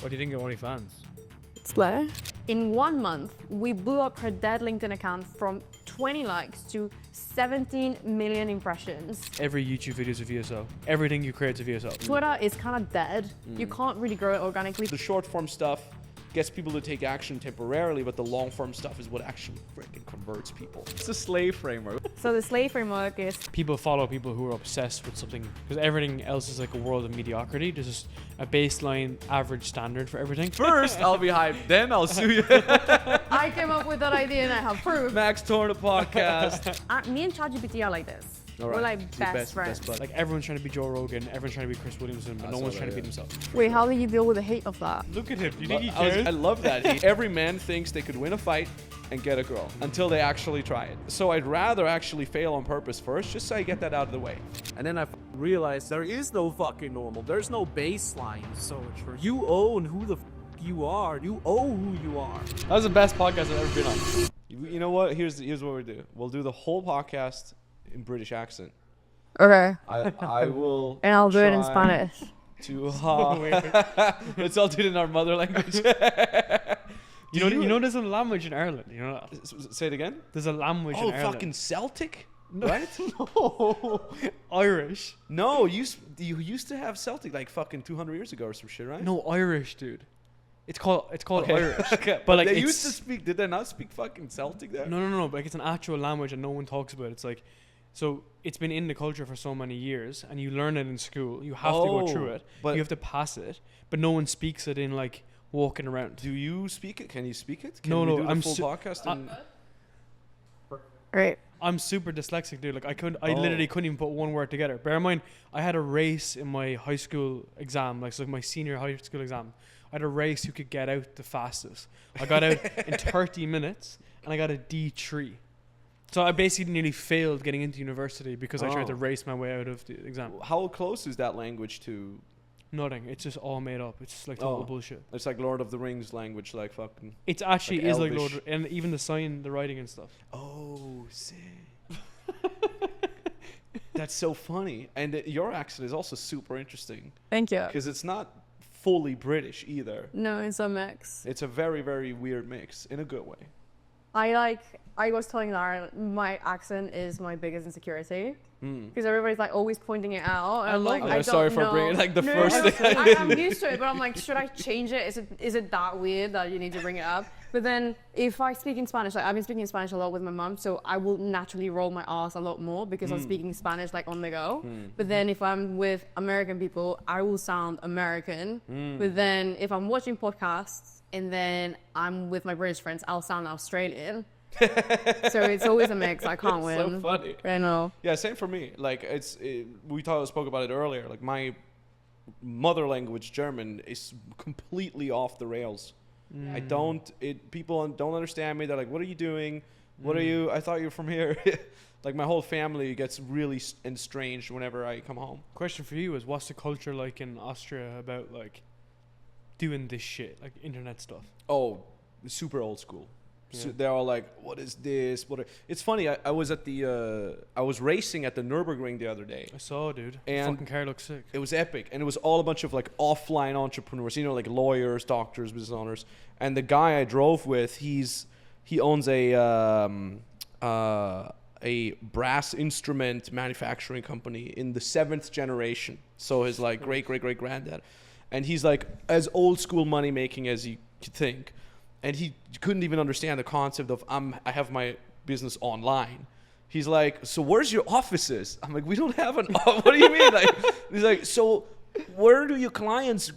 What do you think of OnlyFans? Slay. In 1 month, we blew up her dead LinkedIn account from 20 likes to 17 million impressions. Every YouTube video is a VSO. Everything you create is a VSO. Twitter is kind of dead. You can't really grow it organically. The short form stuff gets people to take action temporarily, but the long form stuff is what actually freaking converts people. It's a slave framework. So the slave framework is People follow people who are obsessed with something because everything else is like a world of mediocrity. There's just a baseline average standard for everything. First, I'll be hyped, then I'll sue you. I came up with that idea and I have proof. Max Tornow podcast. Me and ChatGPT are like this. All We're right. like So best friends. bud. Like everyone's trying to be Joe Rogan, everyone's trying to be Chris Williamson, but no one's trying to be themselves. Wait, how do you deal with the hate of that? Look at him. Do you think he I cares? love that. Every man thinks they could win a fight and get a girl until they actually try it. So I'd rather actually fail on purpose first, just so I get that out of the way. And then I realized there is no fucking normal. There's no baseline. So you own who the you are. You own who you are. That was the best podcast I've ever been on. You know what? Here's what we do. We'll do the whole podcast in British accent. Okay. I will. And I'll do it in try Spanish. Let's all do it in our mother language. You know there's a language in Ireland. You know that? Say it again. There's a language in Ireland. Fucking Celtic, right? No. Irish. No, you used to have Celtic like fucking 200 years ago or some shit, right? No, Irish, dude. It's called Okay. Irish. Okay. But like they it's, used to speak. Did they not speak fucking Celtic there? No. Like it's an actual language and no one talks about it. It's like, so it's been in the culture for so many years, and you learn it in school. You have to go through it. But You have to pass it, but no one speaks it in like walking around. do you speak it? Can you speak it? No, we no, do the I'm full su- podcast. Great. I'm super dyslexic, dude. Like I literally couldn't even put one word together. Bear in mind, I had a race in my high school exam, like so my senior high school exam. I had a race who could get out the fastest. I got out in 30 minutes, and I got a D3. So I basically nearly failed getting into university because I tried to race my way out of the exam. How close is that language to? Nothing. It's just all made up. It's just like total bullshit. It's like Lord of the Rings language, like fucking. It actually like is like Elvish. Lord, and even the sign, the writing and stuff. Oh, sick. That's so funny, and your accent is also super interesting Thank you. because it's not fully British either. No, it's a mix. It's a very, very weird mix in a good way. I was telling Lara, my accent is my biggest insecurity. Because everybody's like always pointing it out. And I I'm love like, it. I I'm don't sorry for know. bringing like the No, first thing. I'm used to it, but I'm like, should I change it? Is it that weird that you need to bring it up? But then if I speak in Spanish, like I've been speaking in Spanish a lot with my mom, so I will naturally roll my R's a lot more because I'm speaking Spanish like on the go. But then if I'm with American people, I will sound American. But then if I'm watching podcasts and then I'm with my British friends, I'll sound Australian. So it's always a mix. I can't win. So funny. I know. Yeah, same for me. Like we spoke about it earlier. Like my mother language, German, is completely off the rails. People don't understand me. They're like, "What are you doing? What are you? I thought you were from here." Like my whole family gets really estranged whenever I come home. Question for you is, what's the culture like in Austria about like doing this shit, like internet stuff? Oh, super old school. Yeah. So they're all like, "What is this? It's funny. I was at I was racing at the Nürburgring the other day. I saw, dude. And fucking car looks sick. It was epic, and it was all a bunch of like offline entrepreneurs, like lawyers, doctors, business owners. And the guy I drove with, he owns a brass instrument manufacturing company in the 7th generation. So his like great granddad, and he's like as old school money making as you could think. And he couldn't even understand the concept of I have my business online. He's like, so where's your offices? I'm like, we don't have an office. What do you mean? Like, he's like, so where do your clients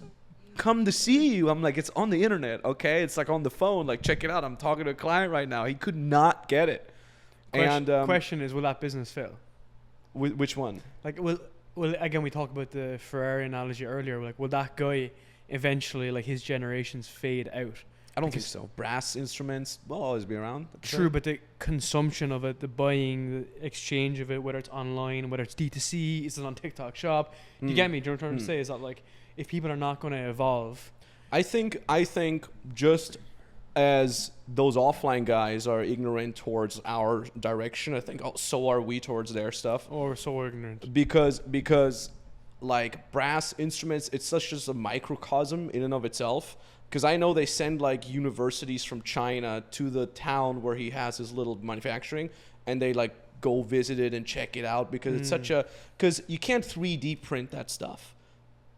come to see you? I'm like, it's on the internet, okay? It's like on the phone. Like, check it out. I'm talking to a client right now. He could not get it. Question is, will that business fail? Which one? Like, well, again, we talked about the Ferrari analogy earlier. Like, will that guy eventually, like his generations, fade out? I don't think so. Brass instruments will always be around. True, but the consumption of it, the buying, the exchange of it, whether it's online, whether it's D2C, is it on TikTok shop? Do you get me? Do you know what I'm trying to say? Is that like, if people are not going to evolve? I think just as those offline guys are ignorant towards our direction, I think so are we towards their stuff. Or so ignorant. Because like brass instruments, it's such just a microcosm in and of itself. Because I know they send like universities from China to the town where he has his little manufacturing, and they like go visit it and check it out because it's such a, because you can't 3D print that stuff.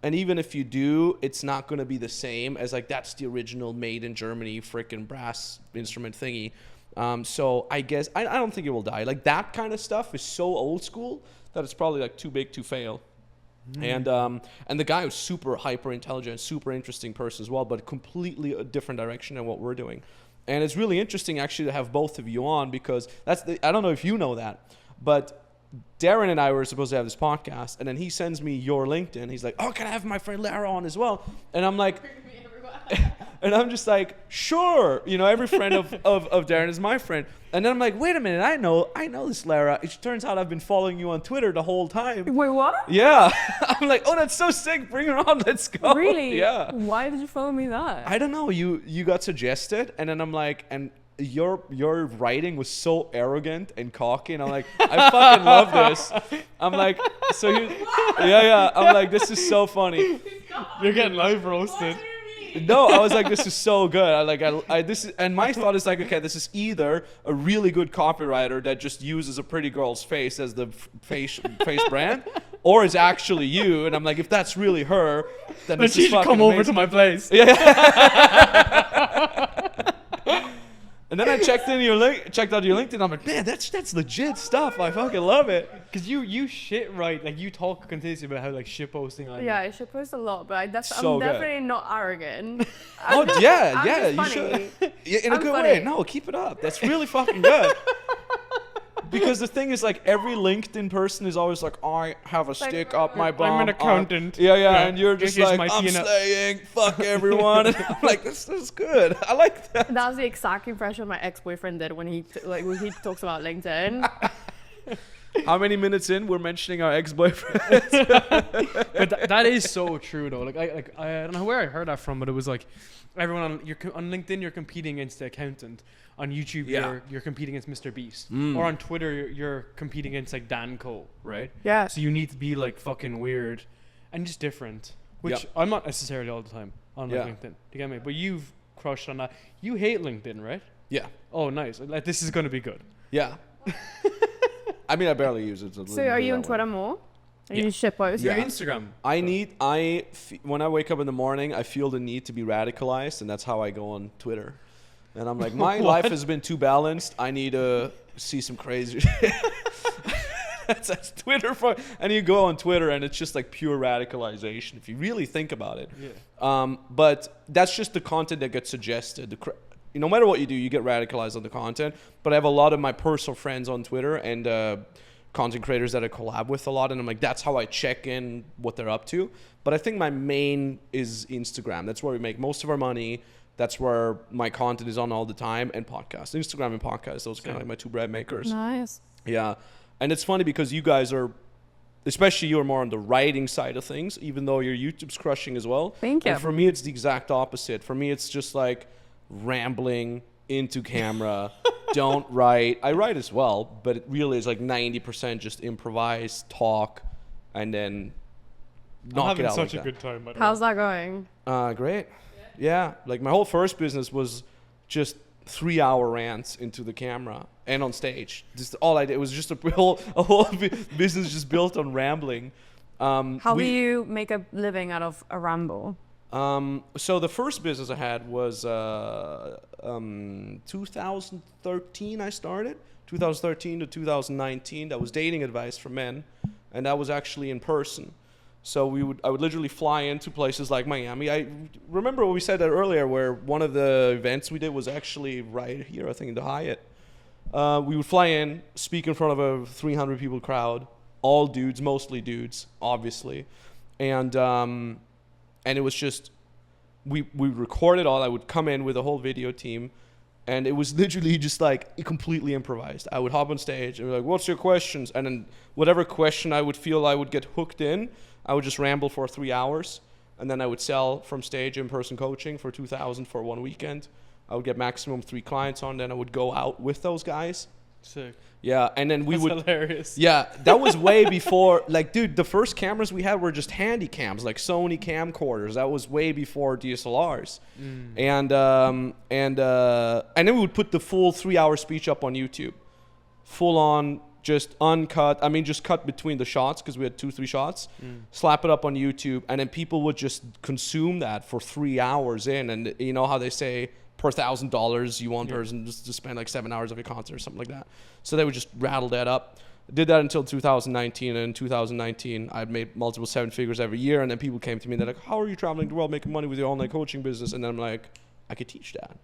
And even if you do, it's not going to be the same as like that's the original made in Germany freaking brass instrument thingy. So I guess I don't think it will die. Like that kind of stuff is so old school that it's probably like too big to fail. And the guy was super hyper intelligent, super interesting person as well, but completely a different direction than what we're doing. And it's really interesting actually to have both of you on because I don't know if you know that, but Darren and I were supposed to have this podcast, and then he sends me your LinkedIn. He's like, "Oh, can I have my friend Lara on as well?" And I'm like, and I'm just like, "Sure." You know, every friend of Darren is my friend. And then I'm like, "Wait a minute, I know this Lara. It turns out I've been following you on Twitter the whole time." Wait, what? Yeah. I'm like, "Oh, that's so sick. Bring her on. Let's go." Really? Yeah. Why did you follow me that? I don't know. You got suggested, and then I'm like, and your writing was so arrogant and cocky, and I'm like, I fucking love this. I'm like, yeah. I'm like, this is so funny. You're getting live roasted. No, I was like, this is so good. This is, and my thought is like, okay, this is either a really good copywriter that just uses a pretty girl's face as the face brand, or it's actually you. And I'm like, if that's really her, then But this she is should fucking come over amazing. to my place. And then I checked out your LinkedIn. I'm like, man, that's legit stuff. I fucking love it. Because you shit right. Like, you talk continuously about how, like, shit posting on Yeah, I should post a lot, but I'm So good. definitely not arrogant. Oh yeah, I'm yeah, just you funny. should. Yeah, in a I'm good funny. way. No, keep it up. That's really fucking good. Because the thing is, like, every LinkedIn person is always like, I have a stick up my bum. I'm an accountant. Yeah, Yeah. and you're just Here's like, my I'm P&L. slaying, fuck everyone. And I'm like, this is good. I like that. That was the exact impression my ex-boyfriend did when he talks about LinkedIn. How many minutes in we're mentioning our ex-boyfriend? But that is so true, though. Like, I don't know where I heard that from, but it was like, everyone on LinkedIn, you're competing against the accountant. On YouTube, Yeah. you're competing against Mr. Beast. Or on Twitter, you're competing against, like, Dan Cole, right? Yeah. So you need to be, like, fucking weird and just different, which Yep. I'm not necessarily all the time on like, Yeah. LinkedIn. Do you get me? But you've crushed on that. You hate LinkedIn, right? Yeah. Oh, nice. Like, this is going to be good. Yeah. I mean, I barely use it. So are you on Twitter more? Are you shit post? Your Yeah. Instagram. When I wake up in the morning, I feel the need to be radicalized, and that's how I go on Twitter. And I'm like, my life has been too balanced. I need to see some crazy shit. That's Twitter for, and you go on Twitter, and it's just like pure radicalization if you really think about it. Yeah. But that's just the content that gets suggested. No matter what you do, you get radicalized on the content. But I have a lot of my personal friends on Twitter and content creators that I collab with a lot, and I'm like, that's how I check in what they're up to. But I think my main is Instagram. That's where we make most of our money. That's where my content is on all the time, and podcast. Instagram and podcast, those are kind of like my two bread makers. Nice. Yeah. And it's funny because you guys are, especially you're more on the writing side of things, even though your YouTube's crushing as well. Thank you. And for me, it's the exact opposite. For me, it's just like rambling into camera. Don't write. I write as well, but it really is like 90% just improvise, talk, and then I'm knock it having out such like a that. good time. By the How's way. that going? Great. Yeah. Like my whole first business was just 3-hour rants into the camera and on stage. Just all I did was just a whole business just built on rambling. How do you make a living out of a ramble? So the first business I had was 2013 I started. 2013 to 2019. That was dating advice for men, and that was actually in person. So I would literally fly into places like Miami. I remember what we said that earlier, where one of the events we did was actually right here, I think in the Hyatt. We would fly in, speak in front of a 300 people crowd, all dudes, mostly dudes, obviously, and it was just we recorded all. I would come in with a whole video team, and it was literally just like completely improvised. I would hop on stage and be like, "What's your questions?" And then whatever question I would feel I would get hooked in, I would just ramble for 3 hours, and then I would sell from stage in-person coaching for $2,000 for one weekend. I would get maximum 3 clients on, then I would go out with those guys Sick. Yeah, and then we That's would. hilarious. Yeah, that was way before. Like, dude, the first cameras we had were just handy cams, like Sony camcorders. That was way before DSLRs. And then we would put the full 3-hour speech up on YouTube, full on, just uncut. I mean, just cut between the shots because we had 2-3 shots. Slap it up on YouTube, and then people would just consume that for 3 hours in. And you know how they say, per $1,000, you want person just to spend like 7 hours of your concert or something like that. So they would just rattle that up. Did that until 2019. And in 2019, I'd made multiple 7 figures every year. And then people came to me and they're like, how are you traveling the world making money with your online coaching business? And then I'm like, I could teach that.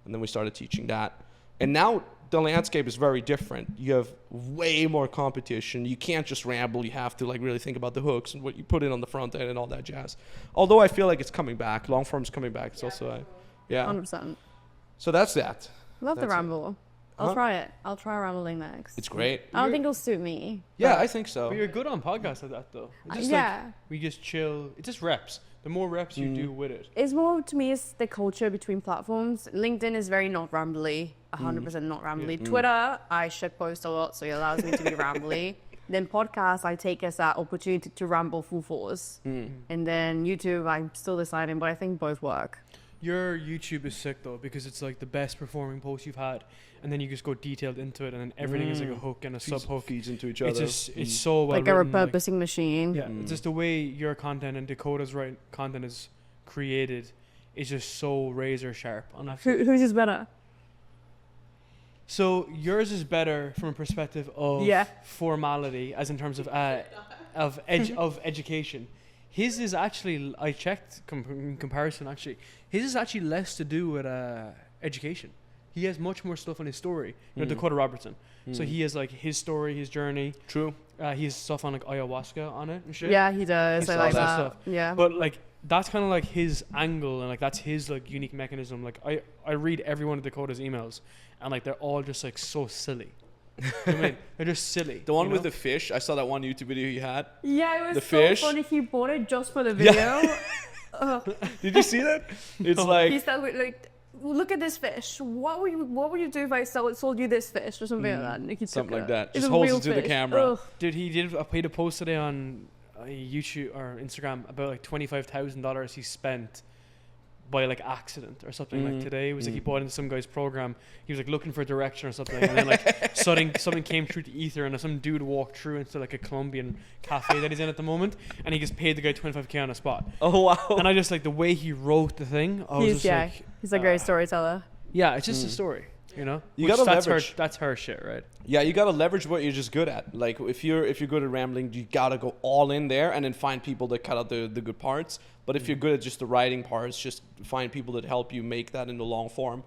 And then we started teaching that. And now the landscape is very different. You have way more competition. You can't just ramble. You have to like really think about the hooks and what you put in on the front end and all that jazz. Although I feel like it's coming back. Long form's coming back. It's also... Yeah. 100%. So that's that. Love the That's it. ramble. I'll try it. I'll try rambling next. It's great. I don't think it'll suit me. Yeah, I think so. But you're good on podcasts like that, though. It's just yeah. like, we just chill. It's just reps. The more reps you do with it. It's more, to me, it's the culture between platforms. LinkedIn is very not rambly, 100% not rambly. Twitter, I shitpost a lot, so it allows me to be rambly. Then podcasts, I take as that opportunity to ramble full force. And then YouTube, I'm still deciding, but I think both work. Your YouTube is sick though because it's like the best performing post you've had, and then you just go detailed into it, and then everything is like a hook and a sub hook. Feeds into each It's other. just it's so well Like a written, repurposing machine. yeah, it's just the way your content and Dakota's content is created is just so razor sharp. On that. Whose is better? So yours is better from a perspective of formality, as in terms of of education. His is actually, I checked in comparison actually, his is actually less to do with education. He has much more stuff on his story. You know, Dakota Robertson. So he has like his story, his journey. True. He has stuff on like ayahuasca on it and shit. Yeah, he does. I like that. Stuff. Yeah. But like that's kind of like his angle, and like that's his like unique mechanism. Like I read every one of Dakota's emails, and like they're all just like so silly. I mean, they're just silly. The one with the fish. I saw that one YouTube video he had. Yeah, it was The so fish. funny. He bought it just for the video. Did you see that? It's He like started with like, look at this fish. What would you do if I sold you this fish or something like that? And he took something like it. that. It's Just a holds real it to the fish. camera. Ugh. Dude, I played a post today on YouTube or Instagram about like $25,000 he spent by like accident or something. Like today it was like he bought into some guy's program. He was like looking for direction or something, and then like something came through the ether, and some dude walked through into like a Colombian cafe that he's in at the moment, and he just paid the guy $25K on the spot. Oh wow. And I just like the way he wrote the thing. I was just like, He's a great storyteller. yeah, it's just a story, you know. You Which gotta that's leverage. that's her shit, right? Yeah, you gotta leverage what you're just good at. Like if you're good at rambling, you gotta go all in there and then find people that cut out the good parts. But if you're good at just the writing parts, just find people that help you make that into long form.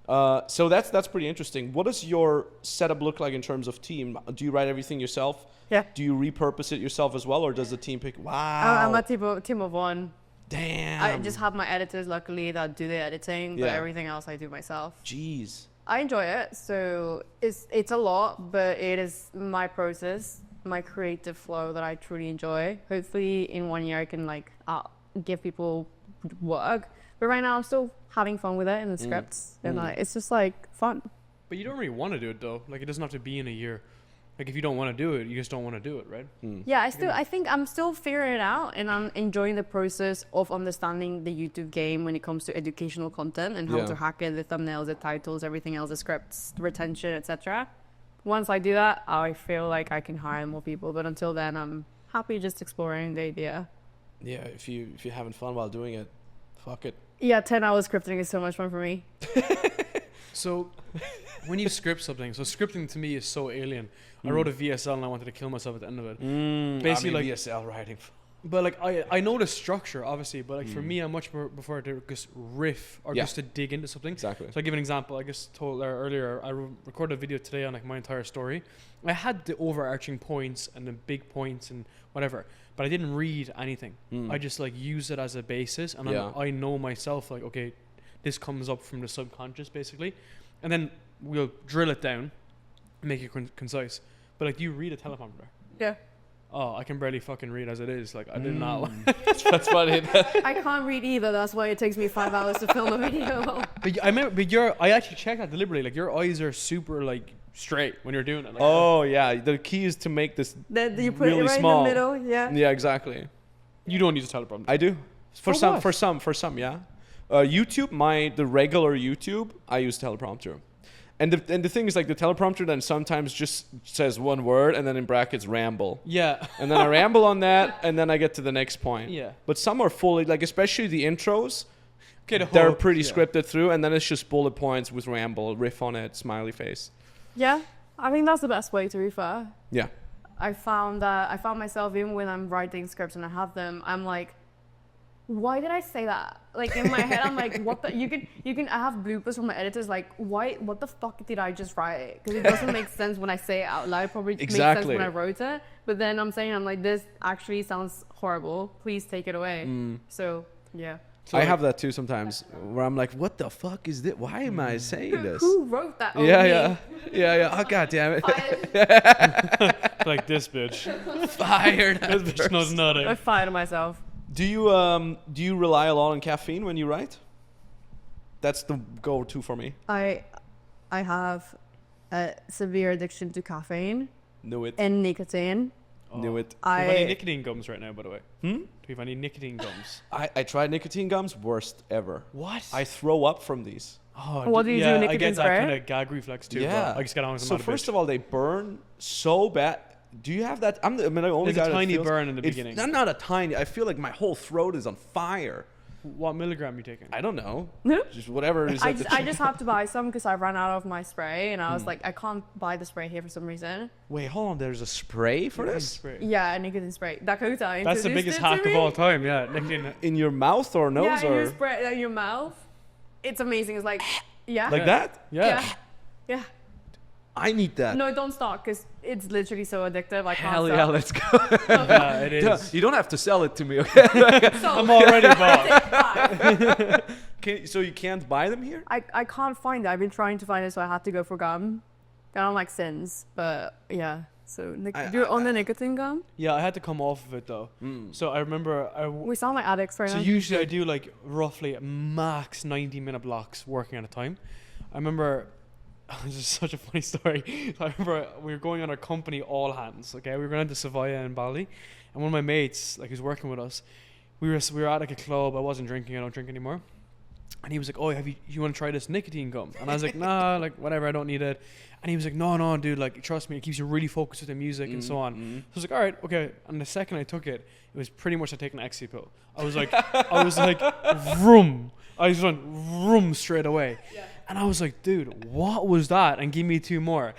So that's pretty interesting. What does your setup look like in terms of team? Do you write everything yourself? Yeah. Do you repurpose it yourself as well, or does the team pick? Wow. I'm a team of one. Damn. I just have my editors, luckily, that do the editing, but Yeah. everything else I do myself. Jeez. I enjoy it, so it's a lot, but it is my process, my creative flow that I truly enjoy. Hopefully, in 1 year, I can like give people work. But right now, I'm still having fun with it in the scripts, and it's just like fun. But you don't really want to do it though. Like it doesn't have to be in a year. Like if you don't want to do it, you just don't want to do it, right? Yeah, I think I'm still figuring it out, and I'm enjoying the process of understanding the YouTube game when it comes to educational content and how Yeah. to hack it, the thumbnails, the titles, everything else, the scripts, the retention, etc. Once I do that, I feel like I can hire more people. But until then, I'm happy just exploring the idea. Yeah, if you're having fun while doing it, fuck it. Yeah, 10 hours scripting is so much fun for me. So when you script something, so scripting to me is so alien. I wrote a VSL and I wanted to kill myself at the end of it. Basically, like VSL writing. But like I know the structure obviously, but like for me, I much more prefer to just riff or just to dig into something. Exactly. So I give an example. I just told Lara earlier. I recorded a video today on like my entire story. I had the overarching points and the big points and whatever, but I didn't read anything. I just like use it as a basis, and I know myself like, okay, this comes up from the subconscious basically, and then we'll drill it down, make it concise. But like, do you read a teleprompter? Yeah. Oh, I can barely fucking read as it is. Like I did not. That's funny. I can't read either. That's why it takes me 5 hours to film a video. But I actually checked that deliberately. Like your eyes are super like straight when you're doing it. Like, Oh yeah, the key is to make this Then you put really it right small. in the middle. Yeah. Yeah, exactly. you don't use a teleprompter. I do. For what? For some, yeah. YouTube, the regular YouTube, I use teleprompter. And the thing is, like, the teleprompter then sometimes just says one word and then in brackets ramble. Yeah. And then I ramble on that and then I get to the next point. Yeah. But some are fully, like, especially the intros, Okay, they're pretty scripted through, and then it's just bullet points with ramble, riff on it, smiley face. Yeah. I think that's the best way to refer. Yeah. I found myself, even when I'm writing scripts and I have them, I'm like, why did I say that? Like, in my head, I'm like, what the, you can, I have bloopers from my editors, like, what the fuck did I just write? Because it doesn't make sense when I say it out loud. It probably makes sense when I wrote it. But then I'm like, this actually sounds horrible. Please take it away. So, yeah. So I have that too sometimes, where I'm like, what the fuck is this? Why am I saying this? Who wrote that? Yeah. Oh, god damn it. like this bitch. Fired. This bitch knows nothing. I fired myself. Do you rely a lot on caffeine when you write? That's the go-to for me. I have a severe addiction to caffeine Knew it. and nicotine. Knew it. Do you have any nicotine gums right now, by the way? Do you have any nicotine gums? I tried nicotine gums, worst ever. What? I throw up from these. Oh, What do you do, I nicotine get that spray? kind of gag reflex too. Yeah. I just get on with So some first of all, they burn so bad. Do you have that? I'm the only There's guy a that tiny feels- burn in the it- beginning. Not a tiny. I feel like my whole throat is on fire. What milligram you taking? I don't know. Just whatever it is. I at the just, I just have to buy some because I ran out of my spray and I was like, I can't buy the spray here for some reason. Wait, hold on. There's a spray for Nicotine this spray. Yeah, nicotine spray. Dakota That's the introduced biggest it to hack of me. all time. Yeah, nicotine. in your mouth or nose Yeah, or you spray it in your mouth. It's amazing. It's like, yeah. like Yeah. that? Yeah. Yeah. I need that. No, don't stop because it's literally so addictive. I can't Hell stop. yeah, let's go. Yeah, it is. You don't have to sell it to me, okay? So, I'm already bought. So you can't buy them here? I can't find it. I've been trying to find it, so I had to go for gum. I don't like sins, but yeah. So you're on the nicotine gum? Yeah, I had to come off of it though. So I remember We sound like addicts right So now. usually I do like roughly max 90-minute blocks working at a time. I remember, this is such a funny story. I remember we were going on our company all hands. Okay, we were going to Sevilla in Bali, and one of my mates, like who's working with us, we were at like a club. I wasn't drinking. I don't drink anymore. And he was like, "Oh, you want to try this nicotine gum?" And I was like, "Nah, like whatever. I don't need it." And he was like, "No, dude. Like, trust me. It keeps you really focused with the music and so on." So I was like, "All right, okay." And the second I took it, it was pretty much like taking an ecstasy pill. I was like, vroom. I just went vroom straight away. Yeah. And I was like, "Dude, what was that?" And give me 2 more.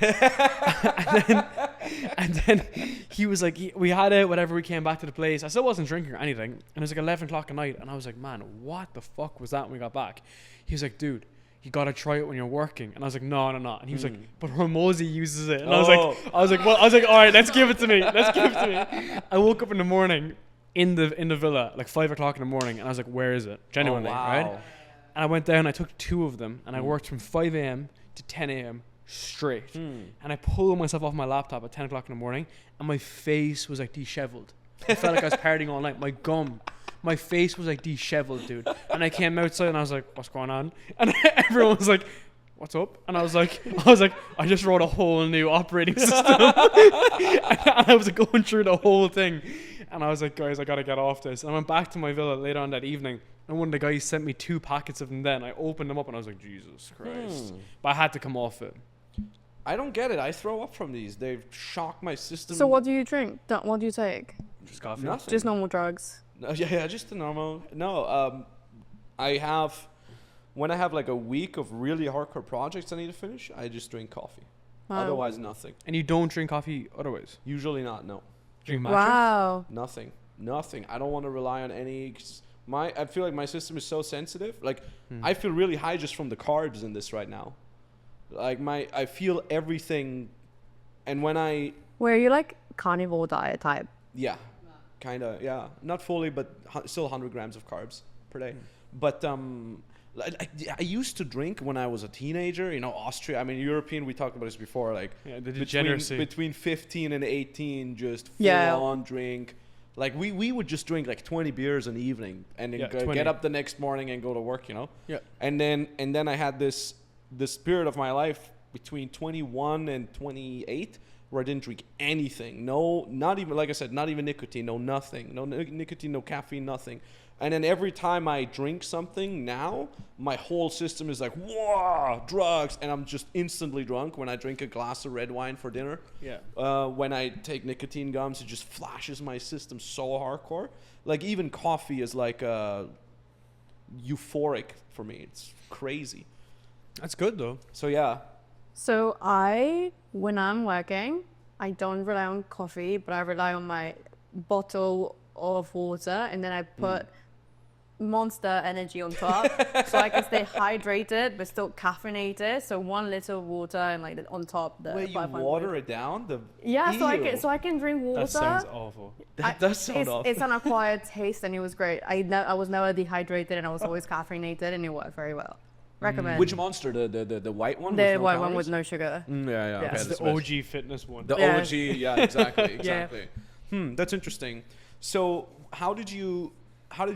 and then he was like, we had it, whatever. We came back to the place. I still wasn't drinking or anything. And it was like 11 o'clock at night. And I was like, "Man, what the fuck was that?" When we got back, he was like, "Dude, you gotta try it when you're working." And I was like, no. And he was like, "But Hormozy uses it." And I was like, all right, let's give it to me. I woke up in the morning in the villa, like 5 o'clock in the morning, and I was like, "Where is it?" Genuinely, right? And I went down, I took 2 of them, and I worked from 5 a.m. to 10 a.m. straight. And I pulled myself off my laptop at 10 o'clock in the morning, and my face was like disheveled. I felt like I was partying all night. My face was like disheveled, dude. And I came outside and I was like, "What's going on?" And everyone was like, "What's up?" And I was like, I just wrote a whole new operating system. And I was like going through the whole thing. And I was like, "Guys, I gotta get off this." And I went back to my villa later on that evening. And one of the guys sent me 2 packets of them then. I opened them up and I was like, Jesus Christ. But I had to come off it. I don't get it. I throw up from these. They shock my system. So what do you drink? What do you take? Just coffee. Nothing. Just normal drugs. No, yeah, just the normal. No, when I have like a week of really hardcore projects I need to finish, I just drink coffee. Wow. Otherwise, nothing. And you don't drink coffee otherwise? Usually not. No, Drink matcha? Wow. nothing. I don't want to rely on any. I feel like my system is so sensitive. Like I feel really high just from the carbs in this right now. Like I feel everything, and when Were you like carnivore diet type? yeah, kind of, yeah, not fully, but still 100 grams of carbs per day. But I used to drink when I was a teenager. You know, Austria. I mean, European. We talked about this before. Like Yeah, the degeneracy. between 15 and 18, just full Yeah. on drink. Like we would just drink like 20 beers an evening and then Yeah, go, 20. get up the next morning and go to work. You know. Yeah. And then I had this period of my life between 21 and 28 where I didn't drink anything. No, not even, like I said, not even nicotine, no nothing. No nicotine, no caffeine, nothing. And then every time I drink something now, my whole system is like, whoa, drugs. And I'm just instantly drunk when I drink a glass of red wine for dinner. Yeah. When I take nicotine gums, it just flashes my system so hardcore. Like even coffee is like euphoric for me. It's crazy. That's good though. So yeah. So when I'm working, I don't rely on coffee, but I rely on my bottle of water, and then I put Monster Energy on top, so I can stay hydrated but still caffeinated. So 1 liter of water and like on top the. Wait, you water it down? Yeah, Ew. so I can drink water. That sounds awful. That does sound awful. It's an acquired taste, and it was great. I was never dehydrated, and I was always caffeinated, and it worked very well. Recommend. Which Monster? The white one? The with no white one calories? with no sugar. Yeah. Yeah. Okay, That's that's the best. OG fitness one. The Yeah. OG, yeah, exactly. Yeah. That's interesting. So how did you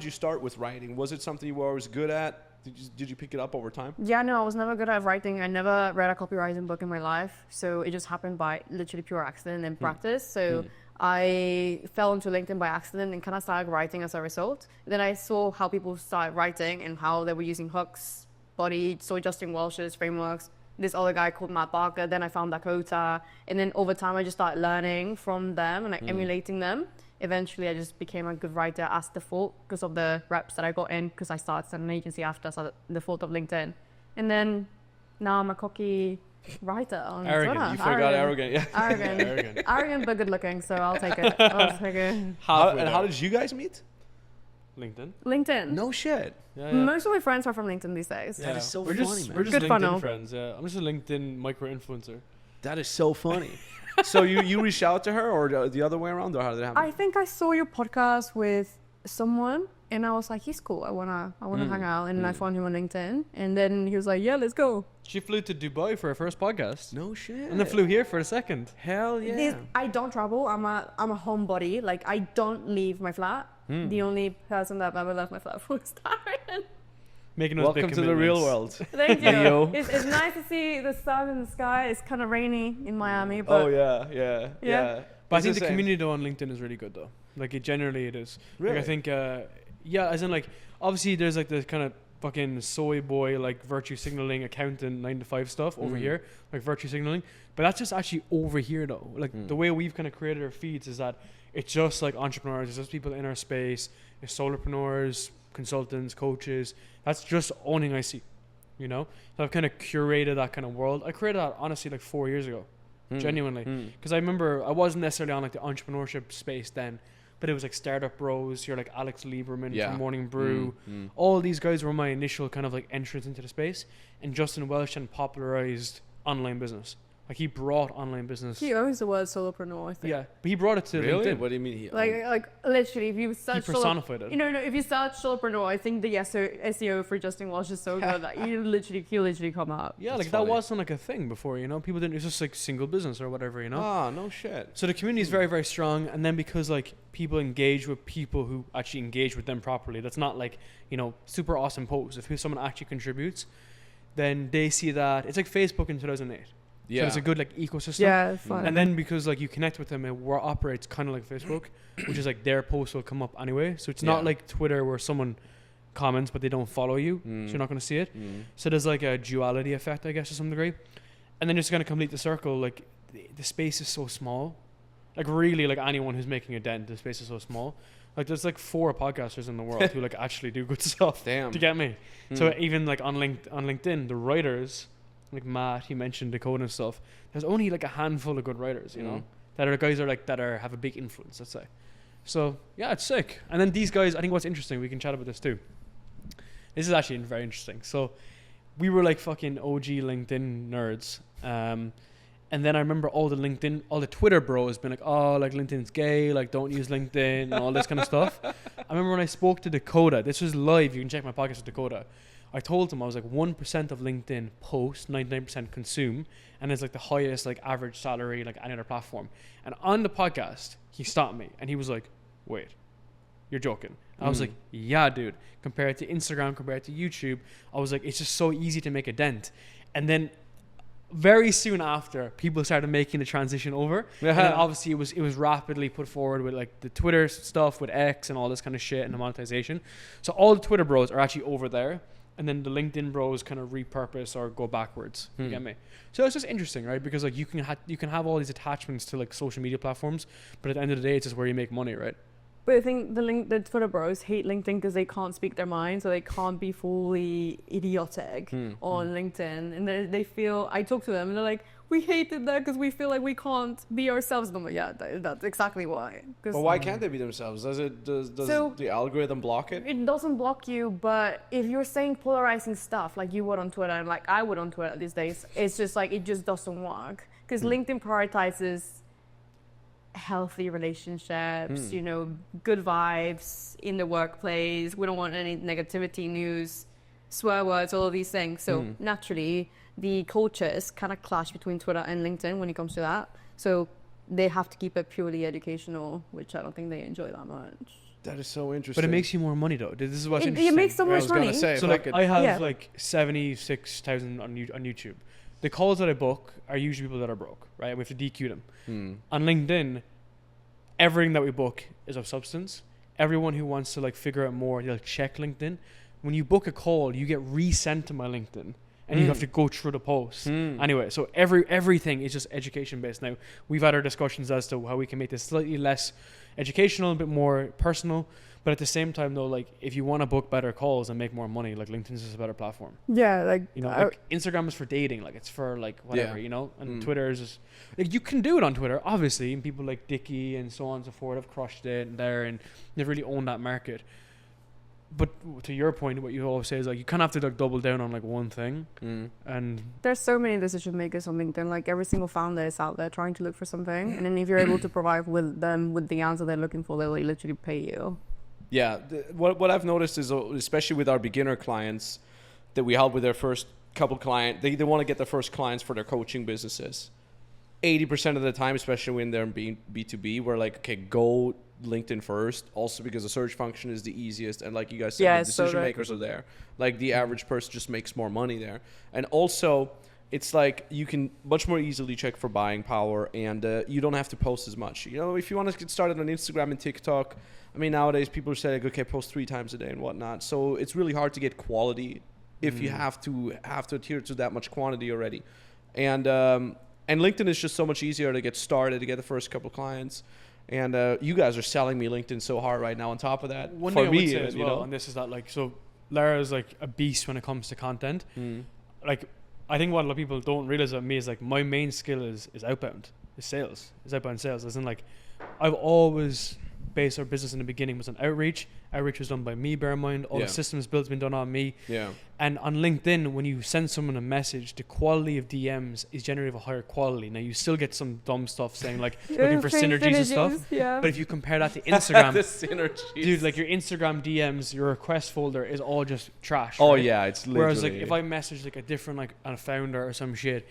start with writing? Was it something you were always good at? Did you pick it up over time? Yeah, no, I was never good at writing. I never read a copywriting book in my life, so it just happened by literally pure accident and practice. So I fell into LinkedIn by accident and kind of started writing as a result. Then I saw how people started writing and how they were using hooks, body, so Justin Welsh's frameworks. This other guy called Matt Barker. Then I found Dakota, and then over time I just started learning from them and like emulating them. Eventually, I just became a good writer as default because of the reps that I got in, because I started an agency after, so the default of LinkedIn. And then now I'm a cocky writer on Arrogant. Twitter. You forgot arrogant. Yeah. Arrogant. Arrogant but good looking, so I'll take it. How did you guys meet? LinkedIn? LinkedIn. No shit. Yeah. Most of my friends are from LinkedIn these days. That is so we're funny, just, man. We're just Good LinkedIn funnel. friends, yeah. I'm just a LinkedIn micro-influencer. That is so funny. So you reached out to her, or the other way around, or how did it happen? I think I saw your podcast with someone, and I was like, he's cool. I wanna hang out, and I found him on LinkedIn, and then he was like, yeah, let's go. She flew to Dubai for her first podcast. No shit. And then flew here for a second. Hell yeah. I don't travel. I'm a homebody. Like I don't leave my flat. The only person that I've ever left my flat for is Darren. Making those big Welcome to the real commitments. world. Thank you. Leo. It's nice to see the sun in the sky. It's kind of rainy in Miami, but Oh yeah. But I It's think the the same. community though on LinkedIn is really good though. Like it generally it is. Really? Like I think as in like obviously there's like the kind of fucking soy boy like virtue signaling accountant 9 to 5 stuff over here, like virtue signaling. But that's just actually over here though. Like the way we've kind of created our feeds is that it's just like entrepreneurs, it's just people in our space, it's solopreneurs, consultants, coaches. That's just owning IC, you know? So I've kind of curated that kind of world. I created that honestly like 4 years ago, genuinely. Because I remember I wasn't necessarily on like the entrepreneurship space then, but it was like Startup Bros, you're like Alex Lieberman from Morning Brew. All these guys were my initial kind of like entrance into the space. And Justin Welsh then popularized online business. Like he brought online business. he owns the word solopreneur, I think. Yeah, but he brought it to Really? LinkedIn. What do you mean? Like literally, if you He search personified it. if you search solopreneur, I think the SEO for Justin Walsh is so good that he'll literally come up. Yeah, That's like funny. that wasn't like a thing before, you know? People didn't, it's just like single business or whatever, you know? Ah, no shit. So the community is very, very strong. And then because like people engage with people who actually engage with them properly, that's not like, you know, super awesome posts. If someone actually contributes, then they see that. It's like Facebook in 2008. Yeah. So it's a good like ecosystem. Yeah, it's fun. And then because like you connect with them, it operates kind of like Facebook, which is like their post will come up anyway. So it's not like Twitter where someone comments but they don't follow you, so you're not going to see it. So there's like a duality effect, I guess, to some degree. And then just going to complete the circle. Like the space is so small. Like really, like anyone who's making a dent, the space is so small. Like there's like 4 podcasters in the world who like actually do good stuff. Damn. To get me. So even like on LinkedIn, the writers. Like Matt, he mentioned Dakota and stuff. There's only like a handful of good writers, you know, that are guys that have a big influence, let's say. So yeah, it's sick. And then these guys, I think what's interesting, we can chat about this too. This is actually very interesting. So we were like fucking OG LinkedIn nerds. And then I remember all the Twitter bros been like, oh, like LinkedIn's gay, like don't use LinkedIn and all this kind of stuff. I remember when I spoke to Dakota, this was live, you can check my podcast with Dakota. I told him I was like 1% of LinkedIn post, 99% consume, and it's like the highest like average salary like any other platform. And on the podcast, he stopped me and he was like, "Wait, you're joking?" I was like, "Yeah, dude. Compared to Instagram, compared to YouTube, I was like, it's just so easy to make a dent." And then very soon after, people started making the transition over. And then obviously it was rapidly put forward with like the Twitter stuff with X and all this kind of shit and the monetization. So all the Twitter bros are actually over there, and then the LinkedIn bros kind of repurpose or go backwards. You get me? So it's just interesting, right? Because like you can have all these attachments to like social media platforms, but at the end of the day, it's just where you make money, right? But I think the Twitter bros hate LinkedIn because they can't speak their mind, so they can't be fully idiotic on LinkedIn. And they feel, I talk to them and they're like, we hated that because we feel like we can't be ourselves. And I'm like, yeah, that's exactly why. But why can't they be themselves? Does the algorithm block it? It doesn't block you, but if you're saying polarizing stuff like you would on Twitter and like I would on Twitter these days, it's just like, it just doesn't work. Because LinkedIn prioritizes healthy relationships, you know, good vibes in the workplace. We don't want any negativity news, swear words, all of these things. So naturally, the cultures kind of clash between Twitter and LinkedIn when it comes to that. So they have to keep it purely educational, which I don't think they enjoy that much. That is so interesting. But it makes you more money though. This is what's It interesting. makes so much money. So like I have like 76,000 on YouTube. The calls that I book are usually people that are broke, right? We have to DQ them. On LinkedIn, everything that we book is of substance. Everyone who wants to like figure out more, they'll check LinkedIn. When you book a call, you get resent to my LinkedIn, and you have to go through the posts. Anyway, so everything is just education based. Now we've had our discussions as to how we can make this slightly less educational, a bit more personal. But at the same time, though, like if you want to book better calls and make more money, like LinkedIn is a better platform. Yeah, like you know, like Instagram is for dating, like it's for like whatever, you know, and Twitter is just like you can do it on Twitter, obviously, and people like Dickie and so on and so forth have crushed it there, and they've really owned that market. But to your point, what you always say is like you kind of have to like double down on like one thing, and there's so many decision makers on LinkedIn. Like every single founder is out there trying to look for something, and then if you're able to provide with them with the answer they're looking for, they'll literally pay you. Yeah, what I've noticed is, especially with our beginner clients that we help with their first couple clients, they want to get their first clients for their coaching businesses. 80% of the time, especially when they're being B2B, we're like, okay, go LinkedIn first. Also because the search function is the easiest, and like you guys said, the decision makers are there. Like the average person just makes more money there, and also it's like you can much more easily check for buying power, and you don't have to post as much. You know, if you want to get started on Instagram and TikTok, I mean, nowadays people are saying, okay, post 3 times a day and whatnot. So it's really hard to get quality if you have to adhere to that much quantity already. And LinkedIn is just so much easier to get started, to get the first couple clients. And you guys are selling me LinkedIn so hard right now. On top of that, one for thing I me, would say as you well, know? and this is that like, so Lara is like a beast when it comes to content. Like I think what a lot of people don't realize about me is like my main skill is outbound, is sales, is outbound sales. As in like I've always based our business in the beginning was on outreach. Outreach was done by me, bear in mind. All the systems built have been done on me. Yeah. And on LinkedIn, when you send someone a message, the quality of DMs is generally of a higher quality. Now, you still get some dumb stuff saying like looking for synergies and stuff. Yeah. But if you compare that to Instagram, The synergies. dude, like your Instagram DMs, your request folder is all just trash. Oh right? yeah, it's literally. Whereas like if I message like a different like a founder or some shit,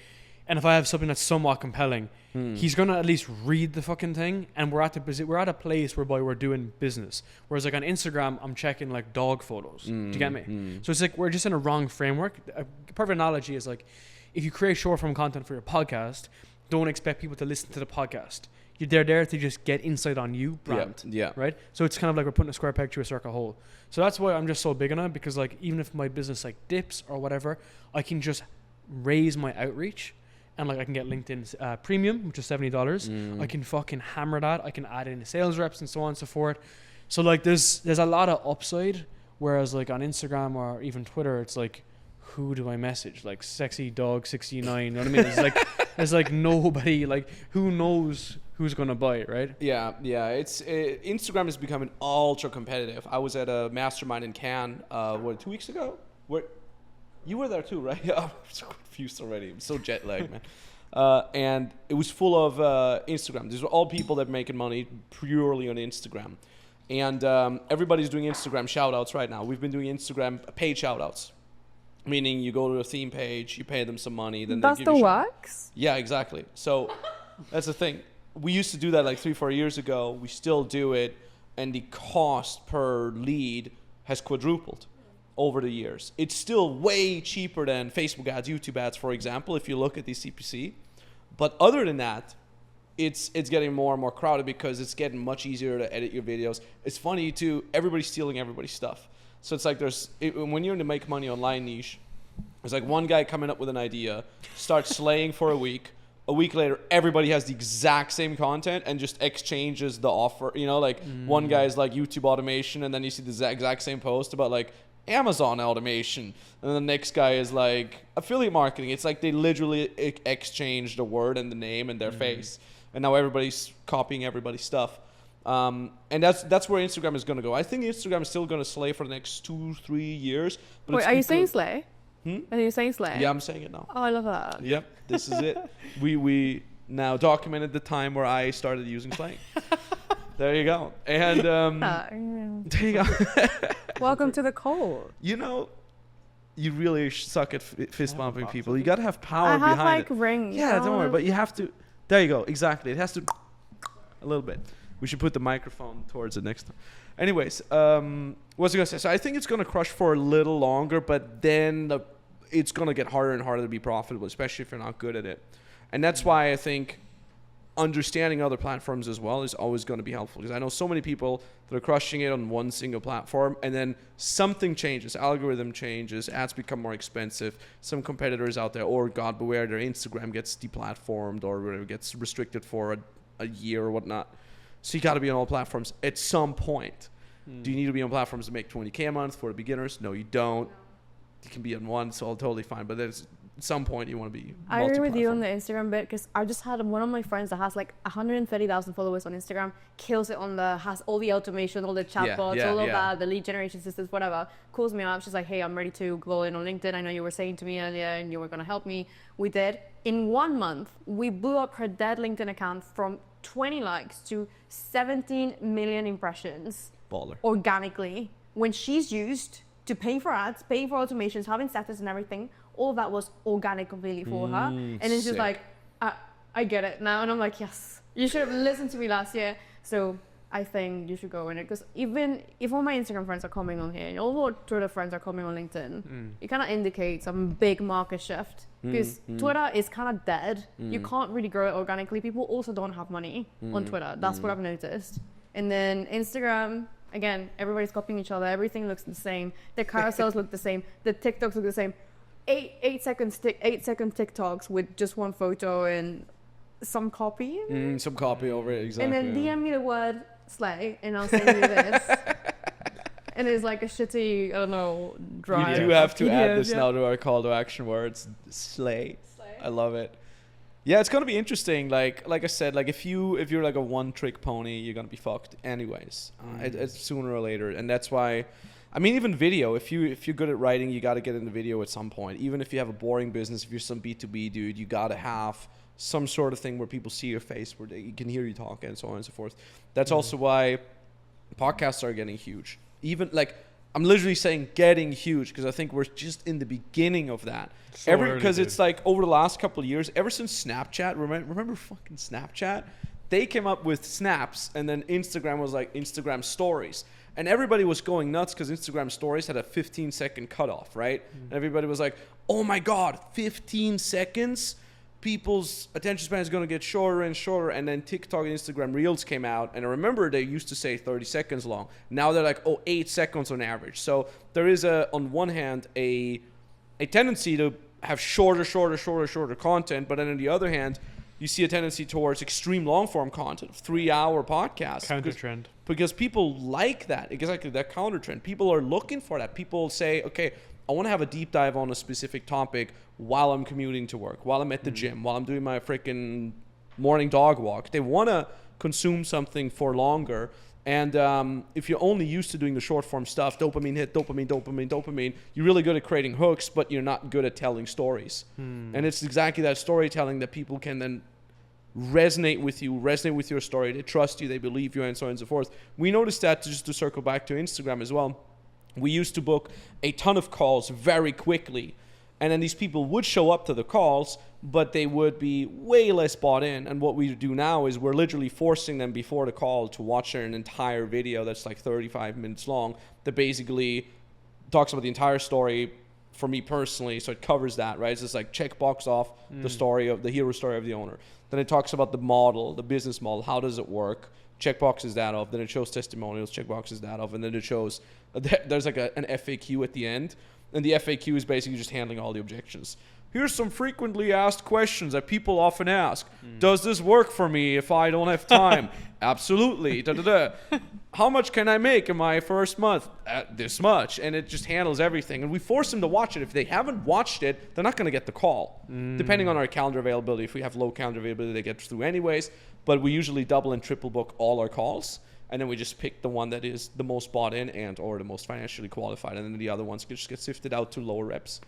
and if I have something that's somewhat compelling, he's gonna at least read the fucking thing. And we're at a place whereby we're doing business. Whereas like on Instagram, I'm checking like dog photos. Do you get me? So it's like we're just in a wrong framework. A perfect analogy is like if you create short form content for your podcast, don't expect people to listen to the podcast. They're there to just get insight on you, brand. Yeah. Right. So it's kind of like we're putting a square peg through a circle hole. So that's why I'm just so big on it, because like even if my business like dips or whatever, I can just raise my outreach. And like I can get LinkedIn's premium, which is $70. I can fucking hammer that. I can add in sales reps and so on and so forth. So like there's a lot of upside. Whereas like on Instagram or even Twitter, it's like, who do I message? Like sexy dog 69. You know what I mean? It's like there's like nobody. Like who knows who's gonna buy it, right? Yeah. It's Instagram is becoming ultra competitive. I was at a mastermind in Cannes, 2 weeks ago? You were there too, right? I'm so confused already. I'm so jet lagged, man. And it was full of Instagram. These were all people that are making money purely on Instagram. And everybody's doing Instagram shout-outs right now. We've been doing Instagram paid shout-outs. Meaning you go to a theme page, you pay them some money, then that's they give the you wax? Yeah, exactly. So that's the thing. We used to do that like 3-4 years ago. We still do it. And the cost per lead has quadrupled. over the years. It's still way cheaper than Facebook ads, YouTube ads, for example, if you look at the CPC. But other than that, it's getting more and more crowded because it's getting much easier to edit your videos. It's funny too, everybody's stealing everybody's stuff. So it's like when you're in the make money online niche, there's like one guy coming up with an idea, starts slaying for a week. A week later, everybody has the exact same content and just exchanges the offer. You know, like one guy's like YouTube automation, and then you see the exact same post about like Amazon automation, and the next guy is like affiliate marketing. It's like they literally exchanged the word and the name and their face, and now everybody's copying everybody's stuff. And that's where Instagram is going to go. I think Instagram is still going to slay for the next 2-3 years. But Wait, are you saying slay? Are you saying slay? Yeah, I'm saying it now. Oh, I love that. Yep, this is it. We now documented the time where I started using slang. There you go. And there you go. Welcome to the cold. You know, you really suck at fist bumping people. You got to have power I have behind like it. ring. Yeah, don't worry, but you have to. There you go. Exactly. It has to a little bit. We should put the microphone towards it next time. Anyways, what was I gonna say? So I think it's gonna crush for a little longer, but then it's gonna get harder and harder to be profitable, especially if you're not good at it. And that's why I think understanding other platforms as well is always going to be helpful, because I know so many people that are crushing it on one single platform, and then something changes, algorithm changes, ads become more expensive, some competitors out there, or God beware, their Instagram gets deplatformed or gets restricted for a year or whatnot. So you got to be on all platforms at some point. Do you need to be on platforms to make $20K a month for the beginners? No, you don't. You can be on one, so totally fine. But there's at some point you want to be I agree with you on the Instagram bit, because I just had one of my friends that has like 130,000 followers on Instagram, kills it has all the automation, all the chatbots, all of that, the lead generation systems, whatever. Calls me up. She's like, hey, I'm ready to go in on LinkedIn. I know you were saying to me earlier and you were going to help me. We did. In 1 month, we blew up her dead LinkedIn account from 20 likes to 17 million impressions. Baller. Organically, when she's used to paying for ads, paying for automations, having status and everything, all that was organic completely for her. And it's just like, I get it now. And I'm like, yes, you should have listened to me last year. So I think you should go in it, because even if all my Instagram friends are coming on here, all our Twitter friends are coming on LinkedIn, it kind of indicates some big market shift, because Twitter is kind of dead. You can't really grow it organically. People also don't have money on Twitter. That's what I've noticed. And then Instagram, again, everybody's copying each other. Everything looks the same. The carousels look the same. The TikToks look the same. 8 second TikToks with just one photo and some copy. Some copy over it, exactly. And then DM me the word slay, and I'll send you this. And it's like a shitty, I don't know, drive. You do have to add this now to our call to action words. Slay. I love it. Yeah, it's gonna be interesting. Like I said, like if you're like a one trick pony, you're gonna be fucked anyways. It's sooner or later, and that's why. I mean, even video. If you're good at writing, you got to get into video at some point. Even if you have a boring business, if you're some B2B dude, you got to have some sort of thing where people see your face, where they can hear you talk, and so on and so forth. That's also why podcasts are getting huge. Even like, I'm literally saying getting huge, because I think we're just in the beginning of that. Because it's like over the last couple of years, ever since Snapchat, remember fucking Snapchat? They came up with snaps, and then Instagram was like Instagram stories. And everybody was going nuts because Instagram stories had a 15-second cutoff, right? And everybody was like, oh my God, 15 seconds? People's attention span is going to get shorter and shorter. And then TikTok and Instagram Reels came out. And I remember they used to say 30 seconds long. Now they're like, 8 seconds on average. So there is, on one hand, a tendency to have shorter content. But then on the other hand, you see a tendency towards extreme long-form content, 3-hour podcasts. Counter trend. Because people like that. Exactly, that counter trend. People are looking for that. People say, okay, I want to have a deep dive on a specific topic while I'm commuting to work, while I'm at the gym, while I'm doing my freaking morning dog walk. They want to consume something for longer. And if you're only used to doing the short form stuff, dopamine hit, dopamine, you're really good at creating hooks, but you're not good at telling stories. And it's exactly that storytelling that people can then resonate with your story. They trust you, they believe you, and so on and so forth. We noticed that, just to circle back to Instagram as well. We used to book a ton of calls very quickly. And then these people would show up to the calls, but they would be way less bought in. And what we do now is we're literally forcing them before the call to watch an entire video that's like 35 minutes long, that basically talks about the entire story for me personally, so it covers that, right? It's just like check box off the story of the hero story of the owner. Then it talks about the model, the business model, how does it work? Check boxes that off. Then it shows testimonials, check boxes that off, and then it shows there's like an FAQ at the end, and the FAQ is basically just handling all the objections. Here's some frequently asked questions that people often ask. Does this work for me if I don't have time? Absolutely. How much can I make in my first month? This much. And it just handles everything. And we force them to watch it. If they haven't watched it, they're not going to get the call. Depending on our calendar availability. If we have low calendar availability, they get through anyways. But we usually double and triple book all our calls. And then we just pick the one that is the most bought in and or the most financially qualified. And then the other ones just get sifted out to lower reps.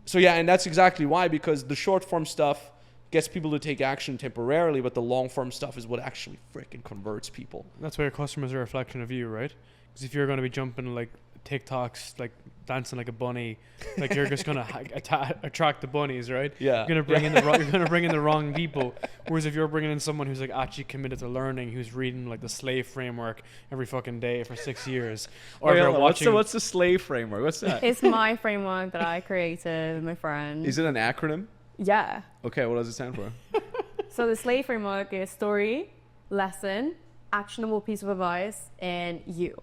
So yeah, and that's exactly why, because the short form stuff gets people to take action temporarily, but the long form stuff is what actually freaking converts people. That's why your customers are a reflection of you, right? Because if you're going to be jumping like TikToks, like dancing like a bunny, like you're just going to attract the bunnies, right? Yeah. You're going to bring in the wrong people. Whereas if you're bringing in someone who's like actually committed to learning, who's reading like the slave framework every fucking day for 6 years, or if you're watching, what's the slave framework? What's that? It's my framework that I created with my friend. Is it an acronym? Yeah. Okay, what does it stand for? So the slave framework is story, lesson, actionable piece of advice, and you.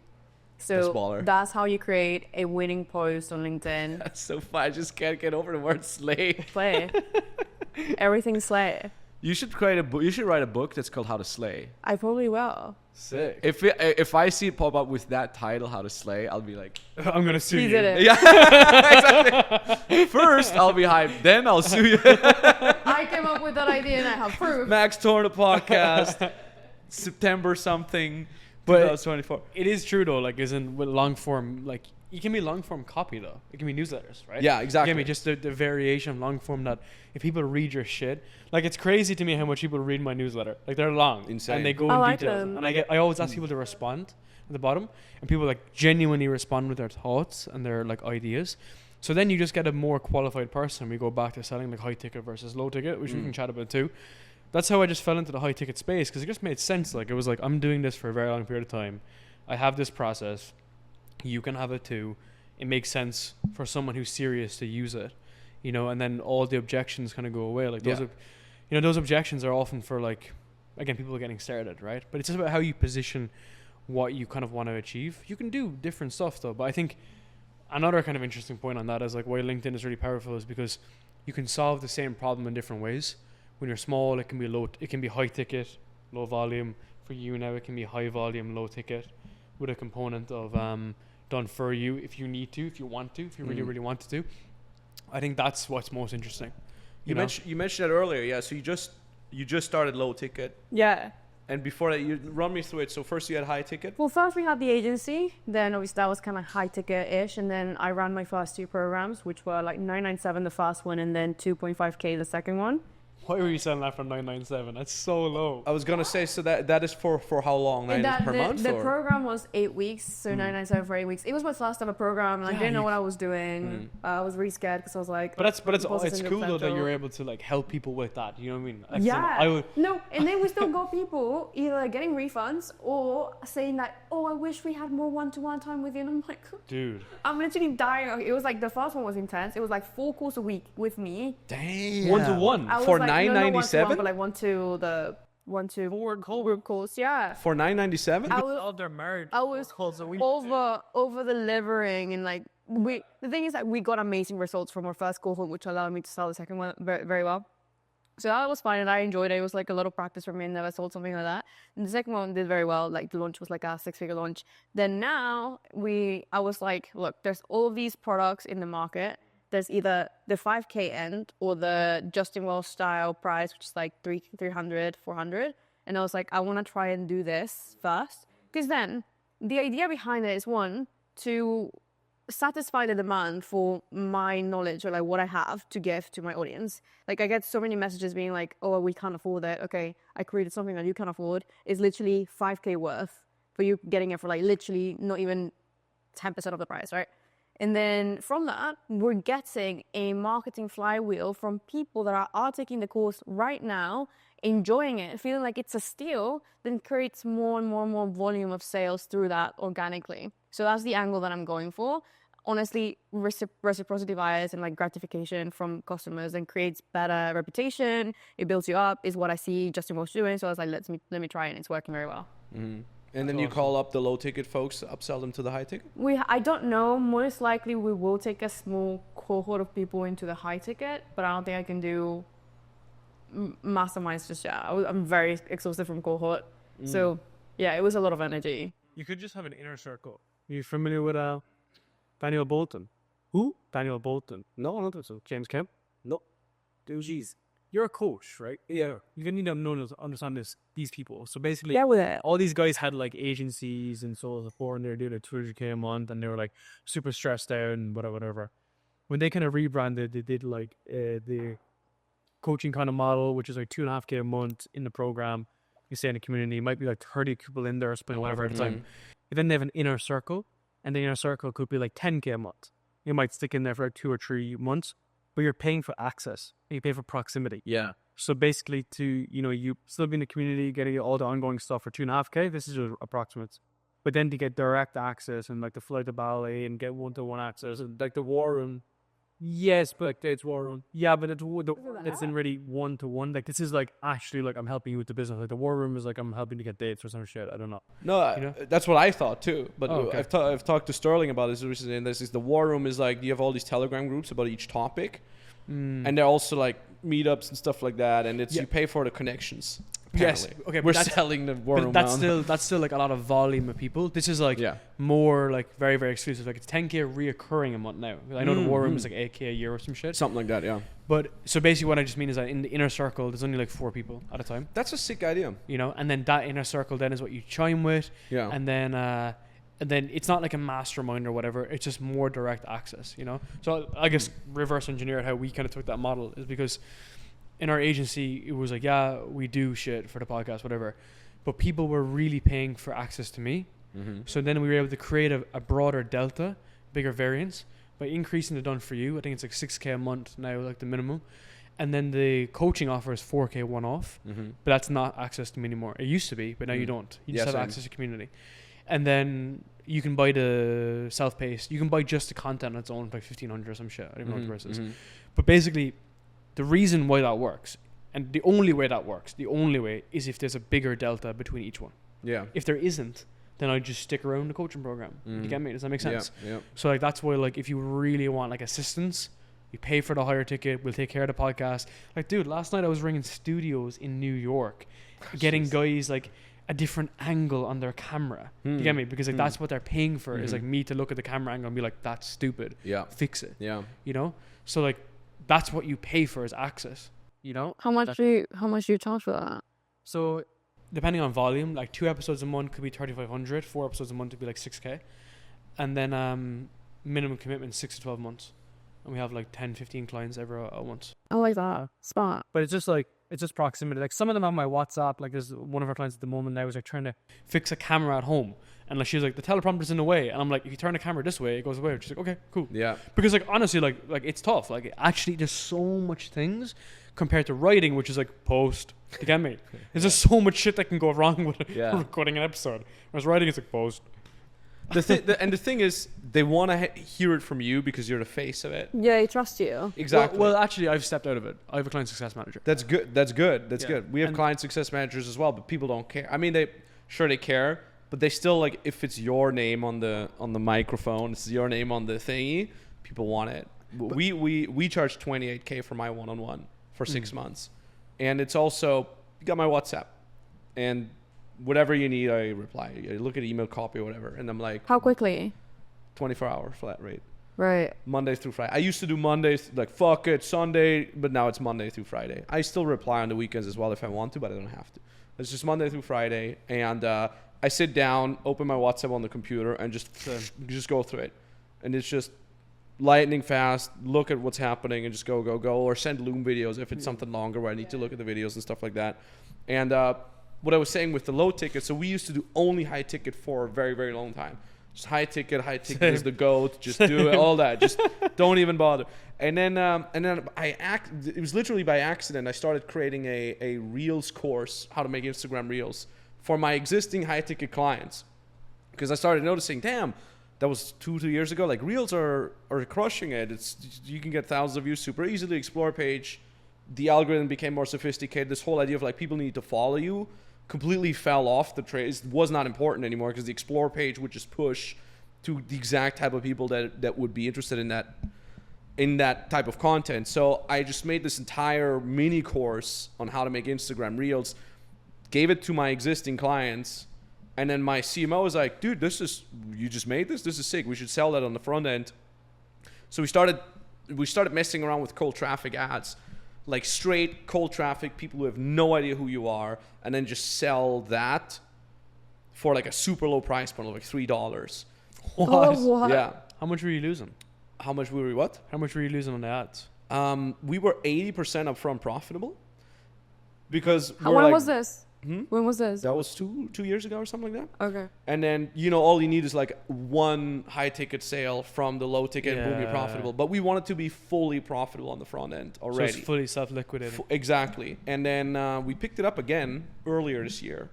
That's So baller. that's how you create a winning post on LinkedIn. That's so fun. I just can't get over the word slave. Slay. Everything's slay. You should create a book. You should write a book that's called How to Slay. I probably will. Sick. If I see it pop up with that title, How to Slay, I'll be like, I'm going to sue He you. did it. yeah, exactly. First, I'll be hyped. Then I'll sue you. I came up with that idea and I have proof. Max Tornow podcast, September something, But 2024. it is true though, like isn't with long form, like it can be long form copy though. It can be newsletters, right? Yeah, exactly. It can be just the variation of long form that if people read your shit, like it's crazy to me how much people read my newsletter. Like they're long. Insane. And they go I in like details. them. And I always ask people to respond at the bottom, and people like genuinely respond with their thoughts and their like ideas. So then you just get a more qualified person. We go back to selling like high ticket versus low ticket, which we can chat about too. That's how I just fell into the high ticket space, because it just made sense. Like it was like, I'm doing this for a very long period of time. I have this process. You can have it too. It makes sense for someone who's serious to use it, you know, and then all the objections kind of go away. Like those, Yeah. you know, those objections are often for like, again, people are getting started, right? But it's just about how you position what you kind of want to achieve. You can do different stuff though, but I think another kind of interesting point on that is like why LinkedIn is really powerful is because you can solve the same problem in different ways. When you're small, it can be low, it can be high ticket, low volume. For you now, it can be high volume, low ticket, with a component of done for you if you need to, if you want to, if you really, really want to. I think that's what's most interesting. You mentioned that earlier, yeah. So you just started low ticket, Yeah. and before that, you run me through it. So first you had high ticket. Well, first we had the agency, then obviously that was kind of high ticket-ish, and then I ran my first two programs, which were like 997 the first one, and then 2.5K the second one. Why were you selling that for 997? That's so low. I was gonna say, so that is for how long? And that, per month? the or? program was 8 weeks, so 997 for 8 weeks. It was my first ever program, and I Yeah, didn't know you- what I was doing. I was really scared because I was like, But it's processing the cool though that potential. you're able to like help people with that. You know what I mean? Like, Yeah. I would, No, and then we still got people either getting refunds or saying that, oh, I wish we had more one-to-one time with you. And I'm like, dude. I'm literally dying. It was like the first one was intense. It was like 4 calls a week with me. Damn. 1-to-1. I was For like, no, not 997? one-to-one, but like 4 group calls. Yeah. For 997. I was Oh, they're married. I was Calls a week. over delivering, and like the thing is that we got amazing results from our first cohort, which allowed me to sell the second one very, very well. So that was fine, and I enjoyed it. It was like a lot of practice for me, and never sold something like that. And the second one did very well. Like the launch was like a 6-figure launch. Then now I was like, look, there's all of these products in the market. There's either the 5K end or the Justin Wells style price, which is like 300, 400. And I was like, I want to try and do this first. Because then the idea behind it is, one, to satisfy the demand for my knowledge or like what I have to give to my audience. Like I get so many messages being like, oh, we can't afford it. Okay, I created something that you can afford. It's literally 5K worth for you getting it for like literally not even 10% of the price, right? And then from that, we're getting a marketing flywheel from people that are taking the course right now, enjoying it, feeling like it's a steal, then creates more and more volume of sales through that organically. So that's the angle that I'm going for. Honestly, reciprocity bias and like gratification from customers and creates better reputation. It builds you up is what I see Justin Walsh doing. So I was like, let me try it. And it's working very well. Mm-hmm. And then you call up the low ticket folks, upsell them to the high ticket? I don't know. Most likely we will take a small cohort of people into the high ticket, but I don't think I can do masterminds just yet. I'm very exhausted from cohort. So yeah, it was a lot of energy. You could just have an inner circle. Are you familiar with Daniel Bolton? Who? Daniel Bolton. No, I don't think so. James Kemp? No. Dude. Jeez. You're a coach, right? Yeah. You're gonna need to understand these people. So basically, Get with it. all these guys had like agencies and so on and so forth, and they were doing like 200K a month, and they were like super stressed out and whatever. When they kind of rebranded, they did like the coaching kind of model, which is like 2.5K a month in the program. You stay in the community, it might be like 30 people in there, spend whatever at a time. But then they have an inner circle, and the inner circle could be like 10K a month. You might stick in there for like 2 or 3 months, but you're paying for access. And you pay for proximity. Yeah. So basically, you still be in the community, getting all the ongoing stuff for 2.5K. This is just approximate. But then to get direct access and like the flight to Bali and get 1-to-1 access and like the war room. Yes, but it's war room. Yeah, but it's in really 1-to-1. Like this is like actually like I'm helping you with the business. Like the war room is like I'm helping to get dates or some shit. I don't know. No, that's what I thought too. But okay. I've talked to Sterling about this recently, and this is the war room is like you have all these Telegram groups about each topic, and they're also like meetups and stuff like that, and it's you pay for the connections. Apparently. Yes. Okay. We're selling the war room. That's still like a lot of volume of people. This is like more like very, very exclusive. Like it's 10K reoccurring a month now. I know the war room is like 8K a year or some shit. Something like that. Yeah. But so basically, what I just mean is that in the inner circle, there's only like 4 people at a time. That's a sick idea. And then that inner circle then is what you chime with. Yeah. And then it's not like a mastermind or whatever. It's just more direct access. So I guess reverse engineered how we kind of took that model is because in our agency, it was like, yeah, we do shit for the podcast, whatever. But people were really paying for access to me. Mm-hmm. So then we were able to create a broader delta, bigger variance by increasing the done for you. I think it's like 6K a month now, like the minimum. And then the coaching offer is 4K one-off. Mm-hmm. But that's not access to me anymore. It used to be, but now you don't. You just have access to community. And then you can buy the self-paced. You can buy just the content on its own for like 1,500 or some shit. I don't even know what the price is. But basically, the reason why that works, and the only way that works, is if there's a bigger delta between each one. Yeah. If there isn't, then I just stick around the coaching program. You get me? Does that make sense? Yeah. So like that's why like if you really want like assistance, you pay for the higher ticket. We'll take care of the podcast. Like, dude, last night I was ringing studios in New York, getting guys like a different angle on their camera. You get me? Because like that's what they're paying for is like me to look at the camera angle and be like, that's stupid. Yeah. Fix it. Yeah. So like that's what you pay for is access. How much do you charge for that? So depending on volume, like 2 episodes a month could be 3,500, 4 episodes a month would be like 6K. And then minimum commitment 6 to 12 months. And we have like 10, 15 clients every once. I like that. Smart. But it's just proximity. Like some of them have my WhatsApp. Like there's one of our clients at the moment now is like trying to fix a camera at home. And like she's like, the teleprompter's in the way. And I'm like, if you turn the camera this way, it goes away. And she's like, okay, cool. Yeah. Because like honestly, like it's tough. Like actually there's so much things compared to writing, which is like post. You get me? There's just so much shit that can go wrong with recording an episode. Whereas writing is like post. The thing is, they want to hear it from you because you're the face of it. Yeah, they trust you. Exactly. Well, actually, I've stepped out of it. I have a client success manager. That's good. That's good. We have client success managers as well, but people don't care. I mean, they care, but they still like if it's your name on the microphone, it's your name on the thingy. People want it. We charge 28K for my one-on-one for 6 months, and it's also you got my WhatsApp, and whatever you need, I reply. I look at email copy or whatever, and I'm like, how quickly? 24-hour flat rate. Right. Monday through Friday. I used to do Mondays, like fuck it, Sunday, but now it's Monday through Friday. I still reply on the weekends as well if I want to, but I don't have to. It's just Monday through Friday, and I sit down, open my WhatsApp on the computer, and just go through it, and it's just lightning fast. Look at what's happening and just go, or send Loom videos if it's something longer where I need to look at the videos and stuff like that, and. What I was saying with the low ticket, so we used to do only high ticket for a very, very long time. Just high ticket is the GOAT. Just do it, all that. Just don't even bother. And then it was literally by accident. I started creating a Reels course, how to make Instagram Reels, for my existing high ticket clients. Because I started noticing, damn, that was 2 years ago. Like Reels are crushing it. You can get thousands of views super easily. Explore page, the algorithm became more sophisticated. This whole idea of like people need to follow you completely fell off the train. It was not important anymore because the explore page would just push to the exact type of people that would be interested in that type of content. So I just made this entire mini course on how to make Instagram Reels, gave it to my existing clients, and then my CMO was like, dude, you just made this? This is sick. We should sell that on the front end. So we started messing around with cold traffic ads, like straight cold traffic, people who have no idea who you are, and then just sell that for like a super low price point of like $3. What? Oh, what? Yeah. How much were you losing? How much were we what? How much were you losing on the ads? We were 80% upfront profitable because When was this? When was this? That was two years ago or something like that. Okay. And then, all you need is like one high ticket sale from the low ticket and boom, you're Yeah. profitable. But we wanted to be fully profitable on the front end already. So it's fully self-liquidating. Exactly. And then we picked it up again earlier this year.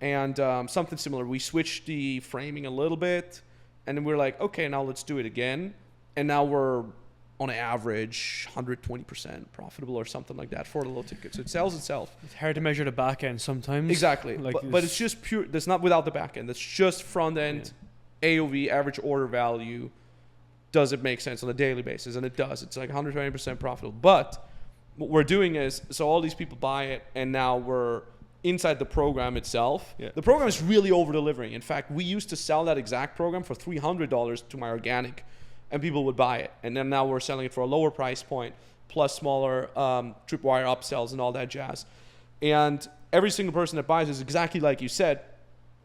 And something similar. We switched the framing a little bit. And then we're like, okay, now let's do it again. And now we're on average 120% profitable or something like that for the low tickets. It sells itself. It's hard to measure the back end sometimes. Exactly. Like But it's just pure. That's not without the back end. That's just front end, AOV, average order value. Does it make sense on a daily basis? And it does. It's like 120% profitable. But what we're doing is, so all these people buy it, and now we're inside the program itself. Yeah. The program is really over delivering. In fact, we used to sell that exact program for $300 to my organic, and people would buy it. And then now we're selling it for a lower price point, plus smaller tripwire upsells and all that jazz. And every single person that buys is exactly like you said.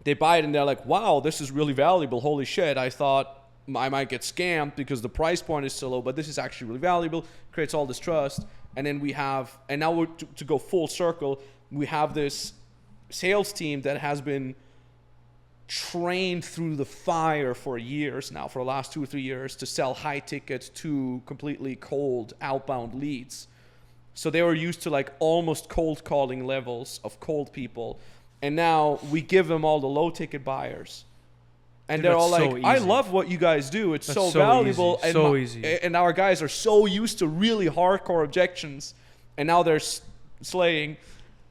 They buy it and they're like, wow, this is really valuable. Holy shit. I thought I might get scammed because the price point is so low, but this is actually really valuable. Creates all this trust. And then now we're to go full circle. We have this sales team that has been trained through the fire for years now, for the last 2 or 3 years, to sell high tickets to completely cold outbound leads. So they were used to like almost cold calling levels of cold people. And now we give them all the low ticket buyers. And Dude, they're all that's like, so I easy. love what you guys do. It's That's so so valuable. easy. So easy. And our guys are so used to really hardcore objections. And now they're slaying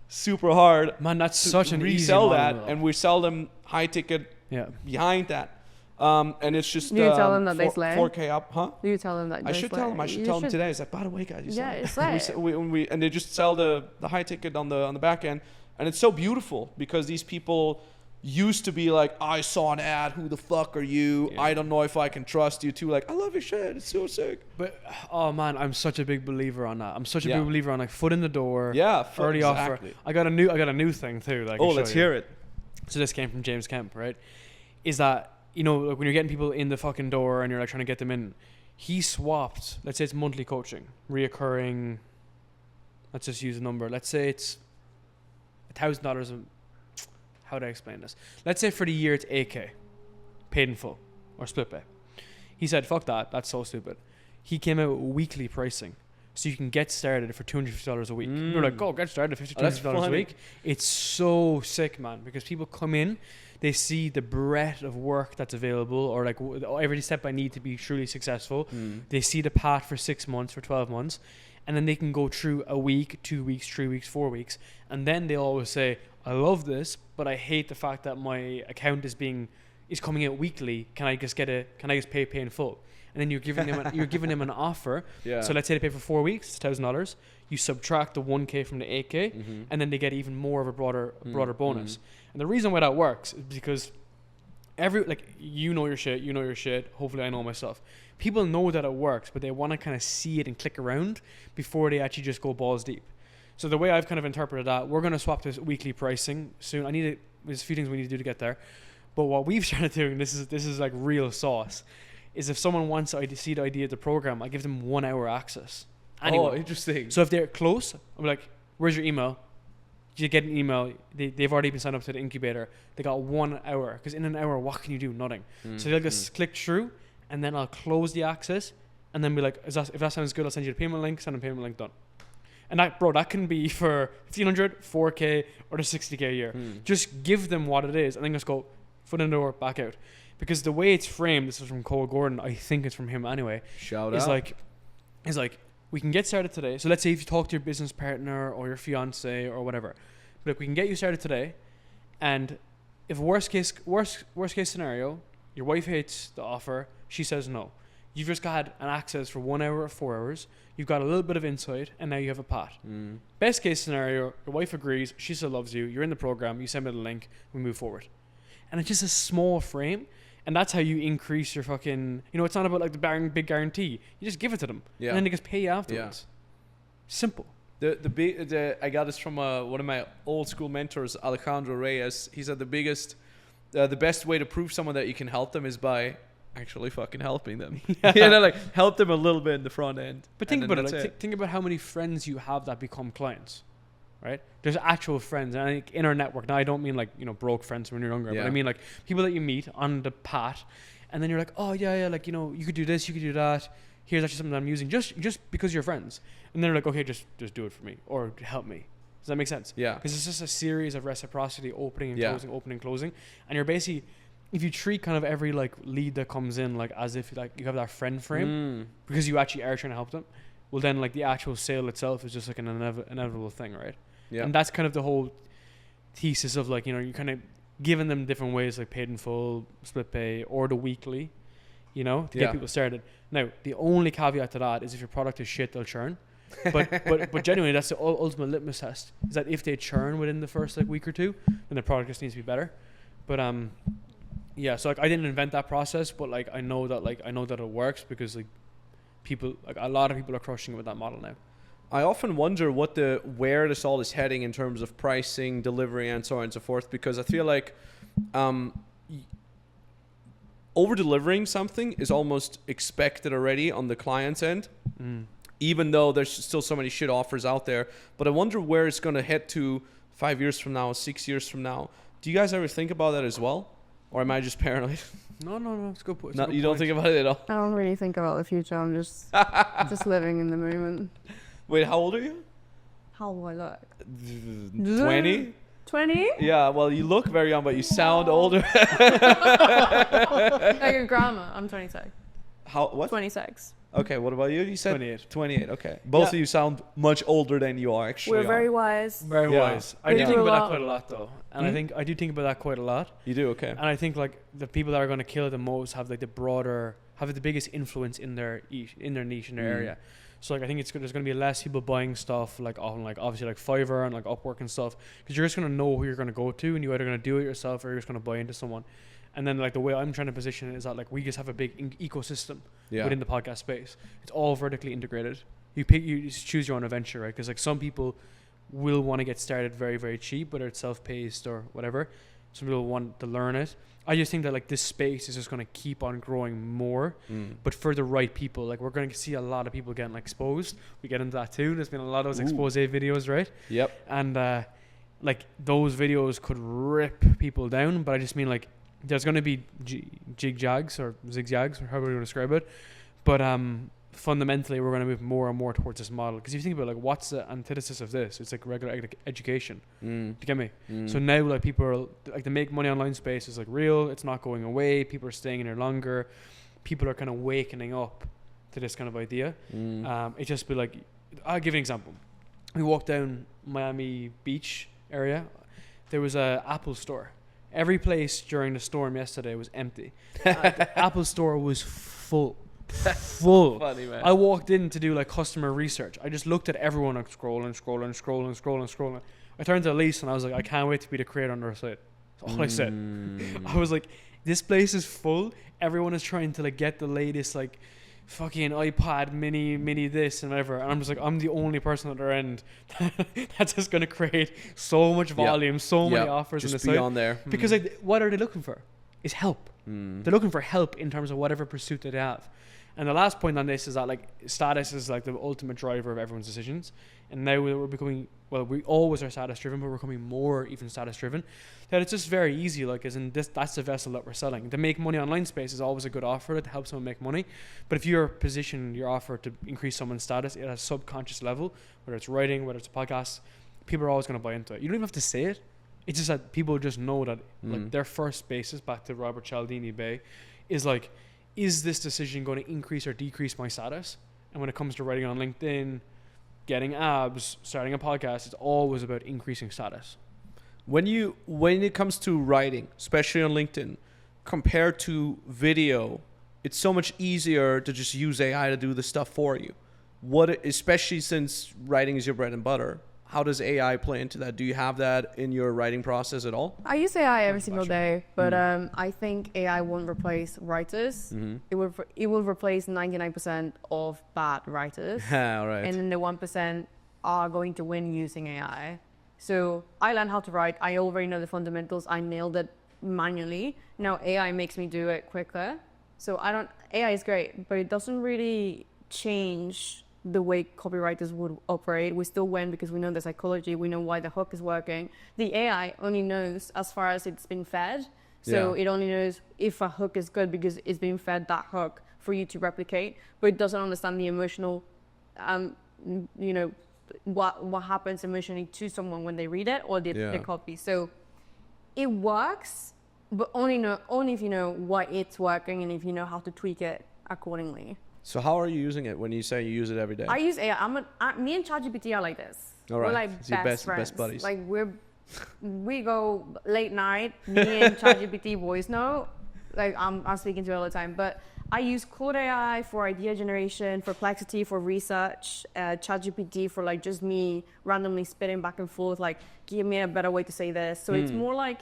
super hard. Man, that's to such an easy resell that, model. and we sell them high ticket Yeah. behind that. And it's just Do you tell them that they slay? 4K up, huh? Do you tell them that? I they should slay? tell them. I should You tell them today. It's like, by the way, guys, you Yeah, slay. it's slay. And they just sell the high ticket on the back end, and it's so beautiful because these people used to be like, I saw an ad. Who the fuck are you? Yeah. I don't know if I can trust you. To like, I love your shit. It's so sick. But oh man, I'm such a big believer on that. I'm such a Yeah. big believer on like foot in the door. Yeah, Early exactly. offer. I got a new thing too. That I can Oh, let's show you. hear it. So this came from James Kemp, right? Is that, like when you're getting people in the fucking door and you're like trying to get them in, he swapped, let's say it's monthly coaching, reoccurring, let's just use a number. Let's say it's $1,000. How do I explain this? Let's say for the year it's $8K, paid in full or split pay. He said, fuck that, that's so stupid. He came out with weekly pricing. So you can get started for $250 a week. We're like, go get started for that's $250 a funny. week. It's so sick, man, because people come in, they see the breadth of work that's available, or like every step I need to be truly successful. They see the path for 6 months, for 12 months, and then they can go through a week, 2 weeks, 3 weeks, 4 weeks, and then they always say, I love this, but I hate the fact that my account is coming out weekly. Can I just pay in full? And then you're giving them an offer. Yeah. So let's say they pay for 4 weeks, it's $1,000. You subtract the 1K from the 8K, and then they get even more of a broader bonus. And the reason why that works is because you know your shit. Hopefully I know my stuff. People know that it works, but they want to kind of see it and click around before they actually just go balls deep. So the way I've kind of interpreted that, we're going to swap this weekly pricing soon. There's a few things we need to do to get there. But what we've started doing, this is like real sauce, is if someone wants to see the idea of the program, I give them 1 hour access. Anyone. Oh, interesting. So if they're close, I'm like, where's your email? You get an email. They've already been signed up to the incubator. They got 1 hour. Because in an hour, what can you do? Nothing. So they'll just click through, and then I'll close the access, and then be like, if that sounds good, I'll send you the payment link. Send a payment link, done. And that can be for 1,500, 4K, or the 60K a year. Just give them what it is, and then just go foot in the door, back out. because the way it's framed, this is from Cole Gordon, I think it's from him anyway, Shout is out. like we can get started today. So let's say if you talk to your business partner or your fiance or whatever, look, we can get you started today, and if worst case scenario, your wife hates the offer, she says no. You've just got an access for 1 hour or 4 hours. You've got a little bit of insight, and now you have a pot. Best case scenario, your wife agrees, she still loves you, you're in the program, you send me the link, we move forward. And it's just a small frame, and that's how you increase your fucking, it's not about like the big guarantee. You just give it to them, Yeah. and then they just pay you afterwards. Simple. I got this from one of my old school mentors, Alejandro Reyes. He said the best way to prove someone that you can help them is by actually fucking helping them. Like help them a little bit in the front end. But think about it. Think about how many friends you have that become clients, right? There's actual friends, and I think in our network. Now I don't mean like broke friends when you're younger, but I mean like people that you meet on the path, and then you're like, oh yeah, like you could do this, you could do that. Here's actually something that I'm using just because you're friends, and then they're like, okay, just do it for me or help me. Does that make sense? Yeah. Because it's just a series of reciprocity, opening and closing, and you're basically. If you treat kind of every like lead that comes in like as if like you have that friend frame because you actually are trying to help them, well then like the actual sale itself is just like an inevitable thing, right? Yeah. And that's kind of the whole thesis of like you're kind of giving them different ways like paid in full, split pay, or the weekly, to get people started. Now the only caveat to that is if your product is shit, they'll churn. but genuinely that's the ultimate litmus test, is that if they churn within the first like week or two, then the product just needs to be better. But yeah, so like I didn't invent that process, but like I know that it works because like people, like a lot of people are crushing it with that model now. I often wonder where this all is heading in terms of pricing, delivery, and so on and so forth, because I feel like over delivering something is almost expected already on the client's end, even though there's still so many shit offers out there. But I wonder where it's going to head to 5 years from now, 6 years from now. Do you guys ever think about that as well? Or am I just paranoid? No, it's a good point. No, you don't think about it at all? I don't really think about the future. I'm just living in the moment. Wait, how old are you? How do I look? 20? 20? Yeah, well, you look very young, but you sound older. Like a grandma. I'm 26. What? 26. Okay, what about you? You said 28. 28, okay. Both of you sound much older than you are, actually. We're very wise. Very wise. I We do do think a about that lot. quite a lot though. And I do think about that quite a lot. You do, okay. And I think like the people that are going to kill it the most have like the biggest influence in their niche, in their area. So like I think there's going to be less people buying stuff like on like obviously like Fiverr and like Upwork and stuff, because you're just going to know who you're going to go to, and you're either going to do it yourself or you're just going to buy into someone. And then like the way I'm trying to position it is that like we just have a big ecosystem within the podcast space. It's all vertically integrated. You just choose your own adventure, right? Because like some people will want to get started very, very cheap, whether it's self-paced or whatever. Some people want to learn it. I just think that like this space is just going to keep on growing more, but for the right people. Like we're going to see a lot of people getting like exposed. We get into that too. There's been a lot of those expose videos, right? Yep. And like those videos could rip people down, but I just mean like there's going to be zigzags or however you want to describe it. But fundamentally, we're going to move more and more towards this model. Because if you think about like what's the antithesis of this, it's like regular education. Do you get me? So now like people are like the make money online space is like real. It's not going away. People are staying in there longer. People are kind of wakening up to this kind of idea. It just be like, I'll give you an example. We walked down Miami Beach area. There was a Apple store. Every place during the storm yesterday was empty. The Apple store was full. Funny, man. I walked in to do like customer research. I just looked at everyone like scrolling. I turned to Elise and I was like, I can't wait to be the creator on their site. That's all I said. I was like, this place is full. Everyone is trying to like get the latest like fucking iPad mini this and whatever, and I'm just like, I'm the only person at their end that's just going to create so much volume, so many offers just on the be site. on there. Because like, what are they looking for? Is help. They're looking for help in terms of whatever pursuit that they have. And the last point on this is that like status is like the ultimate driver of everyone's decisions. And now we're becoming, well, we always are status driven, but we're becoming more even status driven. That it's just very easy, like as in this, that's the vessel that we're selling. The make money online space is always a good offer to help someone make money. But if you're positioning your offer to increase someone's status at a subconscious level, whether it's writing, whether it's a podcast, people are always going to buy into it. You don't even have to say it. It's just that people just know that like their first basis, back to Robert Cialdini Bay, is like, is this decision going to increase or decrease my status? And when it comes to writing on LinkedIn, getting abs, starting a podcast, it's always about increasing status. When it comes to writing, especially on LinkedIn, compared to video, it's so much easier to just use AI to do the stuff for you. Especially since writing is your bread and butter, how does AI play into that? Do you have that in your writing process at all? I use AI every single day, but I think AI won't replace writers. It will replace 99% of bad writers. All right. And then the 1% are going to win using AI. So I learned how to write. I already know the fundamentals. I nailed it manually. Now AI makes me do it quicker. So AI is great, but it doesn't really change the way copywriters would operate. We still win because we know the psychology. We know why the hook is working. The AI only knows as far as it's been fed. So it only knows if a hook is good because it's been fed that hook for you to replicate, but it doesn't understand the emotional, what happens emotionally to someone when they read it or the copy. So it works, but only if you know why it's working and if you know how to tweak it accordingly. So how are you using it when you say you use it every day? I use AI. Me and ChatGPT are like this. All right. We're like It's your best friends. best buddies. Like we go late night. Me and ChatGPT voice note. Like I'm speaking to it all the time. But I use Claude AI for idea generation, for Perplexity for research, ChatGPT for like just me randomly spitting back and forth. Like give me a better way to say this. So it's more like.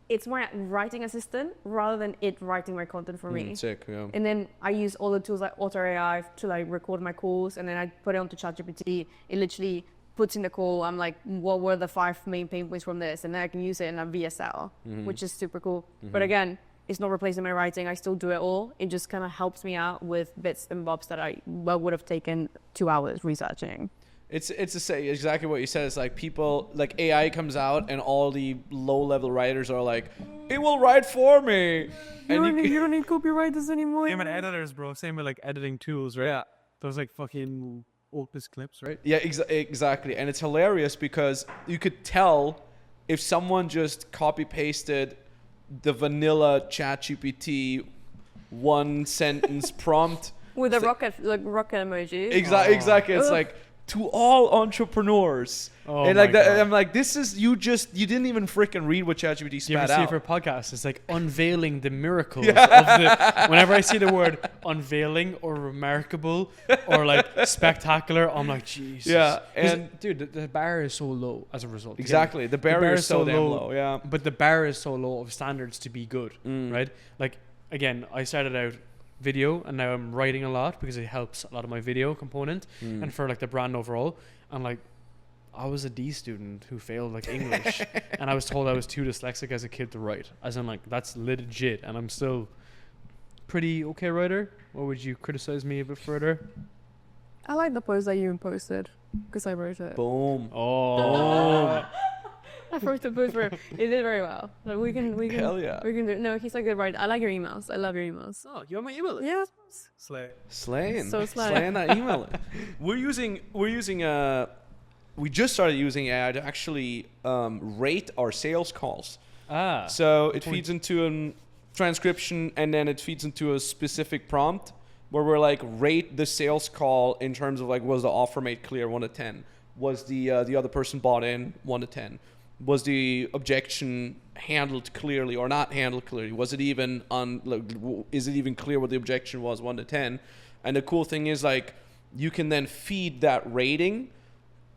It's more writing assistant rather than it writing my content for me. Sick, yeah. And then I use all the tools like Auto AI to like record my calls, and then I put it onto ChatGPT. It literally puts in the call. I'm like, what were the 5 main pain points from this? And then I can use it in a VSL, which is super cool. But again, it's not replacing my writing. I still do it all. It just kind of helps me out with bits and bobs that I would have taken 2 hours researching. It's exactly what you said. It's like people, like AI comes out and all the low-level writers are like, it will write for me. You don't need copywriters anymore. Same with editors, bro. Same with like editing tools, right? Yeah. Those like fucking Opus clips, right? Yeah, exactly. And it's hilarious because you could tell if someone just copy-pasted the vanilla ChatGPT 1-sentence prompt. With a rocket emoji. Exactly. It's like, to all entrepreneurs. Oh And like my that, God. I'm like, this is you didn't even freaking read what ChatGPT You spat ever see it out. for a podcast? It's like unveiling the miracles of the. Whenever I see the word unveiling or remarkable or like spectacular, I'm like, Jesus. Yeah, 'Cause, and- dude, the bar is so low as a result. Exactly, the barrier is so damn low. Yeah, But the bar is so low of standards to be good, right? Like again, I started out video and now I'm writing a lot because it helps a lot of my video component and for like the brand overall. And like I was a D student who failed like English and I was told I was too dyslexic as a kid to write, as in like that's legit, and I'm still pretty okay writer. Or would you criticize me a bit further? I like the post that you posted because I wrote it. boom. Oh, I wrote the post for him. He did very well. Like we can Hell yeah. we can do. No, he's a good writer. I like your emails. I love your emails. oh, you have my email? Yeah. Slay. Slaying. So slay. Slaying that email. We're using we just started using AI to actually rate our sales calls. Ah. So it feeds into a transcription and then it feeds into a specific prompt where we're like, rate the sales call in terms of like, was the offer made clear 1 to 10? Was the other person bought in 1 to 10? Was the objection handled clearly or not handled clearly? Was it even is it even clear what the objection was 1 to 10? And the cool thing is like, you can then feed that rating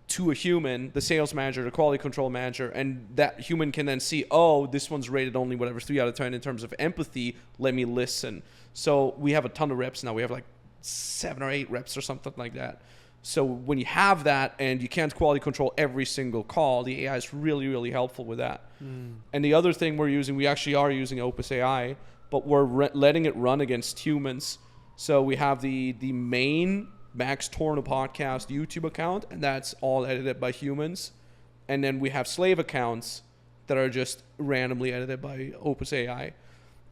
to a human, the sales manager, the quality control manager, and that human can then see, oh, this one's rated only whatever 3 out of 10 in terms of empathy. Let me listen. So we have a ton of reps now. We have like 7 or 8 reps or something like that. So when you have that and you can't quality control every single call, the AI is really, really helpful with that. And the other thing we actually are using Opus AI, but we're letting it run against humans. So we have the main Max Tornow podcast YouTube account, and that's all edited by humans. And then we have slave accounts that are just randomly edited by Opus AI.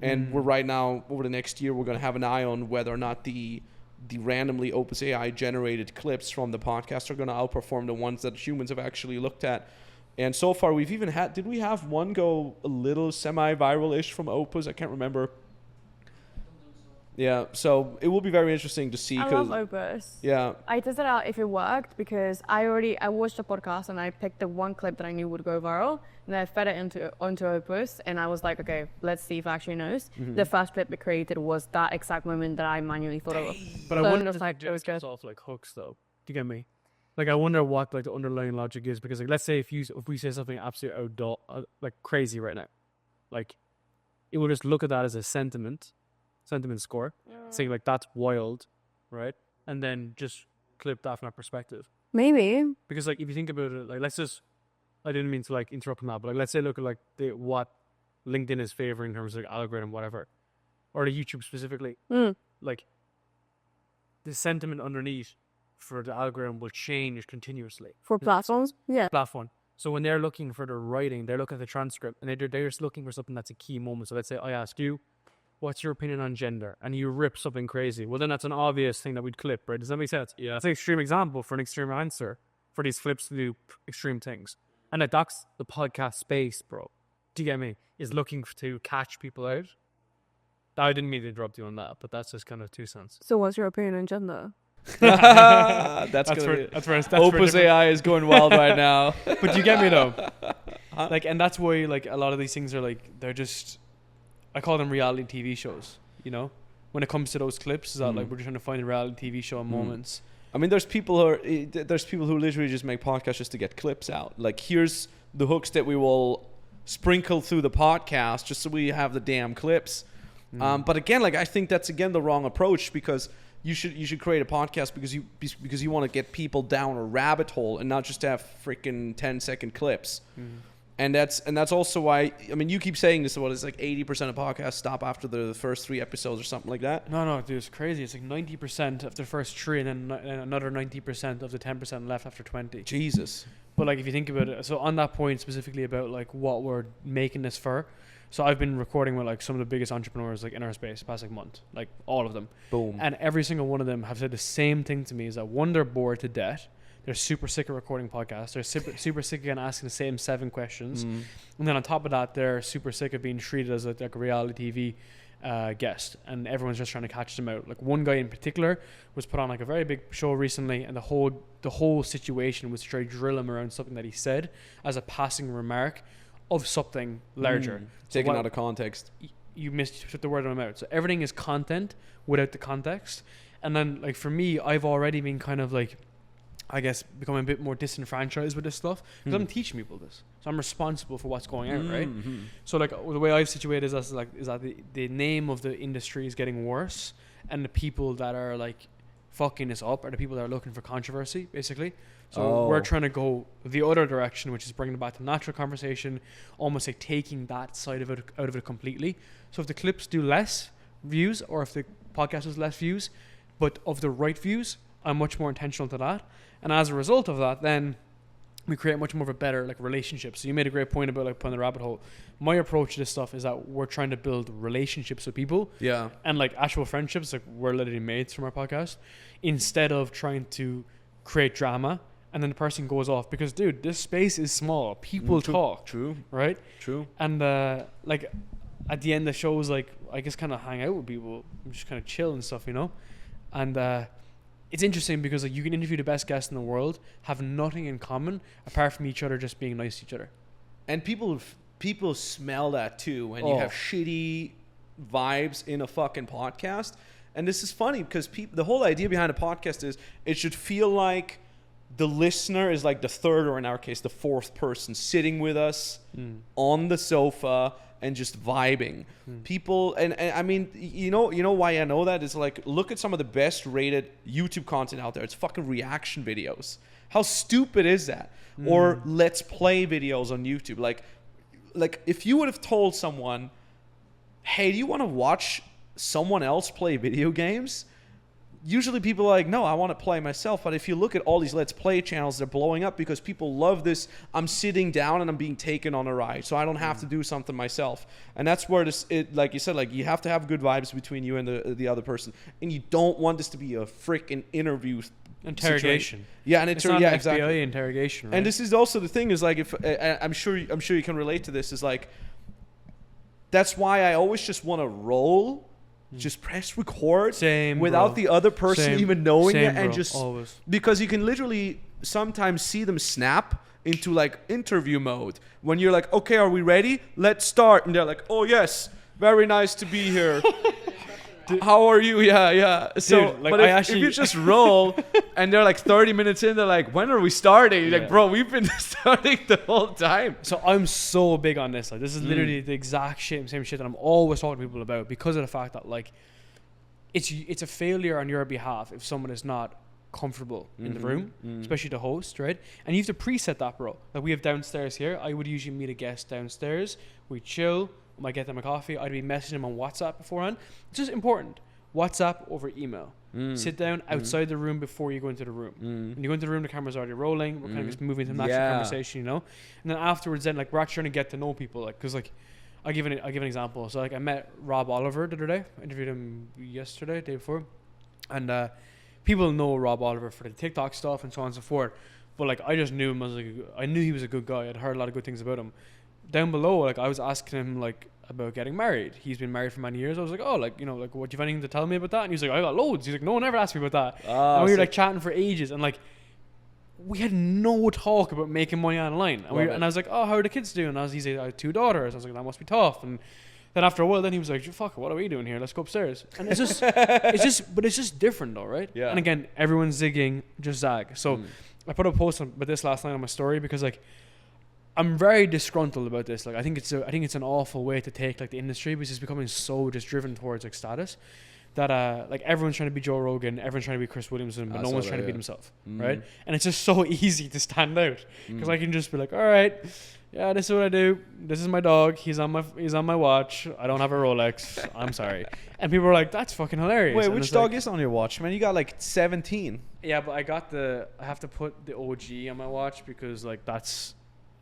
And we're right now, over the next year, we're going to have an eye on whether or not the randomly Opus AI generated clips from the podcast are going to outperform the ones that humans have actually looked at. And so far, we've even had. Did we have one go a little semi-viral-ish from Opus? I can't remember. Yeah, so it will be very interesting to see. I love Opus. Yeah. I tested out if it worked because I watched the podcast and I picked the one clip that I knew would go viral and I fed it onto Opus and I was like, okay, let's see if it actually knows. The first clip it created was that exact moment that I manually thought of. But I So wonder it was like, it was good. off like hooks though. Do you get me? Like I wonder what like the underlying logic is because like let's say if we say something absolute like crazy right now, like it will just look at that as a sentiment score, saying like that's wild, right? And then just clip that from that perspective. Maybe. Because like if you think about it, like let's just, I didn't mean to like interrupt on that, but like let's say look at like what LinkedIn is favoring in terms of like algorithm, whatever, or the YouTube specifically. Like the sentiment underneath for the algorithm will change continuously. For platforms? Yeah. Platform. So when they're looking for the writing, they're looking at the transcript and they're just looking for something that's a key moment. So let's say I ask you, what's your opinion on gender? And you rip something crazy. Well, then that's an obvious thing that we'd clip, right? Does that make sense? Yeah. That's an extreme example for an extreme answer for these flips to do extreme things. And like, that's the podcast space, bro. Do you get me? Is looking to catch people out. I didn't mean to interrupt you on that, but that's just kind of 2 cents. So what's your opinion on gender? That's where Opus AI is going wild right now. But you get me though. Like, and that's why like a lot of these things are like they're just, I call them reality TV shows. You know, when it comes to those clips, is that like we're just trying to find a reality TV show moments. I mean, there's people who literally just make podcasts just to get clips out. Like, here's the hooks that we will sprinkle through the podcast just so we have the damn clips. But again, like I think that's again the wrong approach because you should create a podcast because you want to get people down a rabbit hole and not just have freaking 10-second clips. And that's also why, I mean, you keep saying this, it's like 80% of podcasts stop after the first 3 episodes or something like that. No, dude, it's crazy. It's like 90% of the first 3 and then another 90% of the 10% left after 20. Jesus. But like if you think about it, so on that point specifically about like what we're making this for, so I've been recording with like some of the biggest entrepreneurs like in our space past like month, like all of them. Boom. And every single one of them have said the same thing to me is that one, they're bored to death. They're super sick of recording podcasts. They're super sick of asking the same 7 questions. And then on top of that, they're super sick of being treated as like a reality TV guest. And everyone's just trying to catch them out. Like one guy in particular was put on like a very big show recently. And the whole situation was to try to drill him around something that he said as a passing remark of something larger. Taken out of context. You took the word out of my mouth. So everything is content without the context. And then like for me, I've already been kind of like, I guess, becoming a bit more disenfranchised with this stuff because I'm teaching people this, so I'm responsible for what's going out, right? So like the way I've situated is that the name of the industry is getting worse, and the people that are like fucking this up are the people that are looking for controversy, basically. So we're trying to go the other direction, which is bringing it back to natural conversation, almost like taking that side of it out of it completely. So if the clips do less views, or if the podcast has less views, but of the right views, I'm much more intentional to that. And as a result of that, then we create much more of a better like relationship. So you made a great point about like putting the rabbit hole. My approach to this stuff is that we're trying to build relationships with people. Yeah. And like actual friendships, like we're literally mates from our podcast, instead of trying to create drama and then the person goes off. Because dude, this space is small. People talk. True. Right? True. And like at the end of the shows, like I just kind of hang out with people, just kind of chill and stuff, you know? And it's interesting because like you can interview the best guests in the world, have nothing in common apart from each other just being nice to each other. And people smell that too when you have shitty vibes in a fucking podcast. And this is funny because the whole idea behind a podcast is it should feel like the listener is like the third, or in our case, the fourth person sitting with us on the sofa and just vibing. People, and I mean, you know why I know that is like, look at some of the best rated YouTube content out there. It's fucking reaction videos. How stupid is that? Or let's play videos on YouTube. Like if you would have told someone, hey, do you want to watch someone else play video games? Usually people are like, no, I want to play myself. But if you look at all these Let's Play channels, they're blowing up because people love this. I'm sitting down and I'm being taken on a ride, so I don't have to do something myself. And that's where like you said, like you have to have good vibes between you and the other person. And you don't want this to be a freaking interview Interrogation. Yeah, and It's not yeah, an exactly. FBI interrogation, right? And this is also the thing is like if I'm sure you can relate to this is like that's why I always just want to roll, just press record Same, without bro. the other person Same. even knowing Same, it, and bro. just Always. because you can literally sometimes see them snap into like interview mode when you're like, okay, are we ready? Let's start, and they're like, oh yes, very nice to be here. How are you? Yeah. So, Dude, like, but I if you just roll and they're like 30 minutes in, they're like, when are we starting? You're like, bro, we've been starting the whole time. So I'm so big on this. Like, this is literally the exact same shit that I'm always talking to people about, because of the fact that like it's a failure on your behalf if someone is not comfortable in the room, especially the host, right? And you have to preset that, bro. Like, we have downstairs here. I would usually meet a guest downstairs. We chill. I might get them a coffee. I'd be messaging them on WhatsApp beforehand. It's just important. WhatsApp over email. Sit down outside the room before you go into the room. When you go into the room, the camera's already rolling. We're kind of just moving to natural conversation, you know. And then afterwards, then like we're actually trying to get to know people, like, because like I give an example. So like I met Rob Oliver the other day. I interviewed him yesterday, day before, and people know Rob Oliver for the TikTok stuff and so on and so forth. But like I just knew him as I knew he was a good guy. I'd heard a lot of good things about him. Down below, like I was asking him like about getting married. He's been married for many years. I was like, oh, like, you know, like, what, do you have anything to tell me about that? And he's like, I got loads. He's like, no one ever asked me about that. And we were like chatting for ages, and like we had no talk about making money online. And I was like, oh, how are the kids doing? And he's like, I have 2 daughters. I was like, that must be tough. And then after a while, then he was like, fuck it, what are we doing here? Let's go upstairs. And it's just but it's just different though, right? Yeah. And again, everyone's zigging, just zag. So I put a post about this last night on my story, because like I'm very disgruntled about this. Like I think it's an awful way to take like the industry, because it's becoming so just driven towards like status that like everyone's trying to be Joe Rogan, everyone's trying to be Chris Williamson, but no one's trying to be themselves, right? And it's just so easy to stand out, because I can just be like, all right, yeah, this is what I do. This is my dog. He's on my watch. I don't have a Rolex. I'm sorry. And people are like, that's fucking hilarious. Wait, and which it's dog like, is on your watch, man? You got like 17. Yeah, but I have to put the OG on my watch, because like that's,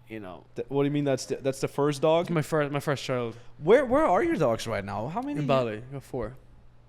you know, What do you mean that's the first dog? it's my first child. Where are your dogs right now? How many? In Bali, I got 4.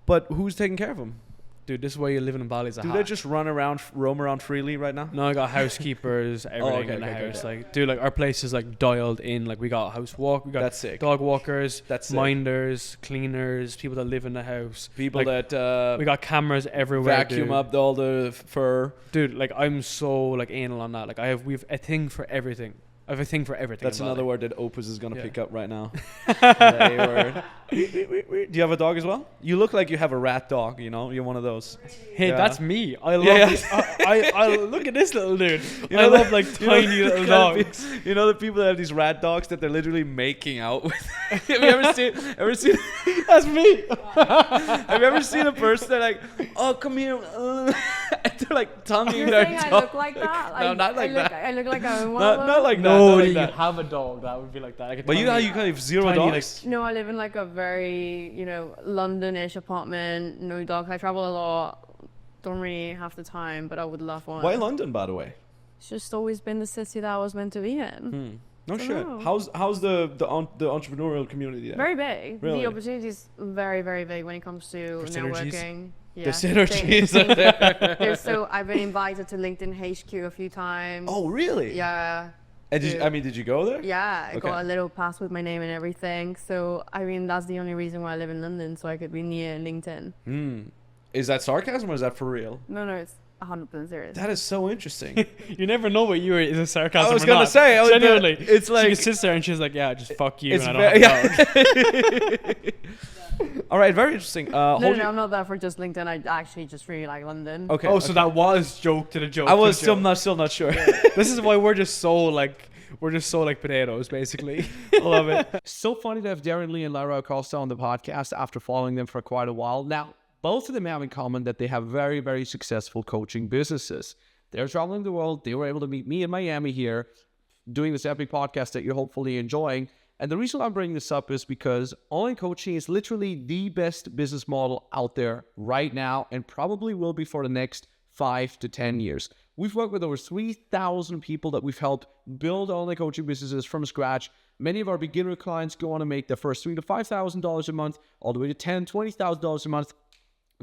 But who's taking care of them? Dude, this is why you're living in Bali. Do they just roam around freely right now? No, I got housekeepers, everything in the house. Like, dude, like our place is like dialed in. Like we got we got That's sick. dog walkers, That's sick. minders, cleaners, people that live in the house. People like, that we got cameras everywhere. vacuum dude. up all the fur. Dude, like I'm so like anal on that. Like we have a thing for everything. I have a thing for everything. That's in another Bali. word that Opus is gonna Yeah. pick up right now. The A word. Do you have a dog as well? You look like you have a rat dog. You know, you're one of those. Hey, Yeah. that's me. I love Yeah. this. I look at this little dude. You I know love the- like you know tiny the little kind of dogs. You know the people that have these rat dogs that they're literally making out with. Have you ever seen? That's me. Have you ever seen a person that like, oh come here, and they're like tonguing You're their saying I dog? look like that? No, not like that. I look like I'm one Not, of not them? like that. No, not like you that. have a dog that would be like that. Like a But you know how tiny- you kind of have 0 tiny, dogs. No, I live in like a very, London-ish apartment. No dogs. I travel a lot. Don't really have the time, but I would love one. Why London, by the way? It's just always been the city that I was meant to be in. No don't shit. know. How's the entrepreneurial community there? Very big. Really? The opportunity is very, very big when it comes to synergies? networking. Yeah. The synergies are there. So I've been invited to LinkedIn HQ a few times. Oh really? Yeah. And Dude. did you go there? Yeah, I Okay. got a little pass with my name and everything. So, I mean, that's the only reason why I live in London, so I could be near LinkedIn. Is that sarcasm or is that for real? No, it's 100% serious. That is so interesting. You never know what you are is a sarcasm. I was or gonna not. say, genuinely. it's like she sits there and she's like, "Yeah, just fuck you." it's And I don't have a dog. all right, very interesting. No, I'm not there for just LinkedIn. I actually just really like London. Okay. Oh, so that was joke to the joke. I to the was still joke. not sure. This is why we're just so like potatoes, basically. I love it. So funny to have Darren, Lee, and Lara Acosta on the podcast after following them for quite a while. Now, both of them have in common that they have very, very successful coaching businesses. They're traveling the world. They were able to meet me in Miami here, doing this epic podcast that you're hopefully enjoying. And the reason I'm bringing this up is because online coaching is literally the best business model out there right now, and probably will be for the next 5 to 10 years. We've worked with over 3,000 people that we've helped build online coaching businesses from scratch. Many of our beginner clients go on to make their first $3,000 to $5,000 a month, all the way to $10,000, $20,000 a month.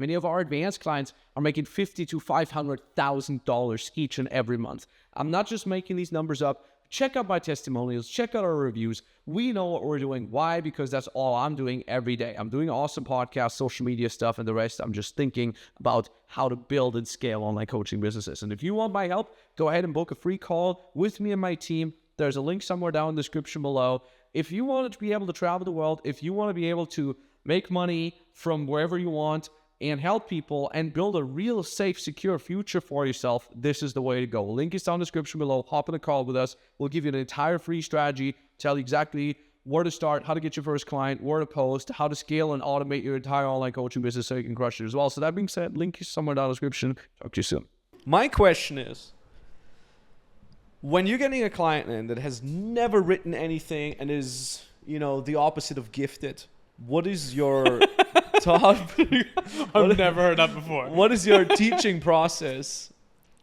Many of our advanced clients are making $50,000 to $500,000 each and every month. I'm not just making these numbers up. Check out my testimonials, check out our reviews. We know what we're doing. Why? Because that's all I'm doing every day. I'm doing awesome podcasts, social media stuff, and the rest I'm just thinking about how to build and scale online coaching businesses. And if you want my help, go ahead and book a free call with me and my team. There's a link somewhere down in the description below. If you want to be able to travel the world, if you want to be able to make money from wherever you want, and help people and build a real safe, secure future for yourself, this is the way to go. Link is down in the description below. Hop on a call with us. We'll give you an entire free strategy, tell you exactly where to start, how to get your first client, where to post, how to scale and automate your entire online coaching business so you can crush it as well. So that being said, link is somewhere down in the description. Talk to you soon. My question is, when you're getting a client in that has never written anything and is, the opposite of gifted, what is your thought? I've never heard that before. What is your teaching process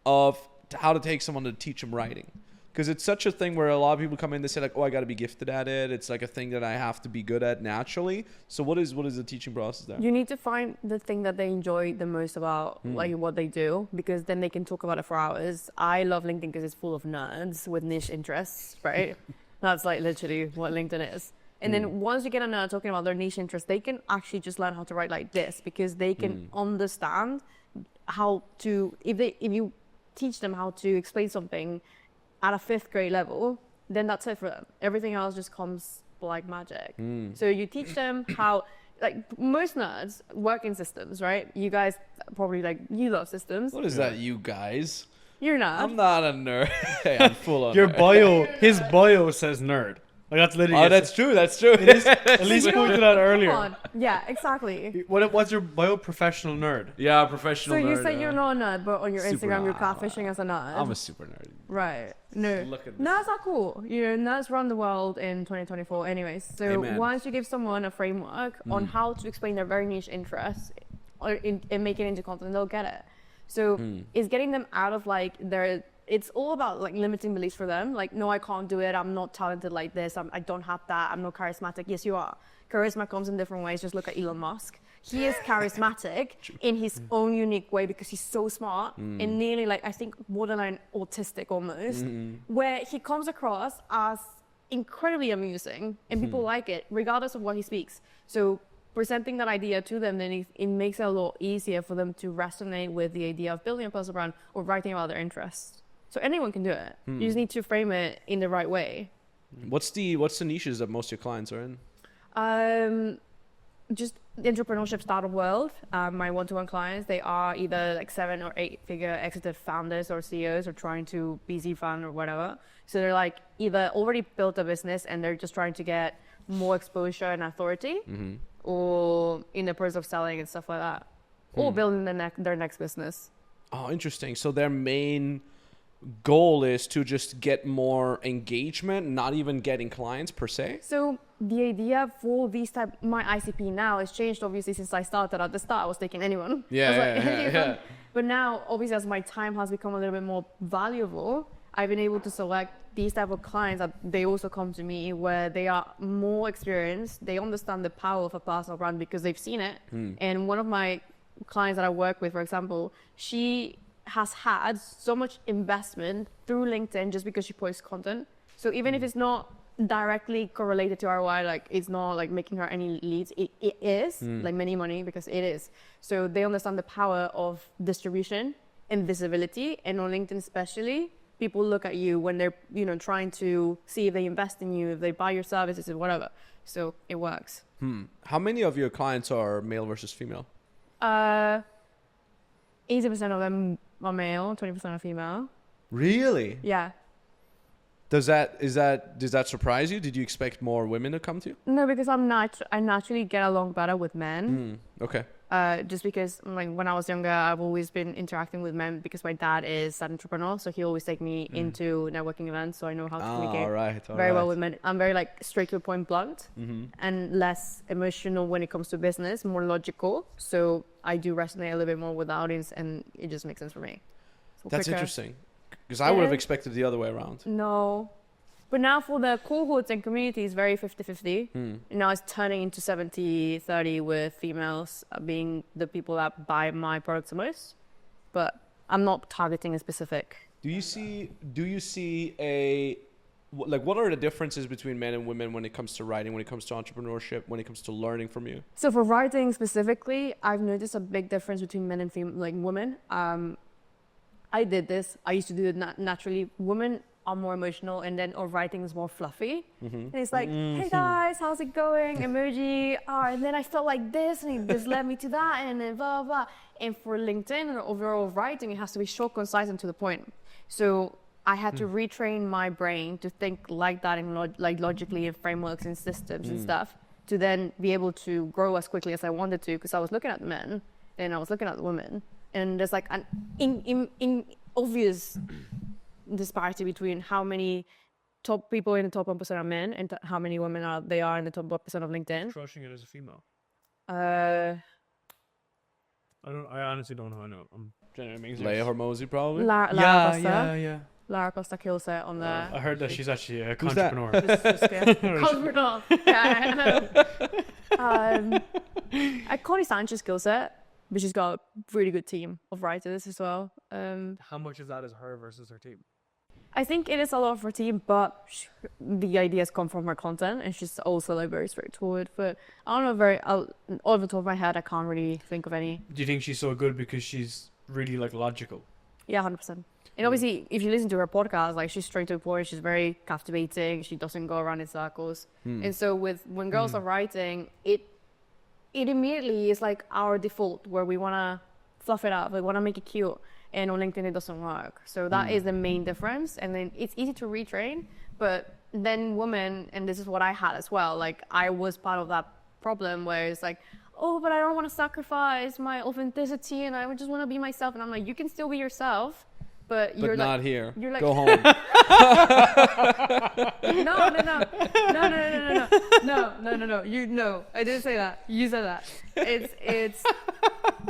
of how to take someone to teach them writing? Because it's such a thing where a lot of people come in, they say like, oh, I got to be gifted at it. It's like a thing that I have to be good at naturally. So what is the teaching process there? You need to find the thing that they enjoy the most about like what they do, because then they can talk about it for hours. I love LinkedIn because it's full of nerds with niche interests, right? That's like literally what LinkedIn is. And then once you get a nerd talking about their niche interest, they can actually just learn how to write like this, because they can understand how to, if you teach them how to explain something at a 5th grade level, then that's it for them. Everything else just comes like magic. So you teach them how, like most nerds work in systems, right? You guys probably you love systems. What is that, you guys? You're not. I'm not a nerd. Hey, I'm full on Your nerd. his bio says nerd. Like that's literally. Oh, that's true. That's true. At least pointed out Come earlier. on. Yeah, exactly. What's your bio? Professional nerd. Yeah, professional So you nerd, say you're not a nerd, but on your Super Instagram you're nerd. catfishing as a nerd. I'm a super nerd. Right. No. Look at this. Nerds are cool. Nerds run the world in 2024 anyways. So Amen. once you give someone a framework on how to explain their very niche interests and make it into content, they'll get it. So it's getting them out of it's all about limiting beliefs for them. Like, no, I can't do it. I'm not talented like this. I don't have that. I'm not charismatic. Yes, you are. Charisma comes in different ways. Just look at Elon Musk. He is charismatic in his own unique way because he's so smart and nearly I think borderline autistic almost, where he comes across as incredibly amusing and people like it regardless of what he speaks. So presenting that idea to them, then it makes it a lot easier for them to resonate with the idea of building a personal brand or writing about their interests. So anyone can do it. You just need to frame it in the right way. What's the niches that most of your clients are in? Just the entrepreneurship startup world. My one-to-one clients, they are either 7 or 8 figure exited founders or CEOs or trying to be seed fund or whatever. So they're either already built a business and they're just trying to get more exposure and authority, or in the process of selling and stuff like that, or building their next business. Oh, interesting. So their main goal is to just get more engagement, not even getting clients per se. So the idea for these my ICP now has changed obviously since I started. At the start, I was taking anyone. Yeah. But now, obviously, as my time has become a little bit more valuable, I've been able to select these type of clients that they also come to me where they are more experienced. They understand the power of a personal brand because they've seen it. And one of my clients that I work with, for example, she has had so much investment through LinkedIn just because she posts content. So even if it's not directly correlated to ROI, it's not making her any leads, it is many money because it is. So they understand the power of distribution and visibility, and on LinkedIn especially, people look at you when they're trying to see if they invest in you, if they buy your services or whatever. So it works. How many of your clients are male versus female? 80% of them are male, 20% are female. Really? Yeah. Does that surprise you? Did you expect more women to come to you? No, because I naturally get along better with men. Okay. Just because when I was younger, I've always been interacting with men because my dad is an entrepreneur, so he always take me into networking events, so I know how to communicate All right. very well with men. I'm very straight to the point, blunt, and less emotional when it comes to business, more logical. So I do resonate a little bit more with the audience, and it just makes sense for me. So That's quicker. interesting, because I would have expected the other way around. No, But now for the cohorts and communities, very 50-50. Now it's turning into 70-30 with females being the people that buy my products the most. But I'm not targeting a specific. Do you see what are the differences between men and women when it comes to writing, when it comes to entrepreneurship, when it comes to learning from you? So for writing specifically, I've noticed a big difference between men and women. I did this. I used to do it naturally. Women are more emotional, and then our writing is more fluffy. And it's like, hey guys, how's it going? Emoji. And then I felt like this, and this led me to that, and then blah, blah, blah. And for LinkedIn and overall writing, it has to be short, concise, and to the point. So I had to retrain my brain to think like that and logically in frameworks and systems and stuff to then be able to grow as quickly as I wanted to, because I was looking at the men and I was looking at the women. And there's like an obvious disparity between how many top people in the top 1% are men and how many women they are in the top 1% of LinkedIn. Crushing it as a female. Uh, I honestly don't know. I know. I'm genuinely amazing. Leia Hormozy, probably. Lara Yeah, Acosta. yeah. Lara Acosta kills it on the. I heard that she's actually a Who's that? entrepreneur. Entrepreneur. Yeah, I know. Connie Sanchez kills it, but she's got a really good team of writers as well. How much of that is her versus her team? I think it is a lot of her team, but the ideas come from her content, and she's also like very straightforward. But I don't know, off the top of my head, I can't really think of any. Do you think she's so good because she's really like logical? Yeah, 100%. And obviously, if you listen to her podcast, like she's straight to the point, she's very captivating. She doesn't go around in circles. And so when girls are writing, it immediately is like our default where we want to fluff it up, we want to make it cute. And on LinkedIn, it doesn't work. So that is the main difference. And then it's easy to retrain, but then women, and this is what I had as well, like I was part of that problem where it's like, oh, but I don't want to sacrifice my authenticity and I just want to be myself. And I'm like, you can still be yourself, but you're not like, here. You're like, go home. No. No, I didn't say that. You said that.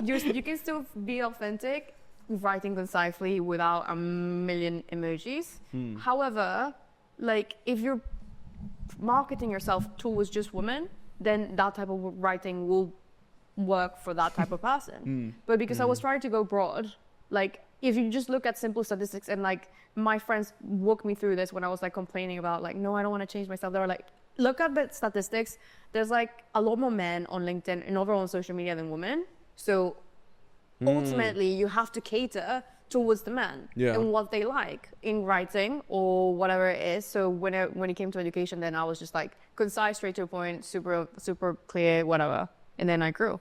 You can still be authentic, writing concisely without a million emojis. However, like if you're marketing yourself towards just women, then that type of writing will work for that type of person. But because I was trying to go broad, like if you just look at simple statistics, and like my friends walked me through this when I was like complaining about like, no, I don't want to change myself. They were like, look at the statistics. There's like a lot more men on LinkedIn and overall on social media than women. So ultimately you have to cater towards the men and what they like in writing or whatever it is. So when it came to education, then I was just like concise, straight to the point, super clear, whatever. And then I grew.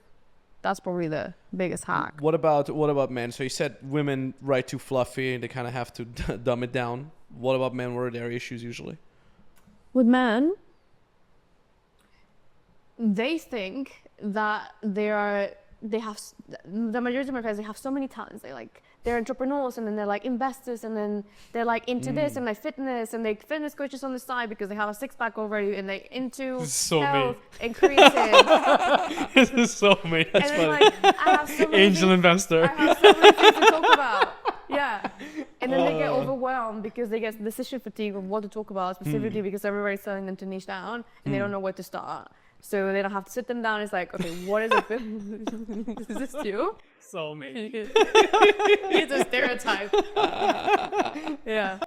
That's probably the biggest hack. What about men? So you said women write too fluffy and they kind of have to dumb it down. What about men? What are their issues usually? With men, they think that the majority of my friends, they have so many talents. They're entrepreneurs, and then they're like investors, and then they're like into this and like fitness, and they fitness coaches on the side because they have a six-pack already, and they into health and creative. This is so me. That's and then, funny. like, I have so many Angel investor. I have so many things to talk about. Yeah. And then they get overwhelmed because they get decision fatigue of what to talk about, specifically because everybody's telling them to niche down and they don't know where to start. So they don't have to sit them down. It's like, okay, what is it? Is this you? So me. It's a stereotype. Yeah.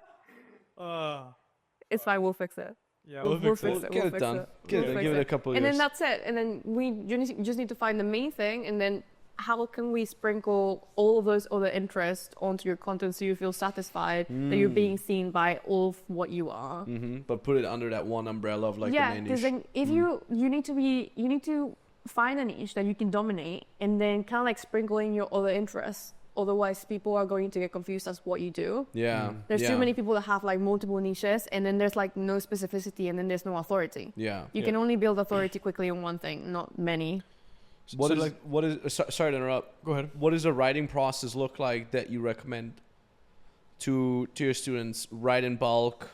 It's fine. We'll fix it. Yeah, we'll fix it. Get We'll it fix done. it. Give We'll it fix a couple of and years. then that's it. And then you just need to find the main thing, and then how can we sprinkle all of those other interests onto your content so you feel satisfied that you're being seen by all of what you are. But put it under that one umbrella of like the main because niche. then if you need to find a niche that you can dominate, and then kind of like sprinkle in your other interests. Otherwise, people are going to get confused as what you do. Yeah. There's too many people that have like multiple niches, and then there's like no specificity, and then there's no authority. Yeah. You can only build authority quickly on one thing, not many. Sorry to interrupt. Go ahead. What does a writing process look like that you recommend to your students? Write in bulk.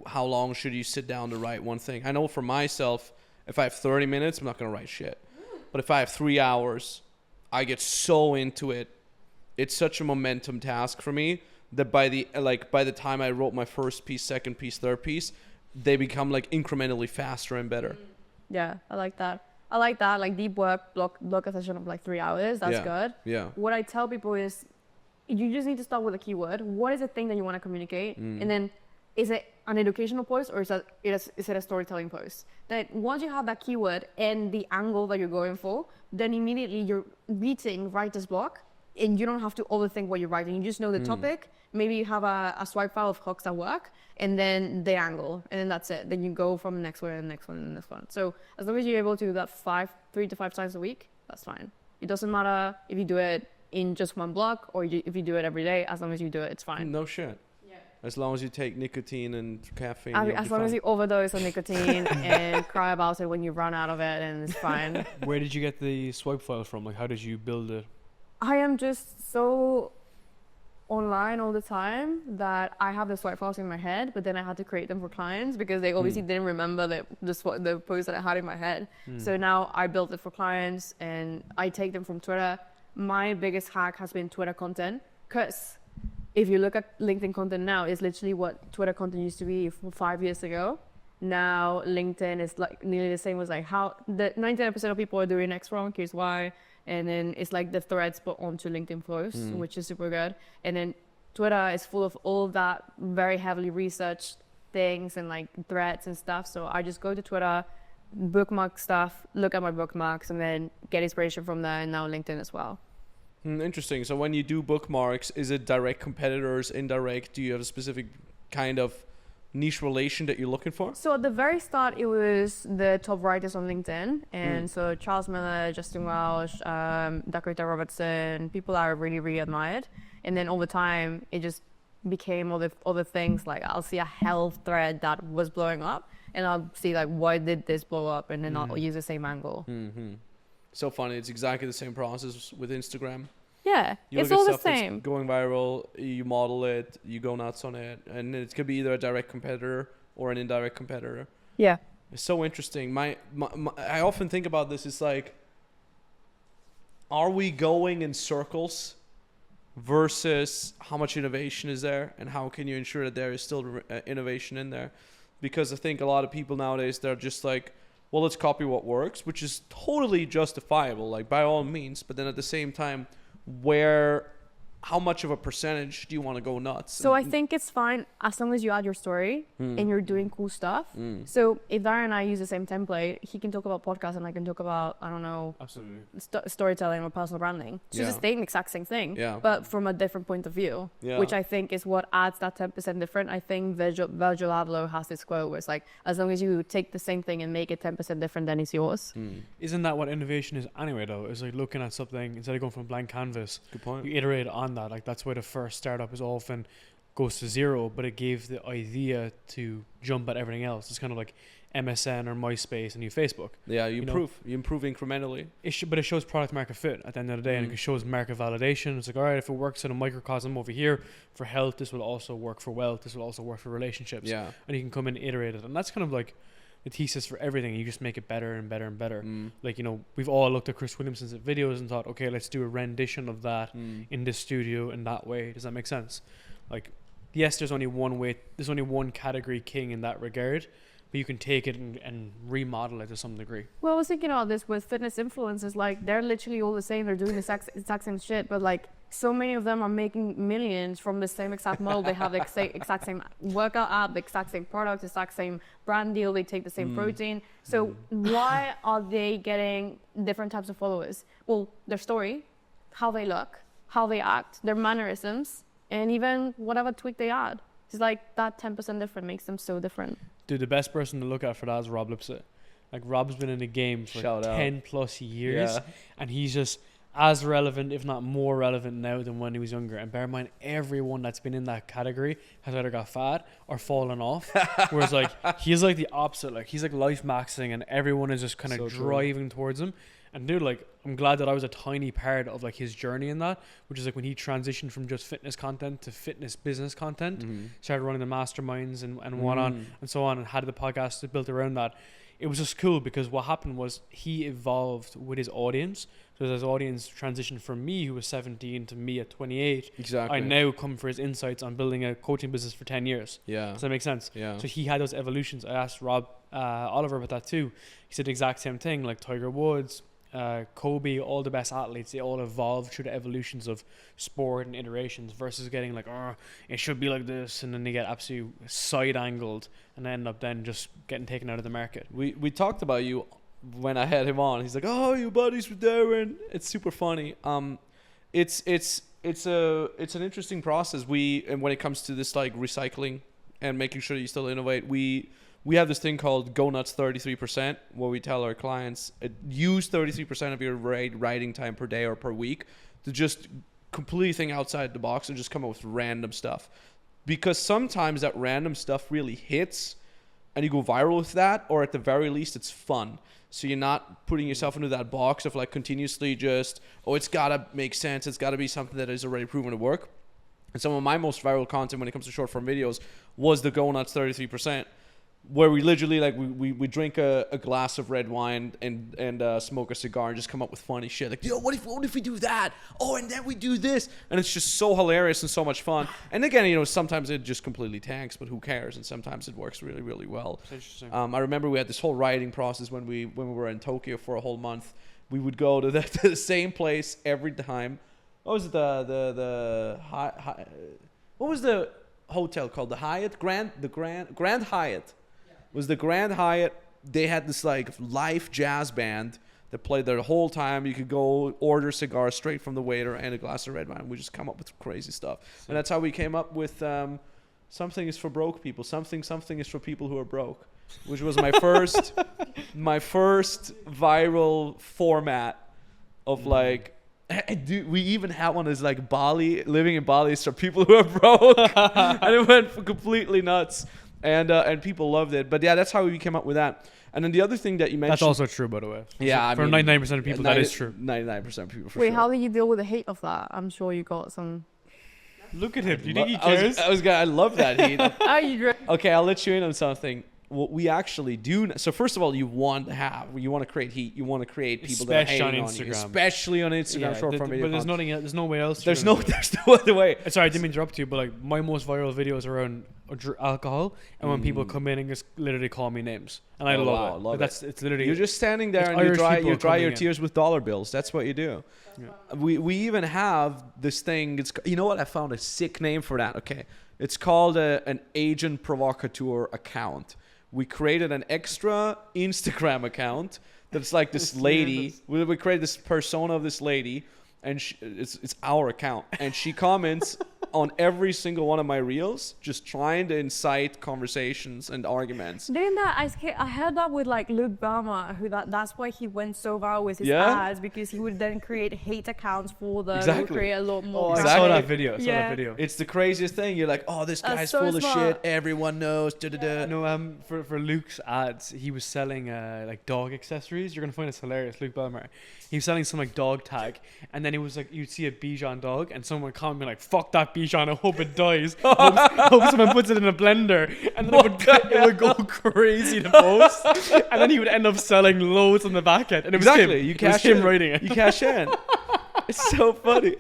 How long should you sit down to write one thing? I know for myself, if I have 30 minutes, I'm not going to write shit. But if I have 3 hours, I get so into it. It's such a momentum task for me that by the time I wrote my first piece, second piece, third piece, they become like incrementally faster and better. Yeah, I like that. Like deep work, block a session of like 3 hours. That's good. Yeah. What I tell people is, you just need to start with a keyword. What is the thing that you want to communicate? And then, is it an educational post or is it a storytelling post? That once you have that keyword and the angle that you're going for, then immediately you're beating writer's block, and you don't have to overthink what you're writing. You just know the topic. Maybe you have a swipe file of hooks that work, and then the angle, and then that's it. Then you go from the next one and the next one and the next one. So as long as you're able to do that 3 to 5 times a week, that's fine. It doesn't matter if you do it in just one block or if you do it every day. As long as you do it, it's fine. No shit. Yeah. As long as you take nicotine and caffeine. As long as you overdose on nicotine and cry about it when you run out of it, and it's fine. Where did you get the swipe file from? Like, how did you build it? I am just so online all the time that I have the swipe files in my head, but then I had to create them for clients because they obviously didn't remember the post that I had in my head. So now I built it for clients and I take them from Twitter. My biggest hack has been Twitter content, because if you look at LinkedIn content now, it's literally what Twitter content used to be 5 years ago. Now LinkedIn is like nearly the same as like how the 99% of people are doing X wrong, here's why. And then it's like the threads put onto LinkedIn posts, which is super good. And then Twitter is full of all of that very heavily researched things and like threads and stuff. So I just go to Twitter, bookmark stuff, look at my bookmarks, and then get inspiration from there. And now LinkedIn as well. Interesting. So when you do bookmarks, is it direct competitors, indirect? Do you have a specific kind of niche relation that you're looking for? So at the very start, it was the top writers on LinkedIn. And so Charles Miller, Justin Welsh, Dakota Robertson, people I really, really admired. And then over time, it just became all the other things. Like I'll see a health thread that was blowing up and I'll see like, why did this blow up? And then I'll use the same angle. So funny. It's exactly the same process with Instagram. Yeah, You it's look at all the stuff that's same. going viral, you model it, you go nuts on it, and it could be either a direct competitor or an indirect competitor. Yeah. It's so interesting. I often think about this. It's like, are we going in circles versus how much innovation is there, and how can you ensure that there is still innovation in there? Because I think a lot of people nowadays, they're just like, well, let's copy what works, which is totally justifiable, like by all means. But then at the same time, how much of a percentage do you want to go nuts? So I think it's fine as long as you add your story and you're doing cool stuff. So if Darren and I use the same template, he can talk about podcasts and I can talk about, I don't know, Absolutely. storytelling or personal branding. It's just the exact same thing, but from a different point of view, which I think is what adds that 10% different. I think Virgil Abloh has this quote where it's like, as long as you take the same thing and make it 10% different, then it's yours. Isn't that what innovation is anyway, though? It's like looking at something, instead of going from a blank canvas, Good point. you iterate on that. Like that's why the first startup is often goes to zero, but it gave the idea to jump at everything else. It's kind of like MSN or MySpace and new Facebook. Yeah, you improve incrementally. But it shows product market fit at the end of the day, and it shows market validation. It's like, all right, if it works in a microcosm over here for health, this will also work for wealth. This will also work for relationships. Yeah. And you can come in and iterate it, and that's kind of like the thesis for everything. You just make it better and better and better. Like, you know, we've all looked at Chris Williamson's videos and thought, okay, let's do a rendition of that in this studio in that way. Does that make sense? Like, yes, there's only one category king in that regard, but you can take it and remodel it to some degree. Well, I was thinking about this with fitness influencers. Like, they're literally all the same. They're doing the exact same shit, but like, so many of them are making millions from the same exact model. They have the exact same workout app, the exact same product, the exact same brand deal. They take the same protein. So why are they getting different types of followers? Well, their story, how they look, how they act, their mannerisms, and even whatever tweak they add. It's like that 10% different makes them so different. Dude, the best person to look at for that is Rob Lipsett. Like, Rob's been in the game for Shout out. 10 plus years, Yeah. and he's just as relevant, if not more relevant now than when he was younger. And bear in mind, everyone that's been in that category has either got fat or fallen off. Whereas, like, he's like the opposite. Like, he's like life maxing, and everyone is just kind of So true. driving towards him. And dude, like, I'm glad that I was a tiny part of like his journey in that, which is like when he transitioned from just fitness content to fitness business content, started running the masterminds and whatnot and so on, and had the podcast that built around that. it was just cool because what happened was he evolved with his audience. So as his audience transitioned from me, who was 17, to me at 28, Exactly. I now come for his insights on building a coaching business for 10 years. Yeah. Does that make sense? Yeah. So he had those evolutions. I asked Rob Oliver about that too. He said the exact same thing, like Tiger Woods, Kobe, all the best athletes, they all evolved through the evolutions of sport and iterations versus getting like, oh, it should be like this, and then they get absolutely side angled and end up then just getting taken out of the market. We talked about you when I had him on. He's like, "Oh, you buddies with Darren." It's super funny. It's an interesting process. And when it comes to this like recycling and making sure that you still innovate, we have this thing called Go Nuts 33%, where we tell our clients use 33% of your writing time per day or per week to just completely think outside the box and just come up with random stuff. Because sometimes that random stuff really hits and you go viral with that, or at the very least it's fun. So you're not putting yourself into that box of like continuously just, oh, it's gotta make sense, it's gotta be something that is already proven to work. And some of my most viral content when it comes to short form videos was the Go Nuts 33%, where we literally like we drink a glass of red wine and smoke a cigar and just come up with funny shit like, yo, what if we do that? Oh, and then we do this, and it's just so hilarious and so much fun. And again, you know, sometimes it just completely tanks, but who cares? And sometimes it works really, really well. It's interesting. I remember we had this whole writing process when we were in Tokyo for a whole month. We would go to the same place every time. What was it, the what was the hotel called? The Hyatt? Grand Hyatt. Was the Grand Hyatt. They had this like live jazz band that played there the whole time. You could go order cigars straight from the waiter and a glass of red wine. We just come up with crazy stuff. And that's how we came up with something is for broke people. Something is for people who are broke, which was my first viral format of like, we even had one as like Bali, living in Bali is for people who are broke. And it went completely nuts. And people loved it. But yeah, that's how we came up with that. And then the other thing that you mentioned. That's also true, by the way. Yeah, for 99% of people, that is true. 99% of people, for Wait, sure. how do you deal with the hate of that? I'm sure you got some. Look at him. Do you think he cares? I love that heat. Oh, you drink. Okay, I'll let you in on something. What we actually do. So first of all, you want to create heat. You want to create people that are Especially hating on on you, Instagram. especially on Instagram, short form video. But there's content. nothing else. There's no way else. There's no other way. Sorry, I didn't mean to interrupt you, but like my most viral videos are around alcohol, and when people come in and just literally call me names, and I love it. Love Like, it's literally. You're just standing there it's and Irish you dry people coming your in. tears with dollar bills. That's what you do. Yeah. We even have this thing. It's, you know what? I found a sick name for that. Okay, it's called an agent provocateur account. We created an extra Instagram account that's like this lady. We created this persona of this lady, and it's our account, and she comments on every single one of my reels, just trying to incite conversations and arguments. Doing that, I heard that with like Luke Barmer, who that's why he went so viral with his Yeah? ads, because he would then create hate accounts for them, Exactly. would create a lot more. I Exactly. saw that video. Yeah. It's the craziest thing. You're like, oh, this That's guy's so full of smart. shit. Everyone knows. Da-da-da. No, for Luke's ads, he was selling like dog accessories. You're gonna find this hilarious, Luke Belmar. He was selling some like dog tag, and then it was like you'd see a Bichon dog, and someone would comment like, "Fuck that Bichon, I hope it dies." hope someone puts it in a blender, and then it would go crazy to post, and then he would end up selling loads on the back end. And it was Exactly. him. You It was cash him in. writing it. You cash in. It's so funny.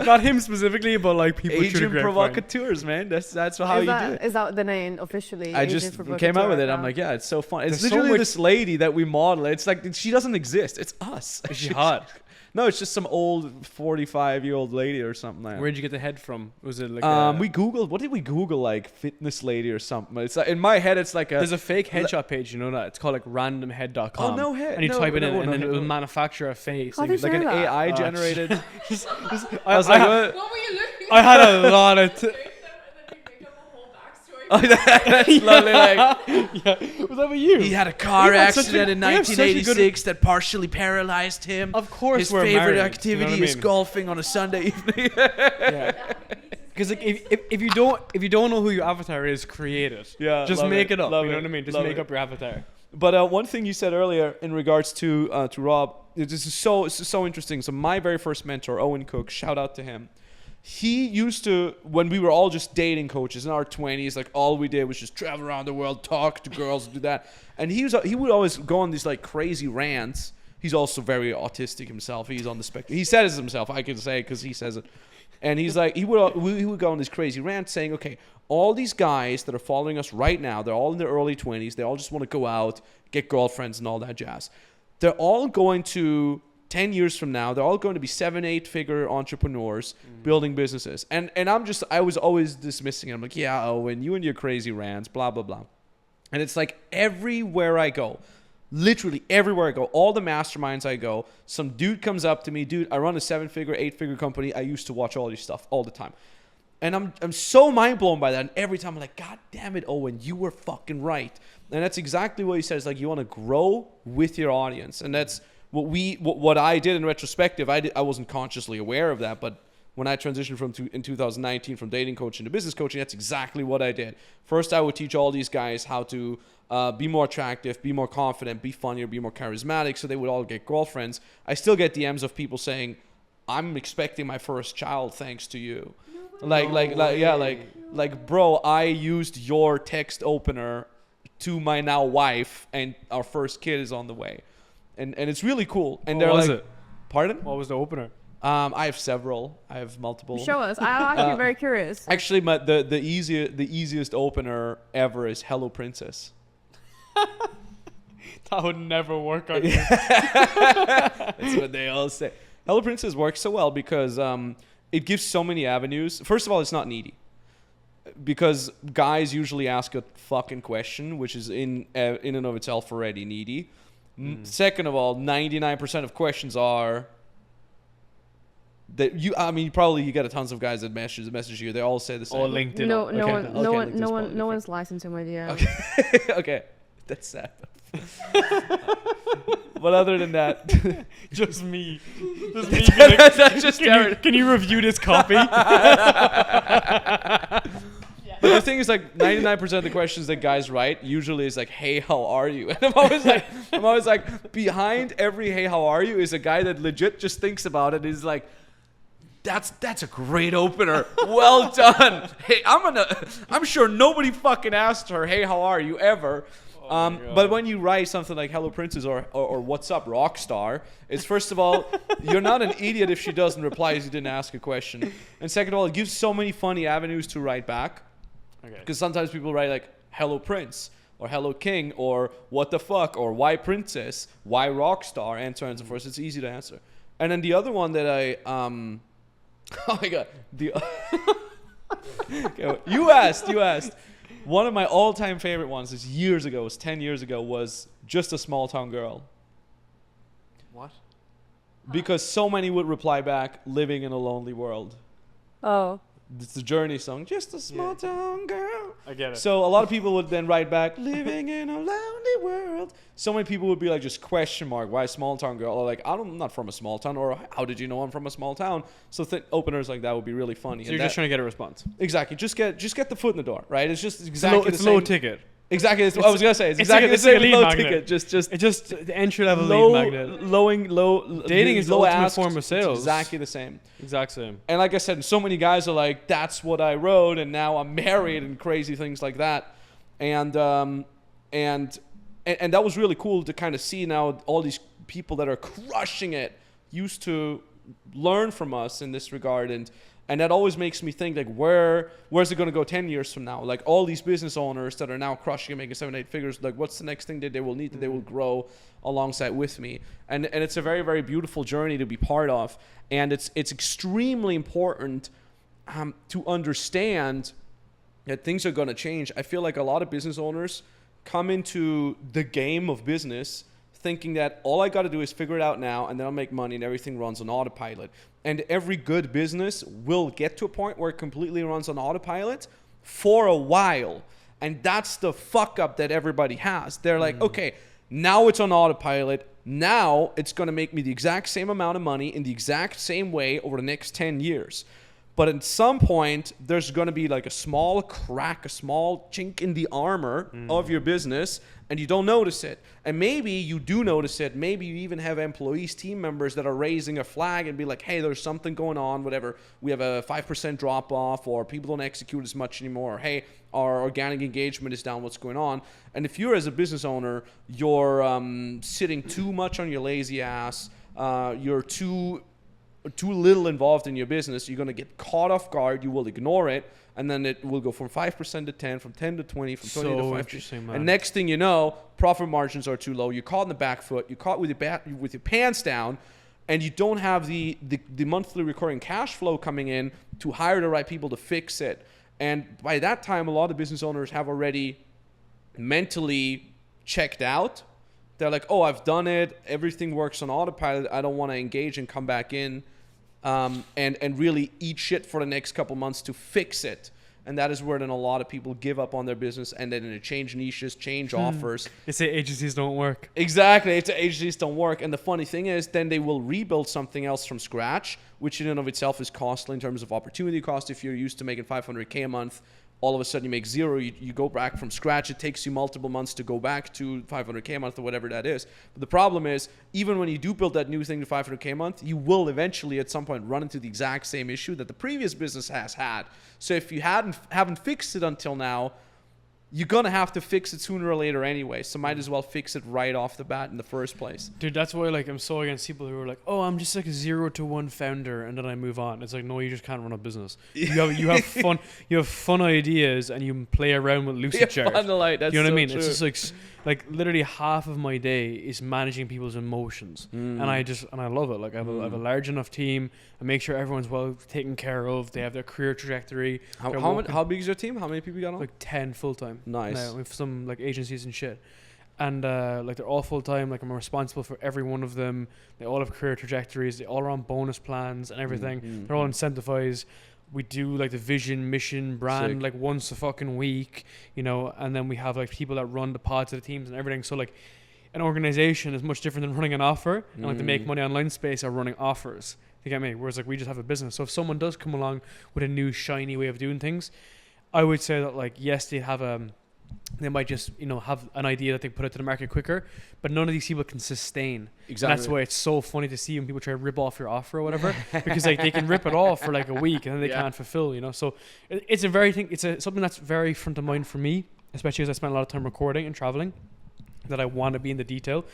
Not him specifically, but like people through the Agent grapevine. provocateurs, man. That's how you do it. Is that the name officially? I Agent just Provocateur came out with it. I'm account? like, yeah, it's so fun. It's There's so literally much- this lady that we model. It's like she doesn't exist. It's us. Is she hot? No, it's just some old 45-year-old lady or something like that. Where'd you get the head from? Was it like We Googled, what did we Google? Like fitness lady or something. It's like, in my head, it's like There's a fake headshot page, you know that? It's called like randomhead.com. Oh, no head. And you No, type it no, in, no, and then no. it will manufacture a face. How And did it's you like an do that? AI Oh, generated. I was like, what? What were you looking I had a lot of. at? And then you make up a whole backstory. Oh, that's lovely. Like, Yeah. Was that with you? he had a car We have such accident a- in we have such a good- 1986 that partially paralyzed him. Of course, His we're favorite married, activity you know what I is mean? golfing on a Sunday evening. Yeah. Because like, if you don't know who your avatar is, create it. Yeah, Just love make it, it up. love You know it, what I mean? Just love make it. up your avatar. But one thing you said earlier in regards to Rob, this is so interesting. So my very first mentor, Owen Cook, shout out to him. he used to, when we were all just dating coaches in our 20s, like all we did was just travel around the world, talk to girls, do that. And he would always go on these like crazy rants. He's also very autistic himself. He's on the spectrum. He says it himself. I can say it because he says it. And he's like, he would go on this crazy rant saying, okay, all these guys that are following us right now, they're all in their early 20s. They all just want to go out, get girlfriends and all that jazz. They're all going to, 10 years from now, they're all going to be 7-8 figure entrepreneurs building businesses. And I was always dismissing it. I'm like, yeah, Owen, you and your crazy rants, blah, blah, blah. And it's like everywhere I go, literally everywhere I go, all the masterminds I go, some dude comes up to me, dude, I run a 7-figure, 8-figure company. I used to watch all your stuff all the time. And I'm so mind blown by that. And every time I'm like, God damn it, Owen, you were fucking right. And that's exactly what he says. Like, you want to grow with your audience. And that's what I did in retrospective. I wasn't consciously aware of that, but when I transitioned in 2019 from dating coaching to business coaching, that's exactly what I did. First, I would teach all these guys how to be more attractive, be more confident, be funnier, be more charismatic, so they would all get girlfriends. I still get DMs of people saying, I'm expecting my first child thanks to you. Like, bro, I used your text opener to my now wife, and our first kid is on the way. And it's really cool. And What was it? Pardon? What was the opener? I have several. I have multiple. Show us. I'm actually very curious. Actually, the easiest opener ever is Hello Princess. That would never work on you. That's what they all say. Hello Princess works so well because it gives so many avenues. First of all, it's not needy. Because guys usually ask a fucking question, which is in and of itself already needy. Second of all, 99% of questions are that you get a tons of guys that message you. They all say the same. Or LinkedIn. No one's licensed to my DM. Okay. Okay. That's sad. But other than that, Just me. Just me. that's just Darren. Can you review this copy? But the thing is, like, 99% of the questions that guys write usually is like, "Hey, how are you?" And I'm always like, behind every "Hey, how are you" is a guy that legit just thinks about it. Is like, that's a great opener. Well done. Hey, I'm sure nobody fucking asked her, "Hey, how are you?" ever. But when you write something like "Hello Princess" or "What's up, Rockstar," it's first of all, you're not an idiot if she doesn't reply as you didn't ask a question, and second of all, it gives so many funny avenues to write back. Because sometimes people write like "Hello Prince" or "Hello King" or "What the fuck" or "Why Princess?" "Why Rockstar?" and so on and so forth. It's easy to answer. And then the other one that I oh my god, okay, you asked. One of my all-time favorite ones is 10 years ago, was "Just a Small Town Girl." What? Because so many would reply back, "Living in a Lonely World." Oh. It's the Journey song, "Just a Small Town Girl." I get it. So a lot of people would then write back, "Living in a lonely world." So many people would be like, just question mark, "Why small town girl?" Or like, I'm not from a small town," or "How did you know I'm from a small town?" So openers like that would be really funny. So you're just trying to get a response. Exactly. Just get the foot in the door, right? It's just exactly It's the same. low ticket. Exactly. That's what I was gonna say. It's exactly the it's like same a lead low magnet. ticket. Just It's just the entry level low, lead magnet. low. Dating is the low ultimate asked, form of sales. It's exactly the same. Exact same. And like I said, so many guys are like, "That's what I wrote, and now I'm married," and crazy things like that. And that was really cool to kind of see now all these people that are crushing it used to learn from us in this regard. And that always makes me think, like, where's it going to go 10 years from now? Like, all these business owners that are now crushing and making 7-8 figures, like, what's the next thing that they will need, that they will grow alongside with me? And it's a very, very beautiful journey to be part of. And it's extremely important to understand that things are going to change. I feel like a lot of business owners come into the game of business thinking that all I got to do is figure it out now, and then I'll make money and everything runs on autopilot. And every good business will get to a point where it completely runs on autopilot for a while. And that's the fuck up that everybody has. They're like, okay, now it's on autopilot. Now it's going to make me the exact same amount of money in the exact same way over the next 10 years. But at some point, there's going to be like a small crack, a small chink in the armor of your business, and you don't notice it. And maybe you do notice it. Maybe you even have employees, team members that are raising a flag and be like, hey, there's something going on, whatever. We have a 5% drop off, or people don't execute as much anymore. Or, hey, our organic engagement is down. What's going on? And if you're, as a business owner, you're sitting too much on your lazy ass, you're too little involved in your business, you're going to get caught off guard. You will ignore it, and then it will go from 5% to 10, from 10 to 20, from 20 to 50. And next thing you know, profit margins are too low. You're caught in the back foot. You're caught with your pants down, and you don't have the monthly recurring cash flow coming in to hire the right people to fix it. And by that time, a lot of business owners have already mentally checked out. They're like, oh, I've done it. Everything works on autopilot. I don't want to engage and come back in and really eat shit for the next couple months to fix it. And that is where then a lot of people give up on their business, and then they change niches, change offers. They say agencies don't work. Exactly. It's agencies don't work. And the funny thing is, then they will rebuild something else from scratch, which in and of itself is costly in terms of opportunity cost. If you're used to making $500K a month, all of a sudden you make zero, you go back from scratch. It takes you multiple months to go back to $500K a month or whatever that is. But the problem is, even when you do build that new thing to $500K a month, you will eventually at some point run into the exact same issue that the previous business has had. So if you haven't fixed it until now, you're going to have to fix it sooner or later anyway. So might as well fix it right off the bat in the first place. Dude, that's why like I'm so against people who are like, oh, I'm just like a 0 to 1 founder and then I move on. It's like, no, you just can't run a business. You have fun. You have fun ideas and you play around with Lucy chairs. That's you know what I mean? True. It's just like literally half of my day is managing people's emotions, and I love it. Like I have a large enough team. I make sure everyone's well taken care of. They have their career trajectory. How big is your team? How many people you got on? Like 10 full time. Nice. Now, with some like agencies and shit. And like they're all full time. Like I'm responsible for every one of them. They all have career trajectories. They all are on bonus plans and everything. They're all incentivized. We do like the vision, mission, brand Sick. like once a fucking week, you know, and then we have like people that run the pods of the teams and everything. So like an organization is much different than running an offer, and like the make money online space are running offers. You get me? Whereas like we just have a business. So if someone does come along with a new shiny way of doing things, I would say that like yes, they might just, you know, have an idea that they put out to the market quicker, but none of these people can sustain. Exactly. And that's why it's so funny to see when people try to rip off your offer or whatever, because like they can rip it off for like a week and then they can't fulfill, you know. So it's something that's very front of mind for me, especially as I spend a lot of time recording and traveling, that I want to be in the detail.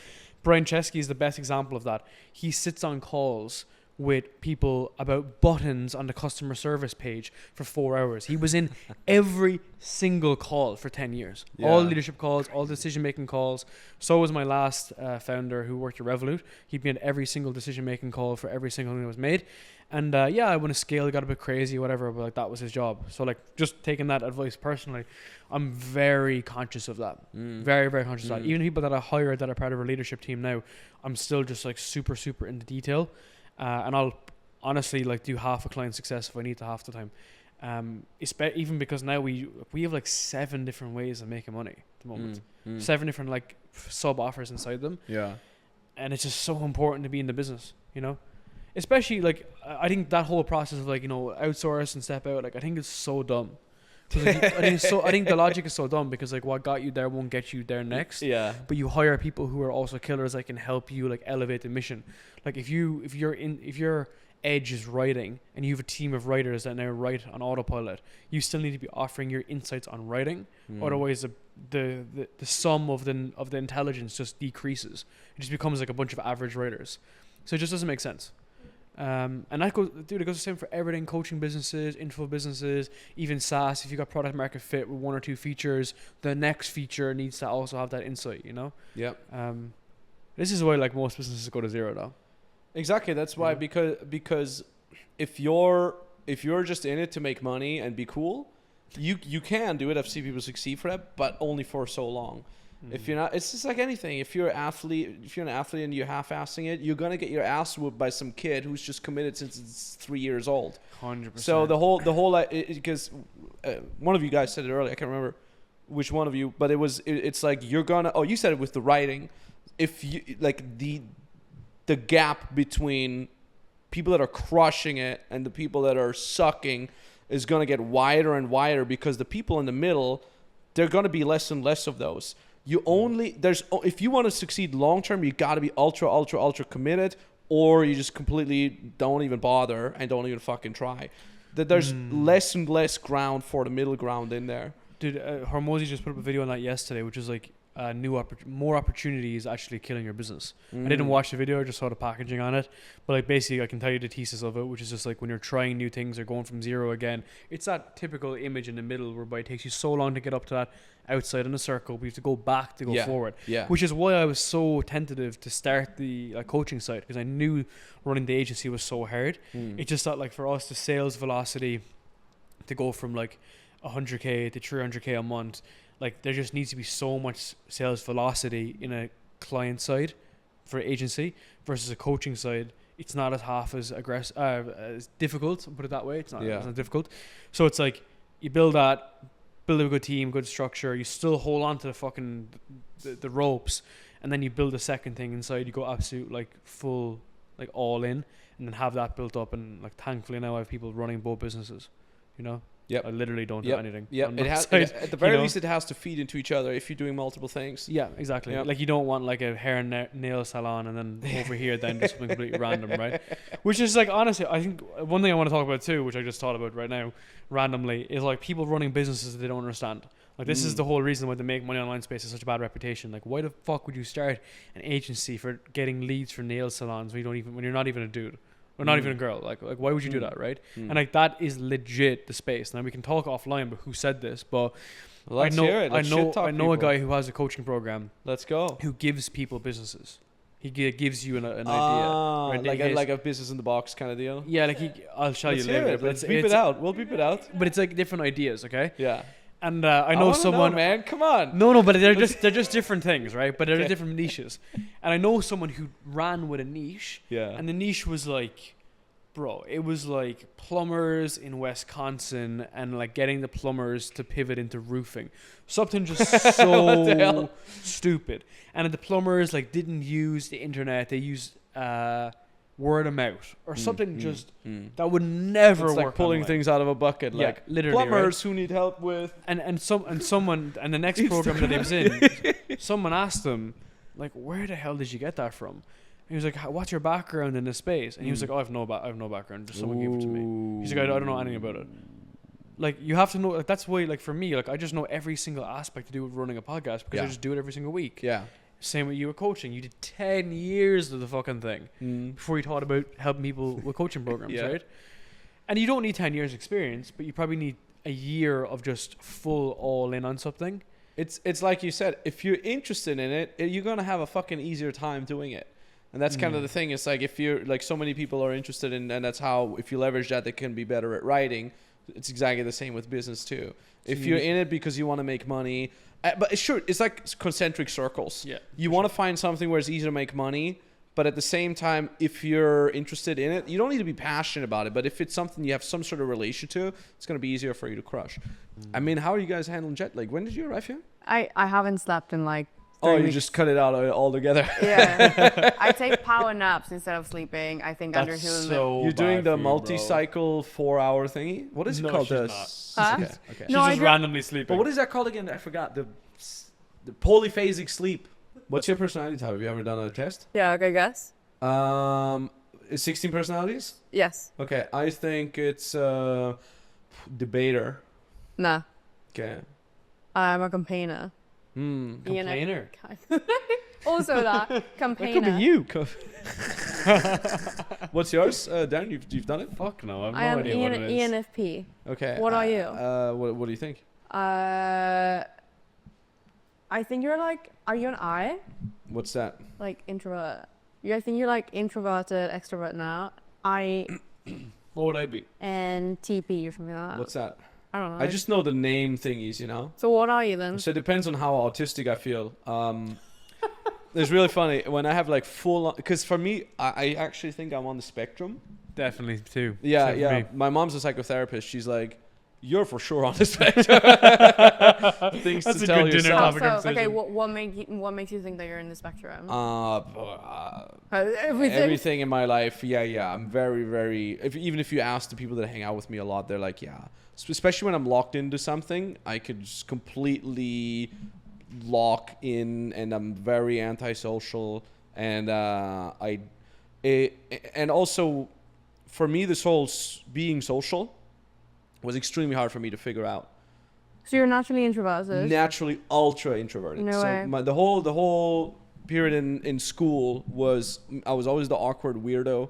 Brian Chesky is the best example of that. He sits on calls with people about buttons on the customer service page for 4 hours. He was in every single call for 10 years. Yeah. All leadership calls, all decision-making calls. So was my last founder who worked at Revolut. He'd be in every single decision-making call for every single thing that was made. And I went to scale, got a bit crazy, whatever, but like that was his job. So like just taking that advice personally, I'm very conscious of that. Very, very conscious of that. Even people that I hired that are part of our leadership team now, I'm still just like super, super into detail. And I'll honestly like do half a client success if I need to half the time. Even because now we have like 7 different ways of making money at the moment. 7 different like sub offers inside them. Yeah. And it's just so important to be in the business, you know? Especially like I think that whole process of like, you know, outsource and step out, like I think it's so dumb. Like, I think the logic is so dumb because like what got you there won't get you there next. Yeah. But you hire people who are also killers that can help you like elevate the mission. Like if your edge is writing and you have a team of writers that now write on autopilot, you still need to be offering your insights on writing. Otherwise the sum of the intelligence just decreases. It just becomes like a bunch of average writers. So it just doesn't make sense. And that goes the same for everything: coaching businesses, info businesses, even SaaS. If you got product market fit with 1 or 2 features, the next feature needs to also have that insight, you know? Yep. This is why like most businesses go to zero though. Exactly. That's why, because if you're just in it to make money and be cool, you can do it. I've seen people succeed for that, but only for so long. If you're not, it's just like anything. If you're an athlete and you're half-assing it, you're gonna get your ass whooped by some kid who's just committed since it's 3 years old. 100%. So the whole because one of you guys said it earlier. I can't remember which one of you, but it's like you're gonna. Oh, you said it with the writing. If you like the gap between people that are crushing it and the people that are sucking is going to get wider and wider, because the people in the middle, they're going to be less and less of those. If you want to succeed long term, you got to be ultra committed, or you just completely don't even bother and don't even fucking try. That there's less and less ground for the middle ground in there. Dude, Hormozy just put up a video on that yesterday, which is like more opportunities actually killing your business. I didn't watch the video, I just saw the packaging on it. But like basically I can tell you the thesis of it, which is just like when you're trying new things or going from zero again, it's that typical image in the middle whereby it takes you so long to get up to that outside in a circle, but you have to go back to go forward. Yeah. Which is why I was so tentative to start the coaching side, because I knew running the agency was so hard. It just thought like for us the sales velocity to go from like 100k to 300k a month, like there just needs to be so much sales velocity in a client side for agency versus a coaching side. It's not as half as aggressive, as difficult, put it that way. It's not difficult. So it's like you build a good team, good structure. You still hold on to the fucking the ropes, and then you build a second thing inside. You go absolute like full like all in, and then have that built up. And like thankfully now I have people running both businesses. You know. Yep. I literally don't do anything. Yeah, at the very least it has to feed into each other if you're doing multiple things. Yeah, exactly. Yep. Like you don't want like a hair and nail salon and then over here then just something completely random, right? Which is like, honestly, I think one thing I want to talk about too, which I just thought about right now randomly, is like people running businesses that they don't understand. Like this is the whole reason why the make money online space has such a bad reputation. Like why the fuck would you start an agency for getting leads for nail salons when you're not even a dude? Or not even a girl. Like why would you do that, right? And like that is legit the space. Now we can talk offline about who said this, but I know a guy who has a coaching program. Let's go. Who gives people businesses. He gives you an idea. Right? Like a business in the box kind of deal. Yeah, like I'll show you later. Let's beep it out. We'll beep it out. But it's like different ideas, okay? Yeah. And I know someone, man, come on. No, but they're just different things, right? But they're different niches. And I know someone who ran with a niche. Yeah. And the niche was like, bro, it was like plumbers in Wisconsin and like getting the plumbers to pivot into roofing. Something just so stupid. And the plumbers like didn't use the internet. They used word of mouth or something that would never it's work. Like pulling things out of a bucket. Yeah, like literally, plumbers who need help with. And someone and the next program that he was in, someone asked him, like, where the hell did you get that from? And he was like, what's your background in this space? And he was like, oh, I have no background. Just someone gave it to me. He's like, I don't know anything about it. Like, you have to know. Like, that's why, like, for me, like, I just know every single aspect to do with running a podcast because I just do it every single week. Yeah. Same with you with coaching. You did 10 years of the fucking thing before you thought about helping people with coaching programs, right? And you don't need 10 years experience, but you probably need a year of just full all in on something. It's like you said, if you're interested in it, you're going to have a fucking easier time doing it. And that's kind of the thing. It's like if you're like so many people are interested in, and that's how, if you leverage that, they can be better at writing. It's exactly the same with business too. If you're in it because you want to make money, but sure, it's like concentric circles. Yeah, you want to find something where it's easy to make money, but at the same time, if you're interested in it, you don't need to be passionate about it. But if it's something you have some sort of relation to, it's going to be easier for you to crush. I mean, how are you guys handling jet lag? When did you arrive here? I haven't slept in like 3 weeks. You just cut it out altogether. Yeah. I take power naps instead of sleeping. I think under human. So you're doing the multi-cycle 4-hour thingy? What is it called? Huh? Okay. She's just randomly sleeping. But what is that called again? I forgot. The polyphasic sleep. What's your personality type? Have you ever done a test? Yeah, okay, guess. 16 personalities? Yes. Okay, I think it's debater. Nah. Okay. I'm a campaigner. Complainer. Also that campaigner. That could be you. What's yours, Darren? You've done it? Fuck no, I I have am no idea what it is. ENFP. Okay. What are you? What do you think? I think you're like, are you an I? What's that? Like introvert. I think you're like introverted, extrovert now. What would I be? And TP or something like that. What's that? I don't know. I just know the name thingies, you know? So what are you then? So it depends on how autistic I feel. It's really funny when I have like full, because for me, I actually think I'm on the spectrum. Definitely too. Yeah, Same for yeah. me. My mom's a psychotherapist. She's like, you're for sure on the spectrum. things That's to a tell good dinner yourself. topic. So, conversation. okay, what makes you think that you're in the spectrum? Everything. Everything in my life, yeah. I'm very, very. Even if you ask the people that hang out with me a lot, they're like, yeah. Especially when I'm locked into something, I could just completely lock in, and I'm very antisocial. And and also, for me, this whole being social was extremely hard for me to figure out. So you're naturally introverted. Naturally ultra introverted. No so way. the whole period in school was I was always the awkward weirdo.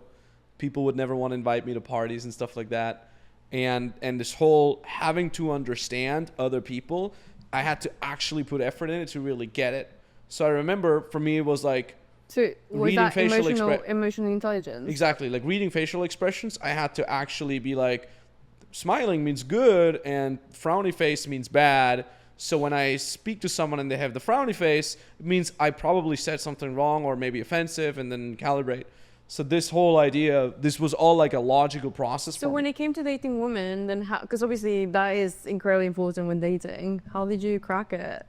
People would never want to invite me to parties and stuff like that. And this whole having to understand other people, I had to actually put effort in it to really get it. So I remember for me it was like So was reading that facial emotional intelligence? exactly, like reading facial expressions. I had to actually be like, smiling means good and frowny face means bad. So when I speak to someone and they have the frowny face, it means I probably said something wrong or maybe offensive, and then calibrate. So this whole idea, this was all like a logical process. So when it came to dating women, then how? Because obviously that is incredibly important when dating. How did you crack it?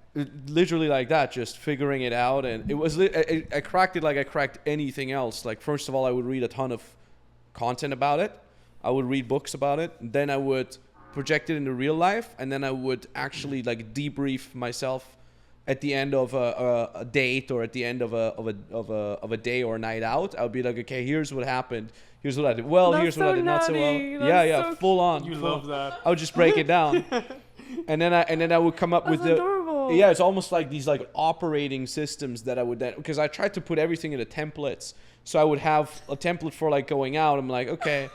Literally like that, just figuring it out. And it was, I cracked it like I cracked anything else. Like, first of all, I would read a ton of content about it. I would read books about it. Then I would project it into real life. And then I would actually like debrief myself at the end of a date, or at the end of a day or a night out. I would be like, okay, here's what happened. Here's what I did well. Here's what I did not so well. Yeah, full on. You love that. I would just break it down. And then I would come up with the adorable. Yeah, it's almost like these like operating systems that I would then, because I tried to put everything into templates. So I would have a template for like going out. I'm like, okay,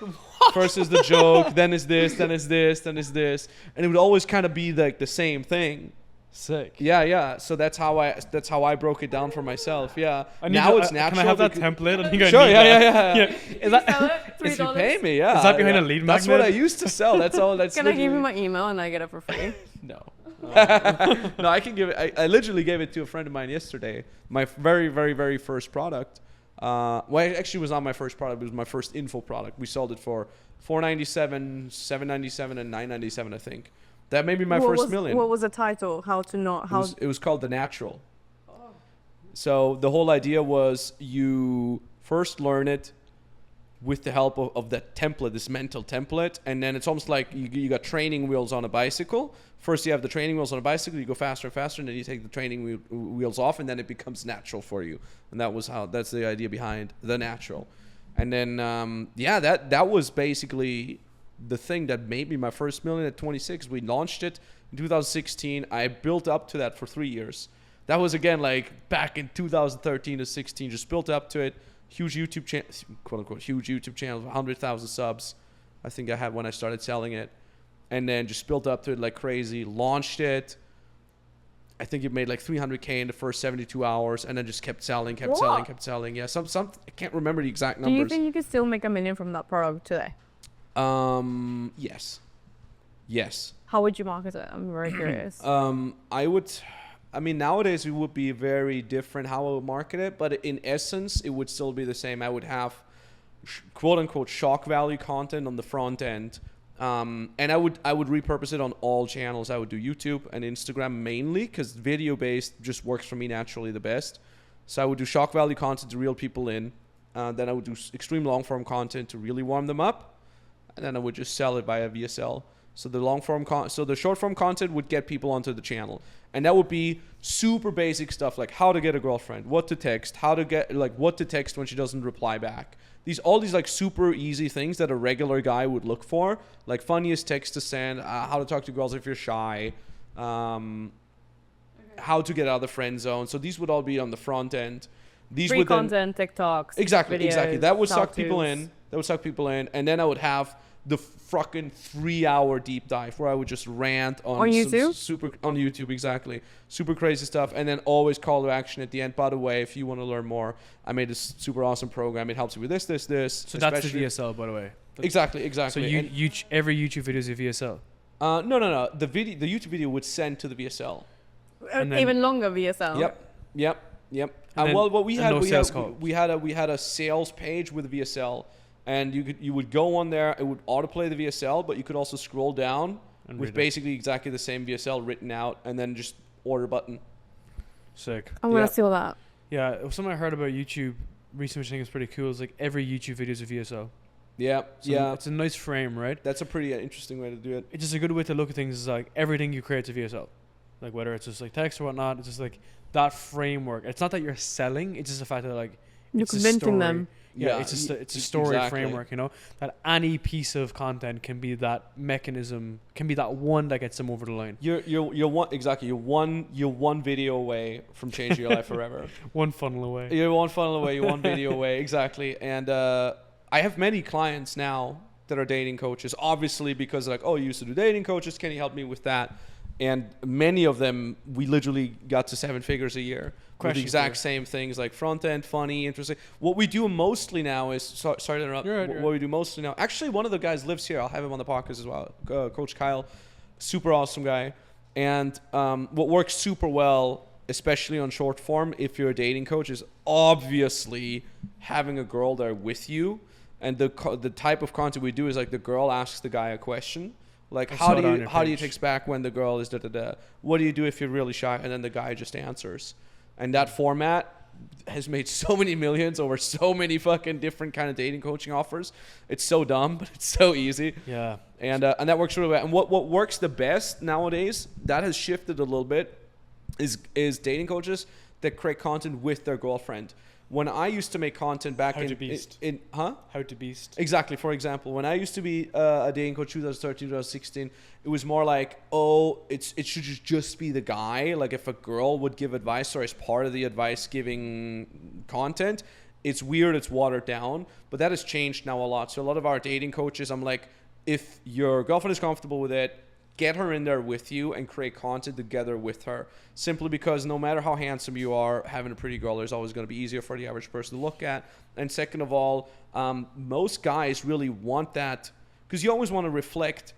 first is the joke, then is this, then is this, then is this, and it would always kind of be like the same thing. Sick. Yeah. So that's how I broke it down for myself. Yeah. I need Now to- it's natural. Can I have that because- template? I think I Sure. need Yeah. that. Is that Sell it? If you $3? pay me, yeah. Is that behind yeah. a lead That's what I magnet? used to sell. That's all. That's. Can I give you literally- my email and I get it for free? No. No, I can give it. I literally gave it to a friend of mine yesterday. My very, very, very first product. Well, it actually was not my first product. It was my first info product. We sold it for $497, $797, and $997, I think. That may be my first million. What was the title? How to not how? It was called The Natural. So the whole idea was you first learn it with the help of that template, this mental template, and then it's almost like you got training wheels on a bicycle. First you have the training wheels on a bicycle, you go faster and faster, and then you take the training wheels off, and then it becomes natural for you. And that's the idea behind The Natural. And then that was basically the thing that made me my first million at 26. We launched it in 2016. I built up to that for 3 years. That was again like back in 2013 to 16, just built up to it. Huge YouTube channel, quote unquote, huge YouTube channel, 100,000 subs. I think I had when I started selling it, and then just built up to it like crazy. Launched it. I think it made like 300K in the first 72 hours, and then just kept selling. Yeah, some I can't remember the exact Do numbers. you think you could still make $1 million from that product today? Yes. How would you market it? I'm very curious. I mean, nowadays it would be very different how I would market it, but in essence, it would still be the same. I would have quote unquote shock value content on the front end. And I would repurpose it on all channels. I would do YouTube and Instagram mainly, because video based just works for me naturally the best. So I would do shock value content to reel people in. Then I would do extreme long form content to really warm them up. And then I would just sell it via VSL. So the short form content would get people onto the channel, and that would be super basic stuff like how to get a girlfriend, what to text, what to text when she doesn't reply back. All these like super easy things that a regular guy would look for, like funniest text to send, how to talk to girls if you're shy, how to get out of the friend zone. So these would all be on the front end. These Free would content, TikToks, exactly. videos, That would suck how-tos. people in. And then I would have the fucking 3-hour deep dive where I would just rant on YouTube? on YouTube, exactly. Super crazy stuff, and then always call to action at the end. By the way, if you want to learn more, I made this super awesome program. It helps you with this. So that's the VSL, by the way. Exactly. So every YouTube video is a VSL. No. The YouTube video would send to the VSL. And then- Even longer VSL. Yep. And then- What we and had, no we sales had, calls. we had a sales page with VSL, and you would go on there. It would autoplay the VSL, but you could also scroll down And with read it. basically exactly the same VSL written out, and then just order button. Sick. I'm gonna Yeah. steal that. Yeah, something I heard about YouTube recently, which I think is pretty cool, is like every YouTube video is a VSO. Yeah, So yeah. it's a nice frame, right? That's a pretty interesting way to do it. It's just a good way to look at things. Is like everything you create is a VSO, like whether it's just like text or whatnot. It's just like that framework. It's not that you're selling. It's just the fact that like You're it's a convincing story. them. Yeah, it's a story exactly. framework. You know that any piece of content can be that mechanism, can be that one that gets them over the line. You're one video away from changing your life forever. One funnel away. You're one funnel away. You're one video away. Exactly. And I have many clients now that are dating coaches, obviously because like, oh, you used to do dating coaches. Can you help me with that? And many of them, we literally got to 7 figures a year. With the Questions exact here. same things like front end, funny, interesting. What we do mostly now is, sorry to interrupt. You're right, what you're what we do mostly now, actually one of the guys lives here. I'll have him on the podcast as well. Coach Kyle, super awesome guy. And what works super well, especially on short form, if you're a dating coach, is obviously having a girl there with you. And the type of content we do is like the girl asks the guy a question. Like I how saw do that on you your how do you page. text back when the girl is da da da? What do you do if you're really shy? And then the guy just answers. And that format has made so many millions over so many fucking different kind of dating coaching offers. It's so dumb, but it's so easy. Yeah. And that works really well. And what works the best nowadays, that has shifted a little bit, is dating coaches that create content with their girlfriend. When I used to make content back How in to Beast. How to Beast. Exactly. For example, when I used to be a dating coach 2013, 2016, it was more like, oh, it should just be the guy. Like if a girl would give advice or as part of the advice giving content, it's weird, it's watered down. But that has changed now a lot. So a lot of our dating coaches, I'm like, if your girlfriend is comfortable with it, get her in there with you and create content together with her. Simply because no matter how handsome you are, having a pretty girl is always going to be easier for the average person to look at. And second of all, most guys really want that, because you always want to reflect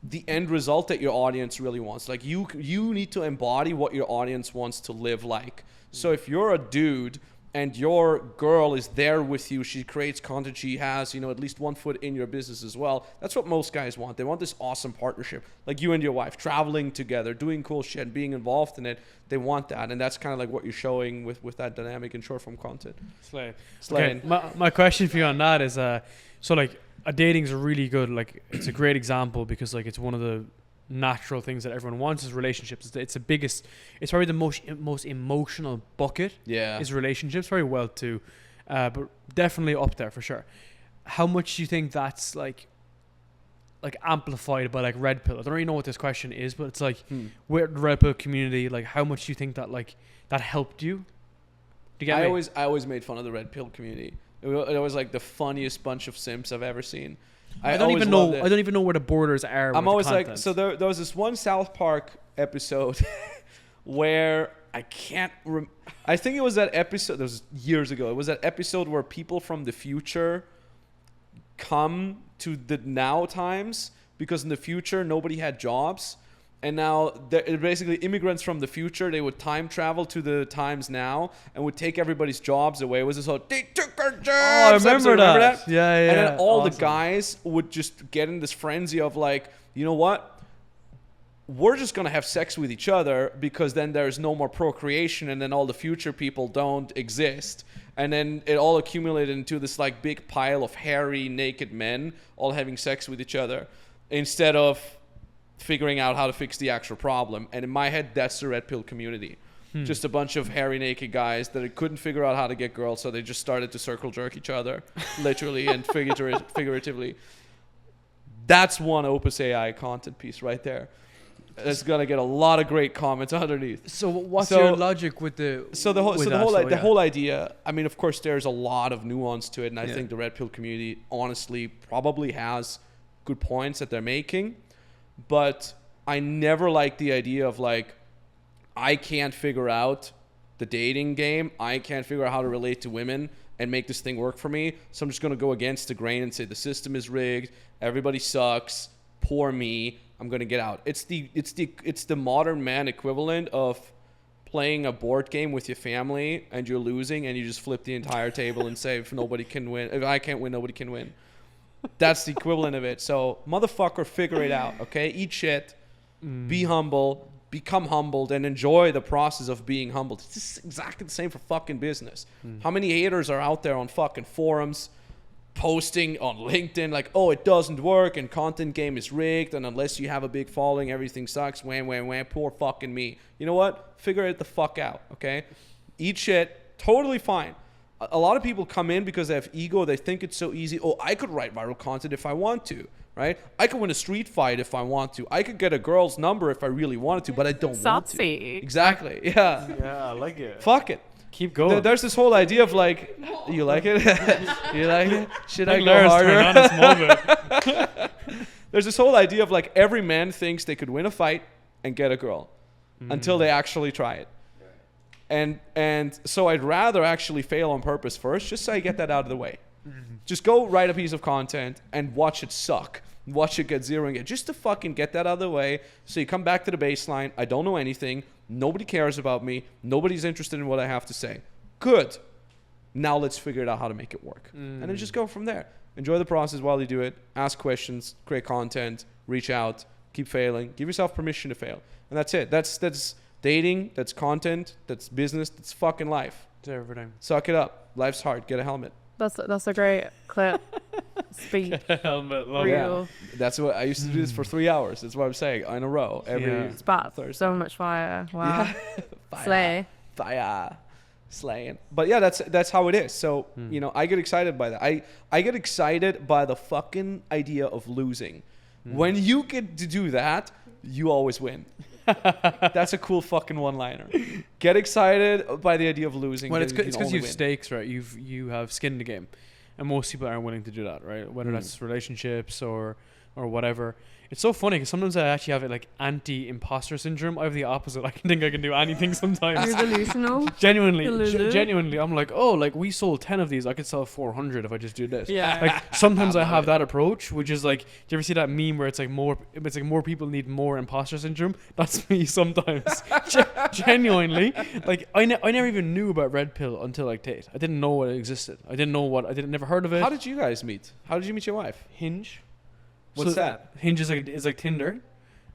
the end result that your audience really wants. Like you need to embody what your audience wants to live like. So if you're a dude and your girl is there with you, she creates content, she has, at least one foot in your business as well. That's what most guys want. They want this awesome partnership, like you and your wife, traveling together, doing cool shit, and being involved in it. They want that, and that's kind of like what you're showing with that dynamic in short form content. Slay. Slaying. Okay, my question for you on that is, so like a dating's really good. Like it's a great example because like it's one of the natural things that everyone wants is relationships. It's the biggest. It's probably the most emotional bucket. Yeah. Is relationships. Very well too, but definitely up there for sure. How much do you think that's like amplified by like Red Pill? I don't really know what this question is, but it's like with the Red Pill community, like how much do you think that like that helped you? Do you get I me? always made fun of the Red Pill community. It was like the funniest bunch of simps I've ever seen. I don't always even know. loved it. I don't even know where the borders are. I'm with always the like, content. so there was this one South Park episode where I think it was that episode, that was years ago. It was that episode where people from the future come to the now times because in the future nobody had jobs. And now basically immigrants from the future, they would time travel to the times now and would take everybody's jobs away. It was this whole, they took our jobs. Oh, I remember that. Yeah. And then all the Awesome. guys would just get in this frenzy of like, you know what? We're just going to have sex with each other because then there's no more procreation and then all the future people don't exist. And then it all accumulated into this like big pile of hairy, naked men all having sex with each other instead of figuring out how to fix the actual problem. And in my head, that's the Red Pill community. Just a bunch of hairy, naked guys that couldn't figure out how to get girls, so they just started to circle jerk each other, literally and figuratively. That's one Opus AI content piece right there. It's gonna get a lot of great comments underneath. So what's So- your logic with the? So the with that? whole idea. I mean, of course, there's a lot of nuance to it, and I Yeah. think the Red Pill community honestly probably has good points that they're making. But I never liked the idea of like, I can't figure out the dating game. I can't figure out how to relate to women and make this thing work for me. So I'm just going to go against the grain and say the system is rigged. Everybody sucks. Poor me. I'm going to get out. It's the modern man equivalent of playing a board game with your family and you're losing and you just flip the entire table and say if nobody can win, if I can't win, nobody can win. That's the equivalent of it. So, motherfucker, figure it out, okay? Eat shit, be humble, become humbled, and enjoy the process of being humbled. It's just exactly the same for fucking business. How many haters are out there on fucking forums posting on LinkedIn like, oh, it doesn't work and content game is rigged and unless you have a big following, everything sucks. Wham, poor fucking me. You know what? Figure it the fuck out, okay? Eat shit, totally fine. A lot of people come in because they have ego. They think it's so easy. Oh, I could write viral content if I want to, right? I could win a street fight if I want to. I could get a girl's number if I really wanted to, but I don't want to. Saucy. Exactly. Yeah. Yeah, I like it. Fuck it. Keep going. There's this whole idea of like, you like it? You like it? Should I go Lara's harder? turned on a small bit. There's this whole idea of like every man thinks they could win a fight and get a girl until they actually try it. And so I'd rather actually fail on purpose first, just so I get that out of the way. Just go write a piece of content and watch it suck. Watch it get zero again. Just to fucking get that out of the way. So you come back to the baseline. I don't know anything. Nobody cares about me. Nobody's interested in what I have to say. Good. Now let's figure it out how to make it work. And then just go from there. Enjoy the process while you do it. Ask questions. Create content. Reach out. Keep failing. Give yourself permission to fail. And that's it. That's dating. That's content. That's business. That's fucking life. It's everything. Suck it up. Life's hard. Get a helmet. That's a great clip. Speech. Helmet. Love Real. That's what I used to do this for 3 hours. That's what I'm saying. In a row. Every Spot. Thursday. So much fire. Wow. Fire. Slay. Fire. Slaying. But yeah, that's how it is. So, you know, I get excited by that. I get excited by the fucking idea of losing. When you get to do that, you always win. That's a cool fucking one-liner. Get excited by the idea of losing. Well, it's because only you have win. stakes, right? You have skin in the game, and most people aren't willing to do that, right? Whether that's relationships or whatever. It's so funny because sometimes I actually have like anti-imposter syndrome. I have the opposite. I can think I can do anything sometimes. You're delusional. Genuinely, I'm like, oh, like we sold 10 of these. I could sell 400 if I just do this. Yeah. Like sometimes I have that approach, which is like, do you ever see that meme where it's like more people need more imposter syndrome? That's me sometimes. Genuinely, like I never even knew about Red Pill until like Tate. I didn't know what it existed. I never heard of it. How did you guys meet? How did you meet your wife? Hinge? What's that? Hinge is like Tinder,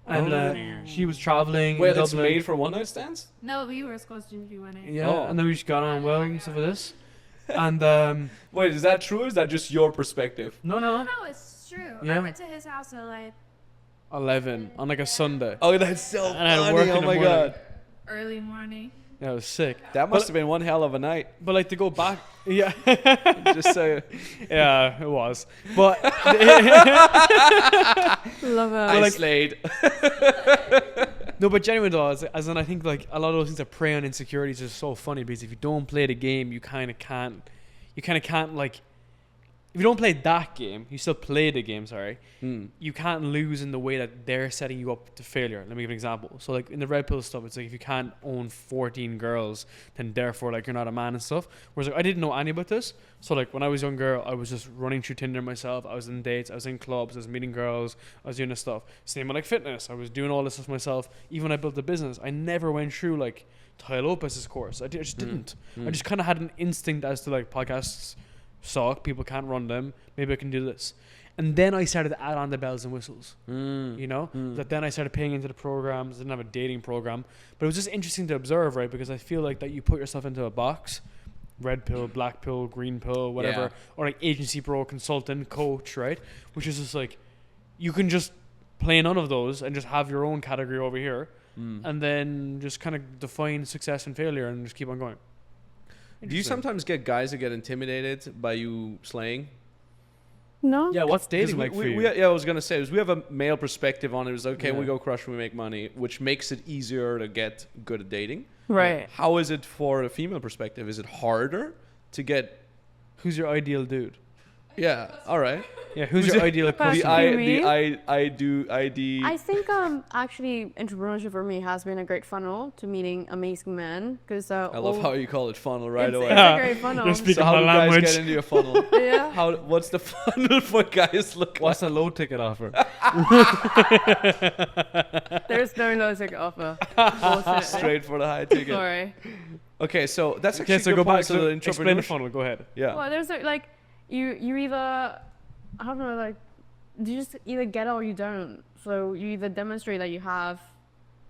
and she was traveling. Wait, in it's Dublin. made for one night stands? No, we were supposed to do one. Yeah, Oh. and then we just got on well and stuff like this. And Wait, is that true or is that just your perspective? no, No, it's true. Yeah. I went to his house at like 11 on like a Sunday. Oh, that's so And I had funny. work in Oh the my morning. god. early morning. Yeah, it was sick. That must have been one hell of a night. But like to go back, yeah, Just so yeah, it was. But Love it. I slayed. no, but genuine though, as in I think like a lot of those things that prey on insecurities is so funny because if you don't play the game, you kind of can't like. If you don't play that game, you still play the game, sorry. You can't lose in the way that they're setting you up to failure. Let me give an example. So like in the Red Pill stuff, it's like if you can't own 14 girls, then therefore like you're not a man and stuff. Whereas like I didn't know any about this. So like when I was younger, I was just running through Tinder myself. I was in dates, I was in clubs, I was meeting girls, I was doing this stuff. Same with like fitness. I was doing all this stuff myself. Even when I built the business, I never went through like Tai Lopez's course. I just didn't. I just kind of had an instinct as to like podcasts suck, people can't run them, maybe I can do this. And then I started to add on the bells and whistles, you know, that then I started paying into the programs. I didn't have a dating program, but it was just interesting to observe, right? Because I feel like that you put yourself into a box, red pill, black pill, green pill, whatever, Yeah. or like agency pro, consultant, coach, right? Which is just like, you can just play none of those and just have your own category over here and then just kind of define success and failure and just keep on going. Do you sometimes get guys that get intimidated by you slaying? No. Yeah, what's dating We, like for we, you? we, yeah, I was gonna say is we have a male perspective on it. It's okay, Yeah. we go crush, we make money, which makes it easier to get good at dating. Right. How is it for a female perspective? Is it harder to get? Who's your ideal dude? Yeah, all right. Yeah, who's your ideal Question. customer? I think actually entrepreneurship for me has been a great funnel to meeting amazing men because I love how you call it funnel right it's, away. It's a great funnel. You're speaking So how my do guys language. get into your funnel? Yeah. What's the funnel for guys look What's like? a low ticket offer? There's no low ticket offer. Bullshit. Straight for the high ticket. Sorry. Okay, so that's actually Okay, so a good go back point. So to the explain the entrepreneurship. funnel. Go ahead. Yeah. Well, there's like you either I don't know, like, you just either get it or you don't. So you either demonstrate that you have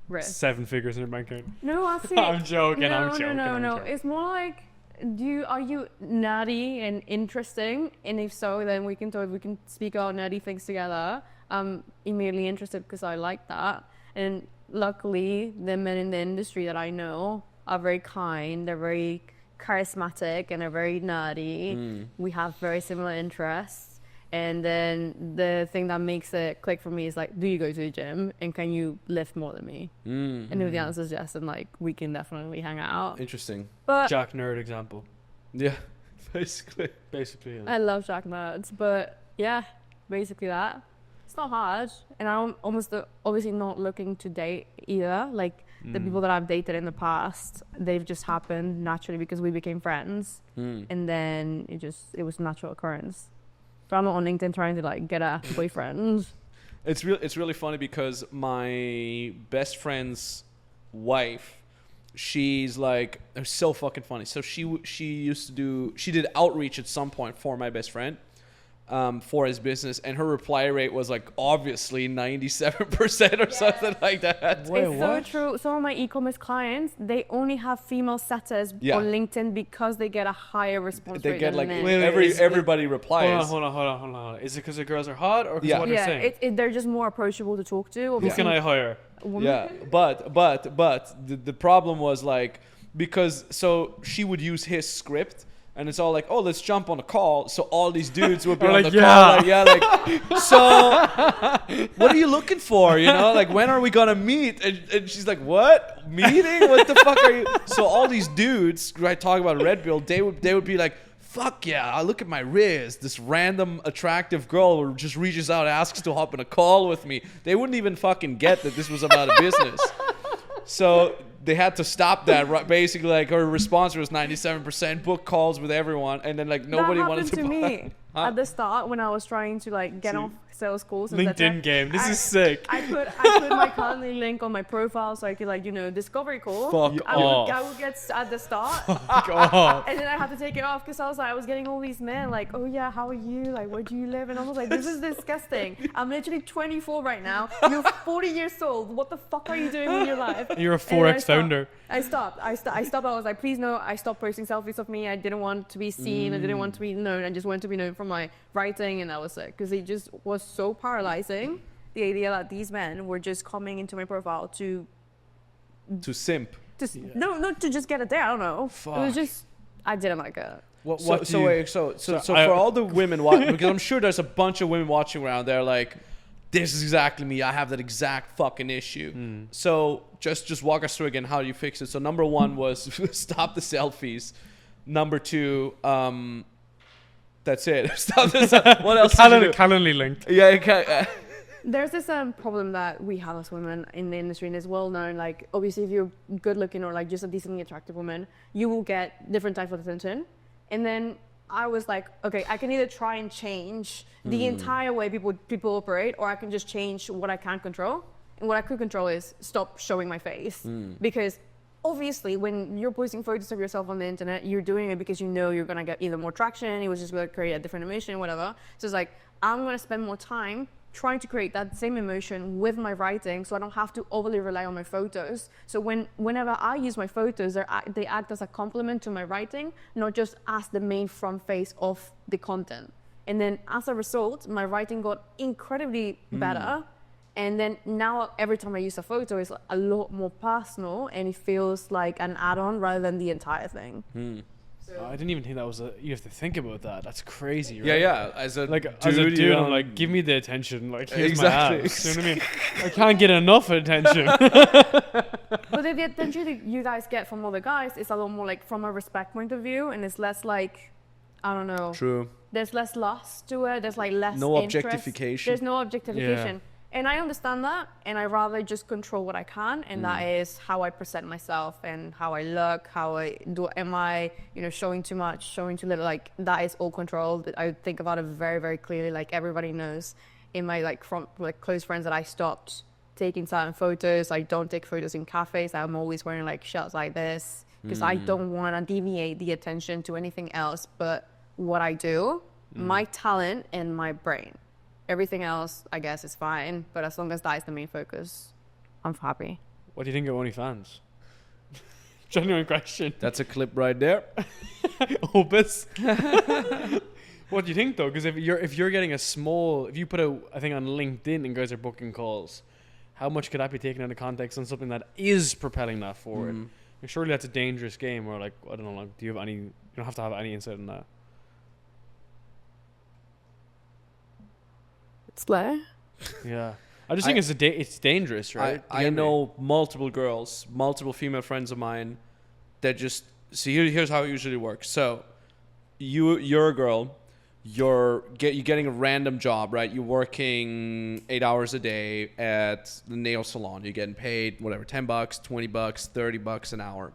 risk. 7 figures in your bank account. No, actually, I'm joking. No, I'm joking. no. I'm joking. It's more like, are you nerdy and interesting? And if so, then we can speak about nerdy things together. I'm immediately interested because I like that. And luckily, the men in the industry that I know are very kind. They're very charismatic and are very nerdy. We have very similar interests. And then the thing that makes it click for me is like, do you go to the gym and can you lift more than me? And if the answer is yes, then like we can definitely hang out. Interesting. But Jack Nerd example. Yeah, basically. Basically, yeah. I love Jack Nerds, but yeah, basically that. It's not hard, and I'm almost obviously not looking to date either. Like the people that I've dated in the past, they've just happened naturally because we became friends, and then it was a natural occurrence. But I'm not on LinkedIn trying to like get a boyfriend. It's really funny because my best friend's wife, she's like, they're so fucking funny. So she did outreach at some point for my best friend, for his business, and her reply rate was like obviously 97% or something like that. Wait, It's what? so true. Some of my e-commerce clients, they only have female setters Yeah. on LinkedIn because they get a higher response They rate get than like men. Wait, everybody replies. Hold on. Is it because the girls are hot or because Yeah. what they're Yeah, saying? they're just more approachable to talk to. Who Obviously, can I hire? women. Yeah, but the problem was like, because so she would use his script. And it's all like, oh, let's jump on a call. So all these dudes would be on like, the yeah. call. Like, yeah, like, so what are you looking for? You know, like, when are we going to meet? And she's like, what? Meeting? What the fuck are you? So all these dudes, right, talking about Red Bull, they would be like, fuck yeah, I look at my wrist. This random attractive girl just reaches out, asks to hop in a call with me. They wouldn't even fucking get that this was about a business. So they had to stop that. Right? Basically, like, her response was 97% book calls with everyone, and then like nobody that wanted happened to to buy. me Huh? at the start when I was trying to like get off sales calls. And LinkedIn game. This is sick. I put my Calendly link on my profile so I could like discovery call. Fuck I off. would get at the start, God. and then I had to take it off because I was getting all these men like, oh yeah, how are you? Like, where do you live? And I was like, this is disgusting. I'm literally 24 right now. You're 40 years old. What the fuck are you doing with your life? You're a And then I 4X stopped. founder. I stopped. I was like, please no. I stopped posting selfies of me. I didn't want to be seen. I didn't want to be known. I just wanted to be known for my writing, and that was it. Because it just was so paralyzing. The idea that these men were just coming into my profile to simp. not to just get it there. I don't know. It Fuck. was just I didn't like it. What So do so you- wait, so I- for all the women watching, because I'm sure there's a bunch of women watching around there like, this is exactly me. I have that exact fucking issue. So just walk us through again how you fix it. So number 1 was stop the selfies. Number 2, that's it. Stop this. What else? Did you do? Calendly linked. Yeah, you can't, There's this problem that we have as women in the industry, and it's well known. Like, obviously, if you're good looking or like just a decently attractive woman, you will get different types of attention. And then I was like, okay, I can either try and change the entire way people operate, or I can just change what I can control. And what I could control is stop showing my face, because obviously, when you're posting photos of yourself on the internet, you're doing it because you know you're gonna get either more traction. It was just gonna create a different emotion, whatever. So it's like, I'm gonna spend more time trying to create that same emotion with my writing, so I don't have to overly rely on my photos. So whenever I use my photos, they act as a complement to my writing, not just as the main front face of the content. And then as a result, my writing got incredibly better. And then now every time I use a photo, it's a lot more personal, and it feels like an add-on rather than the entire thing. I didn't even think that was you have to think about that. That's crazy, right? yeah. As a Like, dude, as a you dude, know, I'm like, give me the attention. Like, here's Exactly. my abs. You know what I mean? I can't get enough attention. But the attention that you guys get from other guys is a lot more like from a respect point of view, and it's less like, I don't know. True. There's less lust to it. There's like less No interest. objectification. There's no objectification. And I understand that, and I rather just control what I can, and that is how I present myself and how I look, how I do. Am I, showing too much, showing too little? Like, that is all controlled. I think about it very, very clearly. Like, everybody knows in my close friends that I stopped taking certain photos. I don't take photos in cafes. I'm always wearing like shirts like this because I don't want to deviate the attention to anything else but what I do. my talent and my brain. Everything else, I guess, is fine. But as long as that is the main focus, I'm happy. What do you think of OnlyFans? Genuine question. That's a clip right there. Opus. What do you think though? Because if you're getting if you put out a thing on LinkedIn and guys are booking calls, how much could that be taken out of context on something that is propelling that forward? And surely that's a dangerous game. Or like, I don't know. Like, do you have any? You don't have to have any insight on that. Slay. Yeah, I just think it's dangerous, right? I know multiple girls, multiple female friends of mine that just see. Here's how it usually works. So, you're a girl. You're getting a random job, right? You're working 8 hours a day at the nail salon. You're getting paid whatever, $10, $20, $30 an hour.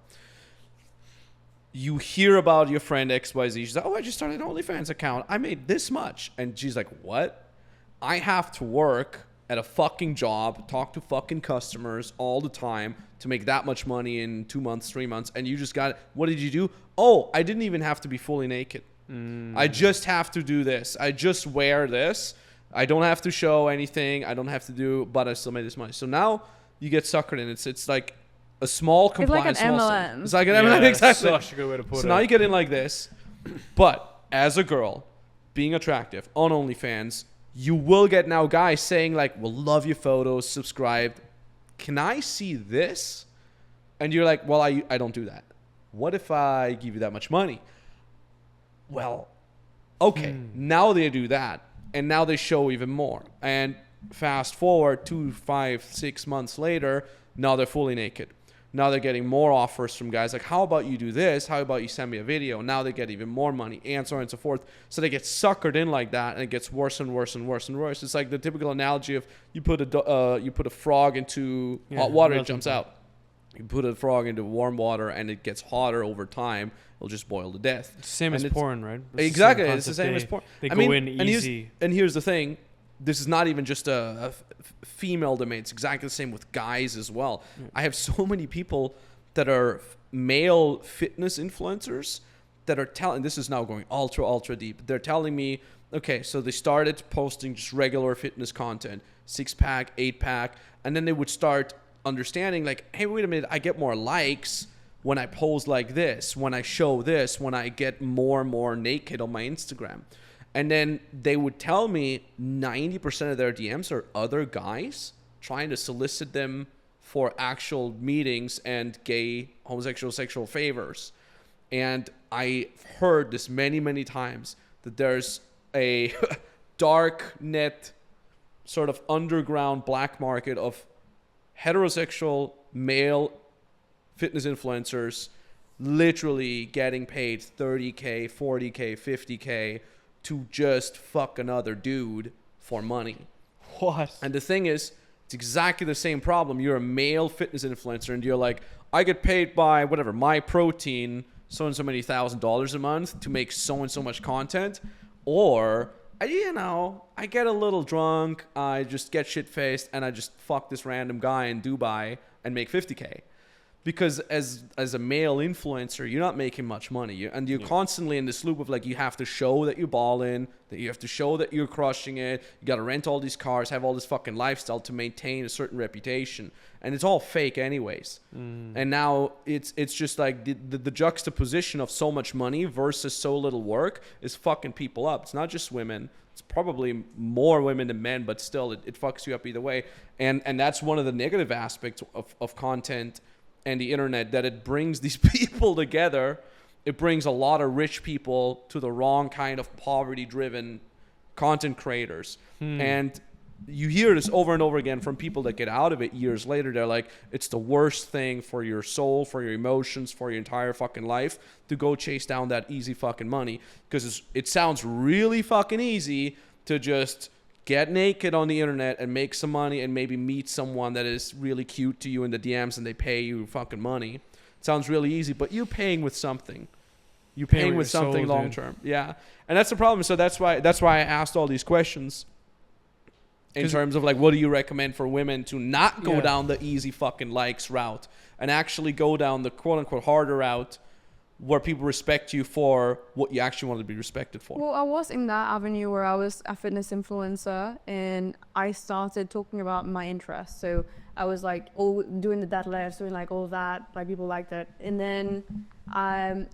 You hear about your friend XYZ. She's like, "Oh, I just started an OnlyFans account. I made this much," and she's like, "What? I have to work at a fucking job, talk to fucking customers all the time to make that much money in 2 months, 3 months, and you just got it. What did you do? Oh, I didn't even have to be fully naked. I just have to do this. I just wear this. I don't have to show anything. I don't have to do, but I still made this money." So now you get suckered in. It's like a small compliance. It's like an small MLM. thing. It's like an MLM, exactly. Such a good way to put it. So now you get in like this, but as a girl, being attractive on OnlyFans, you will get now guys saying like, "We'll love your photos, subscribe. Can I see this?" And you're like, "Well, I don't do that. What if I give you that much money?" Well, okay, now they do that, and now they show even more. And fast forward 2, 5, 6 months later, now they're fully naked. Now they're getting more offers from guys like, "How about you do this? How about you send me a video?" Now they get even more money, and so on and so forth. So they get suckered in like that, and it gets worse and worse and worse and worse. It's like the typical analogy of you put a frog into hot water, it jumps out. You put a frog into warm water, and it gets hotter over time. It'll just boil to death. Same as porn, right? Exactly, it's the same as porn. They go in and easy. Here's the thing. This is not even just a female domain. It's exactly the same with guys as well. I have so many people that are male fitness influencers that are telling, this is now going ultra deep. They're telling me, okay, so they started posting just regular fitness content, 6-pack, 8-pack, and then they would start understanding like, hey, wait a minute, I get more likes when I pose like this, when I show this, when I get more and more naked on my Instagram. And then they would tell me 90% of their DMs are other guys trying to solicit them for actual meetings and gay, homosexual, sexual favors. And I've heard this many, many times that there's a dark net sort of underground black market of heterosexual male fitness influencers literally getting paid $30K, $40K, $50K to just fuck another dude for money. What? And the thing is, it's exactly the same problem. You're a male fitness influencer and you're like, I get paid by whatever, my protein, so and so many $1,000 a month to make so and so much content. Or, you know, I get a little drunk, I just get shit-faced, and I just fuck this random guy in Dubai and make $50K. Because as a male influencer, you're not making much money. You're constantly in this loop of like, you have to show that you're balling, that you have to show that you're crushing it. You got to rent all these cars, have all this fucking lifestyle to maintain a certain reputation. And it's all fake anyways. And now it's just like the juxtaposition of so much money versus so little work is fucking people up. It's not just women. It's probably more women than men, but still it fucks you up either way. And that's one of the negative aspects of content and the internet, that it brings these people together. It brings a lot of rich people to the wrong kind of poverty-driven content creators. And you hear this over and over again from people that get out of it years later. They're like, it's the worst thing for your soul, for your emotions, for your entire fucking life to go chase down that easy fucking money. Because it sounds really fucking easy to just get naked on the internet and make some money and maybe meet someone that is really cute to you in the DMs and they pay you fucking money. It sounds really easy, but you're paying with something. You're paying with something long term. Yeah. And that's the problem. So that's why I asked all these questions in terms of like, what do you recommend for women to not go down the easy fucking likes route and actually go down the quote unquote harder route, where people respect you for what you actually want to be respected for? Well, I was in that avenue where I was a fitness influencer and I started talking about my interests. So I was like doing the deadlifts, doing like all that, like people liked it. And then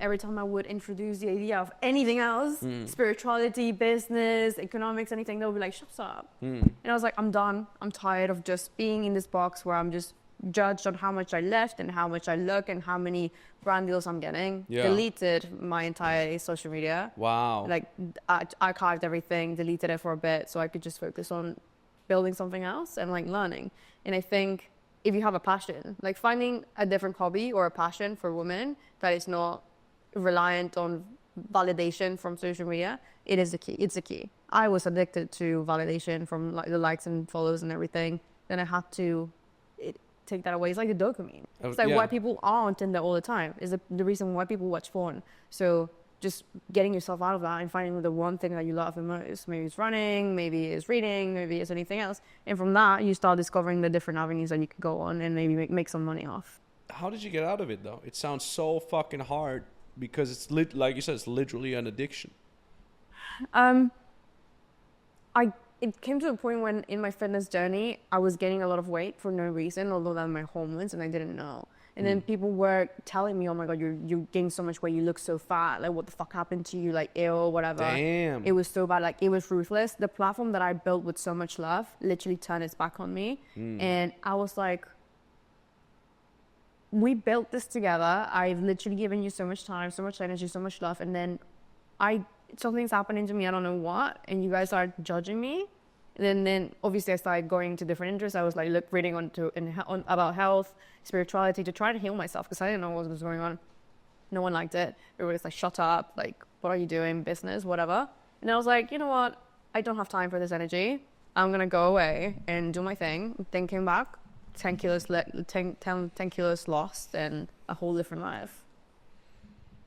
every time I would introduce the idea of anything else, spirituality, business, economics, anything, they'll be like, shut up. And I was like, I'm done. I'm tired of just being in this box where I'm just judged on how much I lift and how much I look and how many brand deals I'm getting. Yeah. Deleted my entire social media. Wow. Like I archived everything, deleted it for a bit so I could just focus on building something else and like learning. And I think if you have a passion, like finding a different hobby or a passion for women that is not reliant on validation from social media, it is the key. It's the key. I was addicted to validation from like the likes and follows and everything. Then I had to take that away. It's like the dopamine. It's like why people aren't in there all the time is the reason why people watch porn. So just getting yourself out of that and finding the one thing that you love the most. Maybe it's running, maybe it's reading, maybe it's anything else. And from that, you start discovering the different avenues that you could go on and maybe make some money off. How did you get out of it though? It sounds so fucking hard because it's like you said, it's literally an addiction. It came to a point when in my fitness journey, I was gaining a lot of weight for no reason, although that my hormones, and I didn't know. And then people were telling me, oh my God, you gained so much weight, you look so fat, like what the fuck happened to you, like ill, whatever. Damn. It was so bad, like it was ruthless. The platform that I built with so much love literally turned its back on me. And I was like, we built this together. I've literally given you so much time, so much energy, so much love. And then something's happening to me, I don't know what, and you guys are judging me. And then obviously I started going to different interests. I was like reading about health, spirituality to try to heal myself because I didn't know what was going on. No one liked it. Everybody's like, shut up, like, what are you doing, business, whatever. And I was like, you know what, I don't have time for this energy. I'm gonna go away and do my thing. Then came back, 10 kilos lost and a whole different life.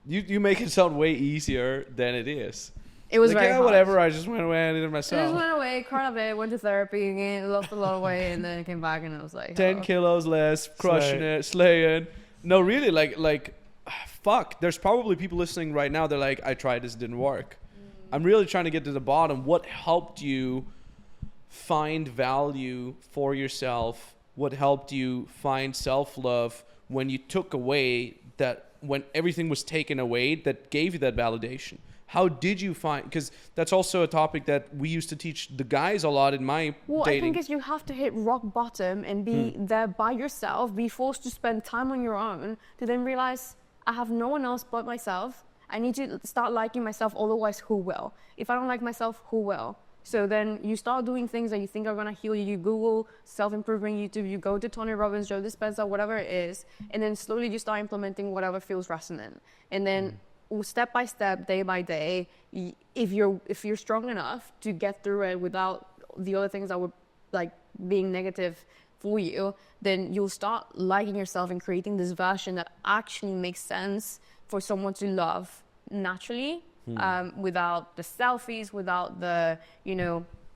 You make it sound way easier than it is. It was like, very hard. whatever, I just went away and did it myself. I just went away, cried a bit, went to therapy again, lost a lot of weight, and then came back and I was like, 10 kilos less, crushing it, slaying. No, really, like, fuck. There's probably people listening right now. They're like, I tried this, didn't work. I'm really trying to get to the bottom. What helped you find value for yourself? What helped you find self-love when you took away that, when everything was taken away that gave you that validation? How did you find, because that's also a topic that we used to teach the guys a lot in my dating. I think is you have to hit rock bottom and be there by yourself, be forced to spend time on your own to then realize I have no one else but myself. I need to start liking myself, otherwise who will? If I don't like myself, who will? So then you start doing things that you think are gonna heal you. You Google self-improvement YouTube, you go to Tony Robbins, Joe Dispenza, whatever it is, and then slowly you start implementing whatever feels resonant. And then step by step, day by day, if you're strong enough to get through it without the other things that would like being negative for you, then you'll start liking yourself and creating this version that actually makes sense for someone to love naturally, without the selfies, without the,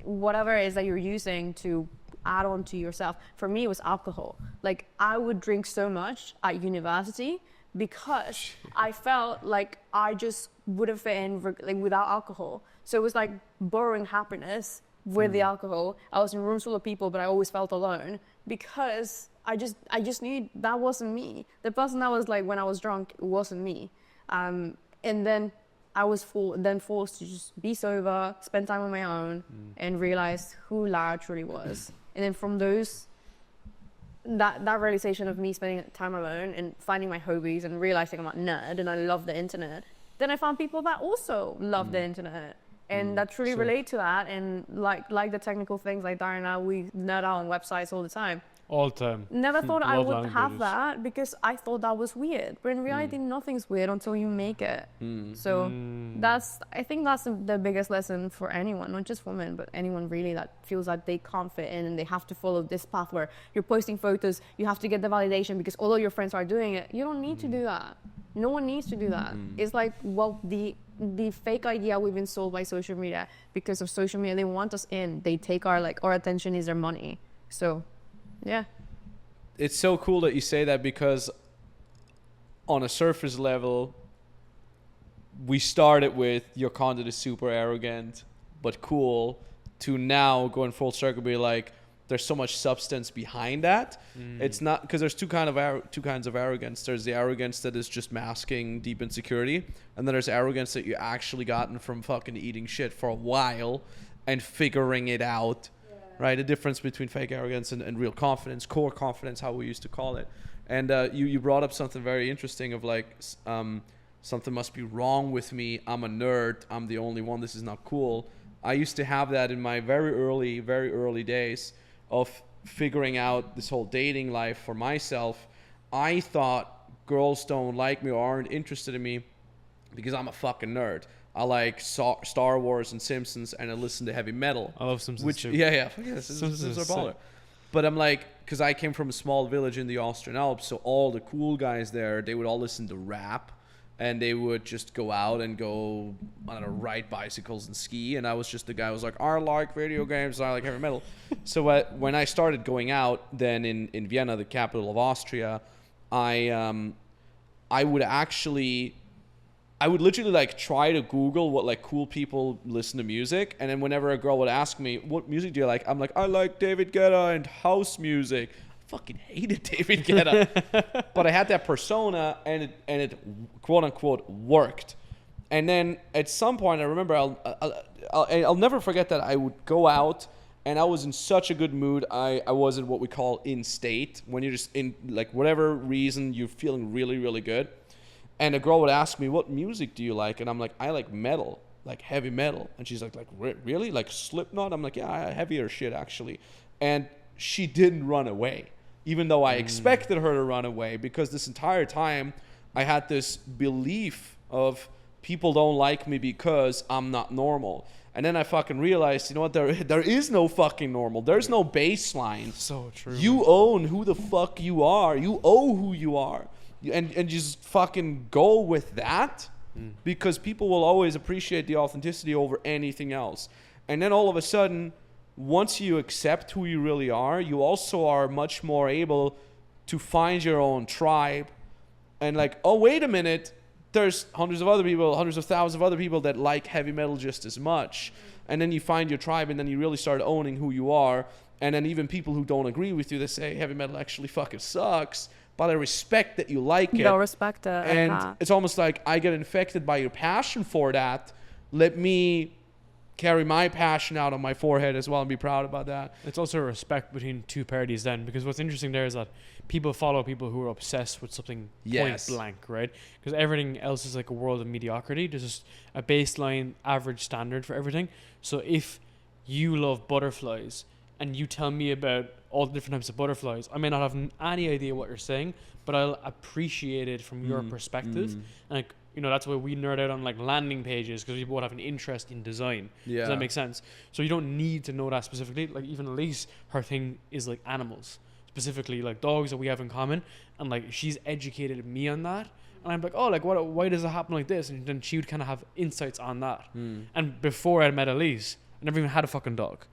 whatever it is that you're using to add on to yourself. For me, it was alcohol. Like I would drink so much at university because I felt like I just wouldn't fit in like without alcohol. So it was like borrowing happiness with the alcohol. I was in rooms full of people, but I always felt alone because I just knew that wasn't me. The person that was like when I was drunk, it wasn't me. And then I was forced to just be sober, spend time on my own, and realize who Lara truly was. And then from that realization of me spending time alone and finding my hobbies and realizing I'm a nerd and I love the internet, then I found people that also love the internet and that truly relate to that and like the technical things like Darren and I, we nerd out on websites all the time. All the time. Never thought I Love would landing have pages. that because I thought that was weird. But in reality, nothing's weird until you make it. So I think that's the biggest lesson for anyone, not just women, but anyone really that feels like they can't fit in and they have to follow this path where you're posting photos, you have to get the validation because all of your friends are doing it. You don't need to do that. No one needs to do that. It's like, well, the fake idea we've been sold by social media. Because of social media, they want us in. They take our attention is their money. So yeah. It's so cool that you say that because on a surface level, we started with your content is super arrogant but cool, to now going full circle, be like, there's so much substance behind that. It's not, because there's two kinds of arrogance. There's the arrogance that is just masking deep insecurity, and then there's arrogance that you actually gotten from fucking eating shit for a while and figuring it out. Right, the difference between fake arrogance and real confidence, core confidence, how we used to call it. And you brought up something very interesting of like, something must be wrong with me. I'm a nerd. I'm the only one. This is not cool. I used to have that in my very early days of figuring out this whole dating life for myself. I thought girls don't like me or aren't interested in me because I'm a fucking nerd. I like Star Wars and Simpsons, and I listen to heavy metal. I love Simpsons too. Yeah, Simpsons are baller. But I'm like, because I came from a small village in the Austrian Alps, so all the cool guys there, they would all listen to rap, and they would just go out and go, I don't know, ride bicycles and ski. And I was just the guy who was like, I like video games, I like heavy metal. So when I started going out then in Vienna, the capital of Austria, I would literally like try to Google what like cool people listen to music, and then whenever a girl would ask me, what music do you like? I'm like, I like David Guetta and house music. I fucking hated David Guetta. But I had that persona, and it quote unquote worked. And then at some point, I remember I'll never forget that I would go out, and I was in such a good mood. I was in what we call in state, when you're just in, like, whatever reason you're feeling really, really good. And a girl would ask me, what music do you like? And I'm like, I like metal, like heavy metal. And she's like really? Like Slipknot? I'm like, yeah, heavier shit, actually. And she didn't run away, even though I expected her to run away, because this entire time I had this belief of people don't like me because I'm not normal. And then I fucking realized, you know what? There is no fucking normal. There's no baseline. So true. You own who the fuck you are. You owe who you are. And just fucking go with that, because people will always appreciate the authenticity over anything else. And then all of a sudden, once you accept who you really are, you also are much more able to find your own tribe. And like, oh, wait a minute, there's hundreds of thousands of other people that like heavy metal just as much. And then you find your tribe, and then you really start owning who you are. And then even people who don't agree with you, they say heavy metal actually fucking sucks, but I respect that you like it. They'll respect it. And it's almost like I get infected by your passion for that. Let me carry my passion out on my forehead as well and be proud about that. It's also a respect between two parties then, because what's interesting there is that people follow people who are obsessed with something point blank, right? Because everything else is like a world of mediocrity. There's just a baseline average standard for everything. So if you love butterflies and you tell me about all the different types of butterflies, I may not have any idea what you're saying, but I'll appreciate it from your perspective. And like, you know, that's why we nerd out on like landing pages, because we both have an interest in design. Yeah. Does that make sense? So you don't need to know that specifically. Like even Elise, her thing is like animals, specifically like dogs that we have in common, and like she's educated me on that. And I'm like, oh, like why does it happen like this? And then she would kind of have insights on that. And before I met Elise, I never even had a fucking dog.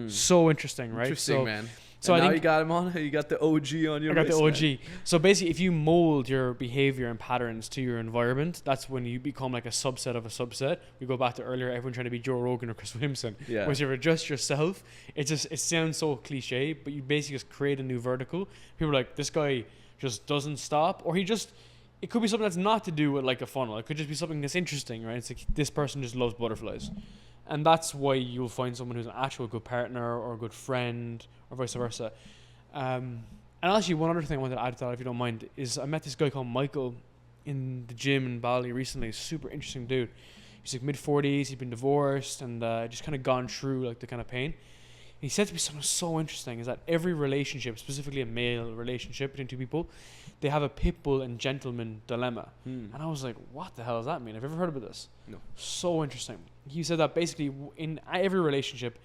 So interesting, right? Interesting, man. So and I now think you got him on. You got the OG on your I got the wrist, OG. man. So basically, if you mold your behavior and patterns to your environment, that's when you become like a subset of a subset. We go back to earlier, everyone trying to be Joe Rogan or Chris Williamson. Yeah. Whereas if you adjust yourself, it sounds so cliche, but you basically just create a new vertical. People are like, this guy just doesn't stop, or it could be something that's not to do with like a funnel. It could just be something that's interesting, right? It's like this person just loves butterflies. And that's why you'll find someone who's an actual good partner or a good friend or vice versa. And actually, one other thing I wanted to add to that, if you don't mind, is I met this guy called Michael in the gym in Bali recently. Super interesting dude. He's like mid-40s. He'd been divorced and just kind of gone through like the kind of pain. And he said to me something so interesting, is that every relationship, specifically a male relationship between two people, they have a pit bull and gentleman dilemma. And I was like, what the hell does that mean? Have you ever heard about this? No. So interesting. He said that basically in every relationship,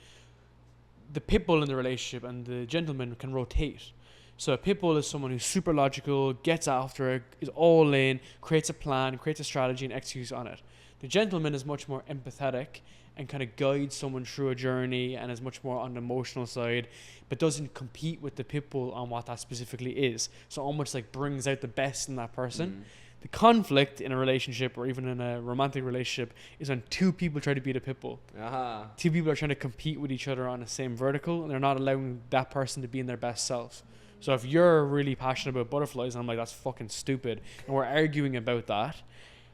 the pit bull in the relationship and the gentleman can rotate. So a pit bull is someone who's super logical, gets after it, is all in, creates a plan, creates a strategy, and executes on it. The gentleman is much more empathetic and kind of guides someone through a journey and is much more on the emotional side, but doesn't compete with the pit bull on what that specifically is. So almost like brings out the best in that person. The conflict in a relationship or even in a romantic relationship is when two people try to beat a pit bull. Two people are trying to compete with each other on the same vertical, and they're not allowing that person to be in their best self. So if you're really passionate about butterflies, and I'm like, that's fucking stupid, and we're arguing about that,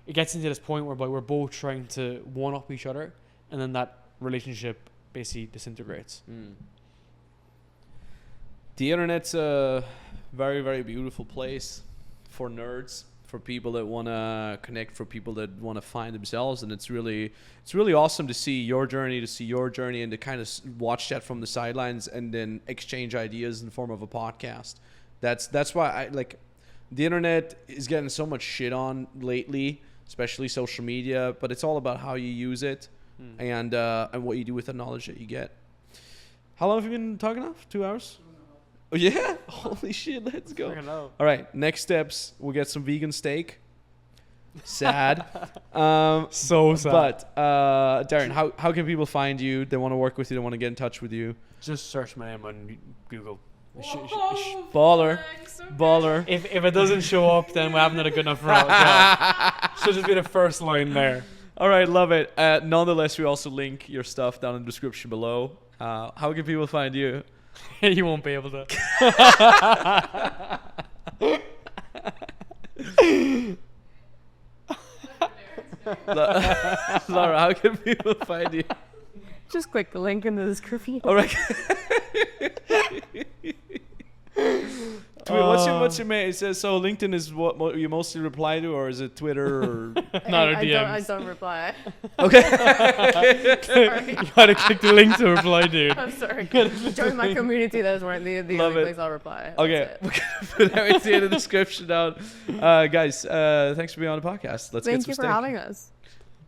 it gets into this point whereby we're both trying to one-up each other, and then that relationship basically disintegrates. The internet's a very, very beautiful place for nerds, for people that want to connect, for people that want to find themselves, and it's really awesome to see your journey, and to kind of watch that from the sidelines, and then exchange ideas in the form of a podcast. That's why I like the internet is getting so much shit on lately, especially social media, but it's all about how you use it and what you do with the knowledge that you get. How long have you been talking now? 2 hours? Oh, yeah? Holy shit, let's go. All right, next steps, we'll get some vegan steak. Sad. So sad. But, Darren, how can people find you? They want to work with you, they want to get in touch with you. Just search my name on Google. Baller. Baller. If it doesn't show up, then we haven't done a good enough job. Should just be the first line there. All right, love it. Nonetheless, we also link your stuff down in the description below. How can people find you? You won't be able to. Lara, how can people find you? Just click the link in the description. All right. What's your main? It says so. LinkedIn is what you mostly reply to, or is it Twitter? Or Not our I DMs. don't reply. okay. Sorry. You gotta click the link to reply, dude. I'm sorry. Join my community. Those weren't the Love only it. place I'll reply. Okay, That's we're it. gonna put everything in the description down. Guys, thanks for being on the podcast. Let's Thank get some you for steak. having us.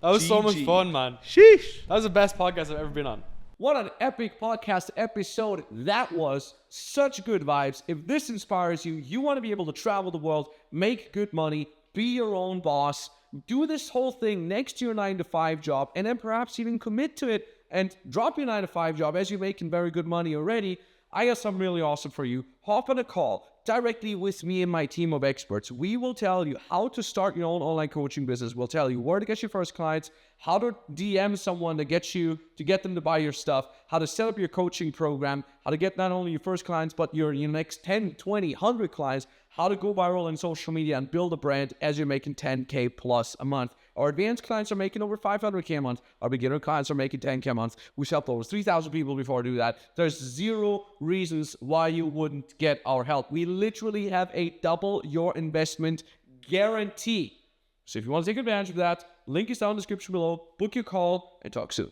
That was so much GG. fun, man. Sheesh. That was the best podcast I've ever been on. What an epic podcast episode that was. Such good vibes. If this inspires you, you want to be able to travel the world, make good money, be your own boss, do this whole thing next to your 9-to-5 job, and then perhaps even commit to it and drop your 9-to-5 job as you're making very good money already, I got something really awesome for you. Hop on a call directly with me and my team of experts. We will tell you how to start your own online coaching business. We'll tell you where to get your first clients, how to DM someone to get them to buy your stuff, how to set up your coaching program, how to get not only your first clients, but your next 10, 20, 100 clients, how to go viral on social media and build a brand as you're making 10K plus a month. Our advanced clients are making over 500K a month. Our beginner clients are making 10K a month. We've helped over 3,000 people before do that. There's zero reasons why you wouldn't get our help. We literally have a double your investment guarantee. So if you want to take advantage of that, link is down in the description below. Book your call and talk soon.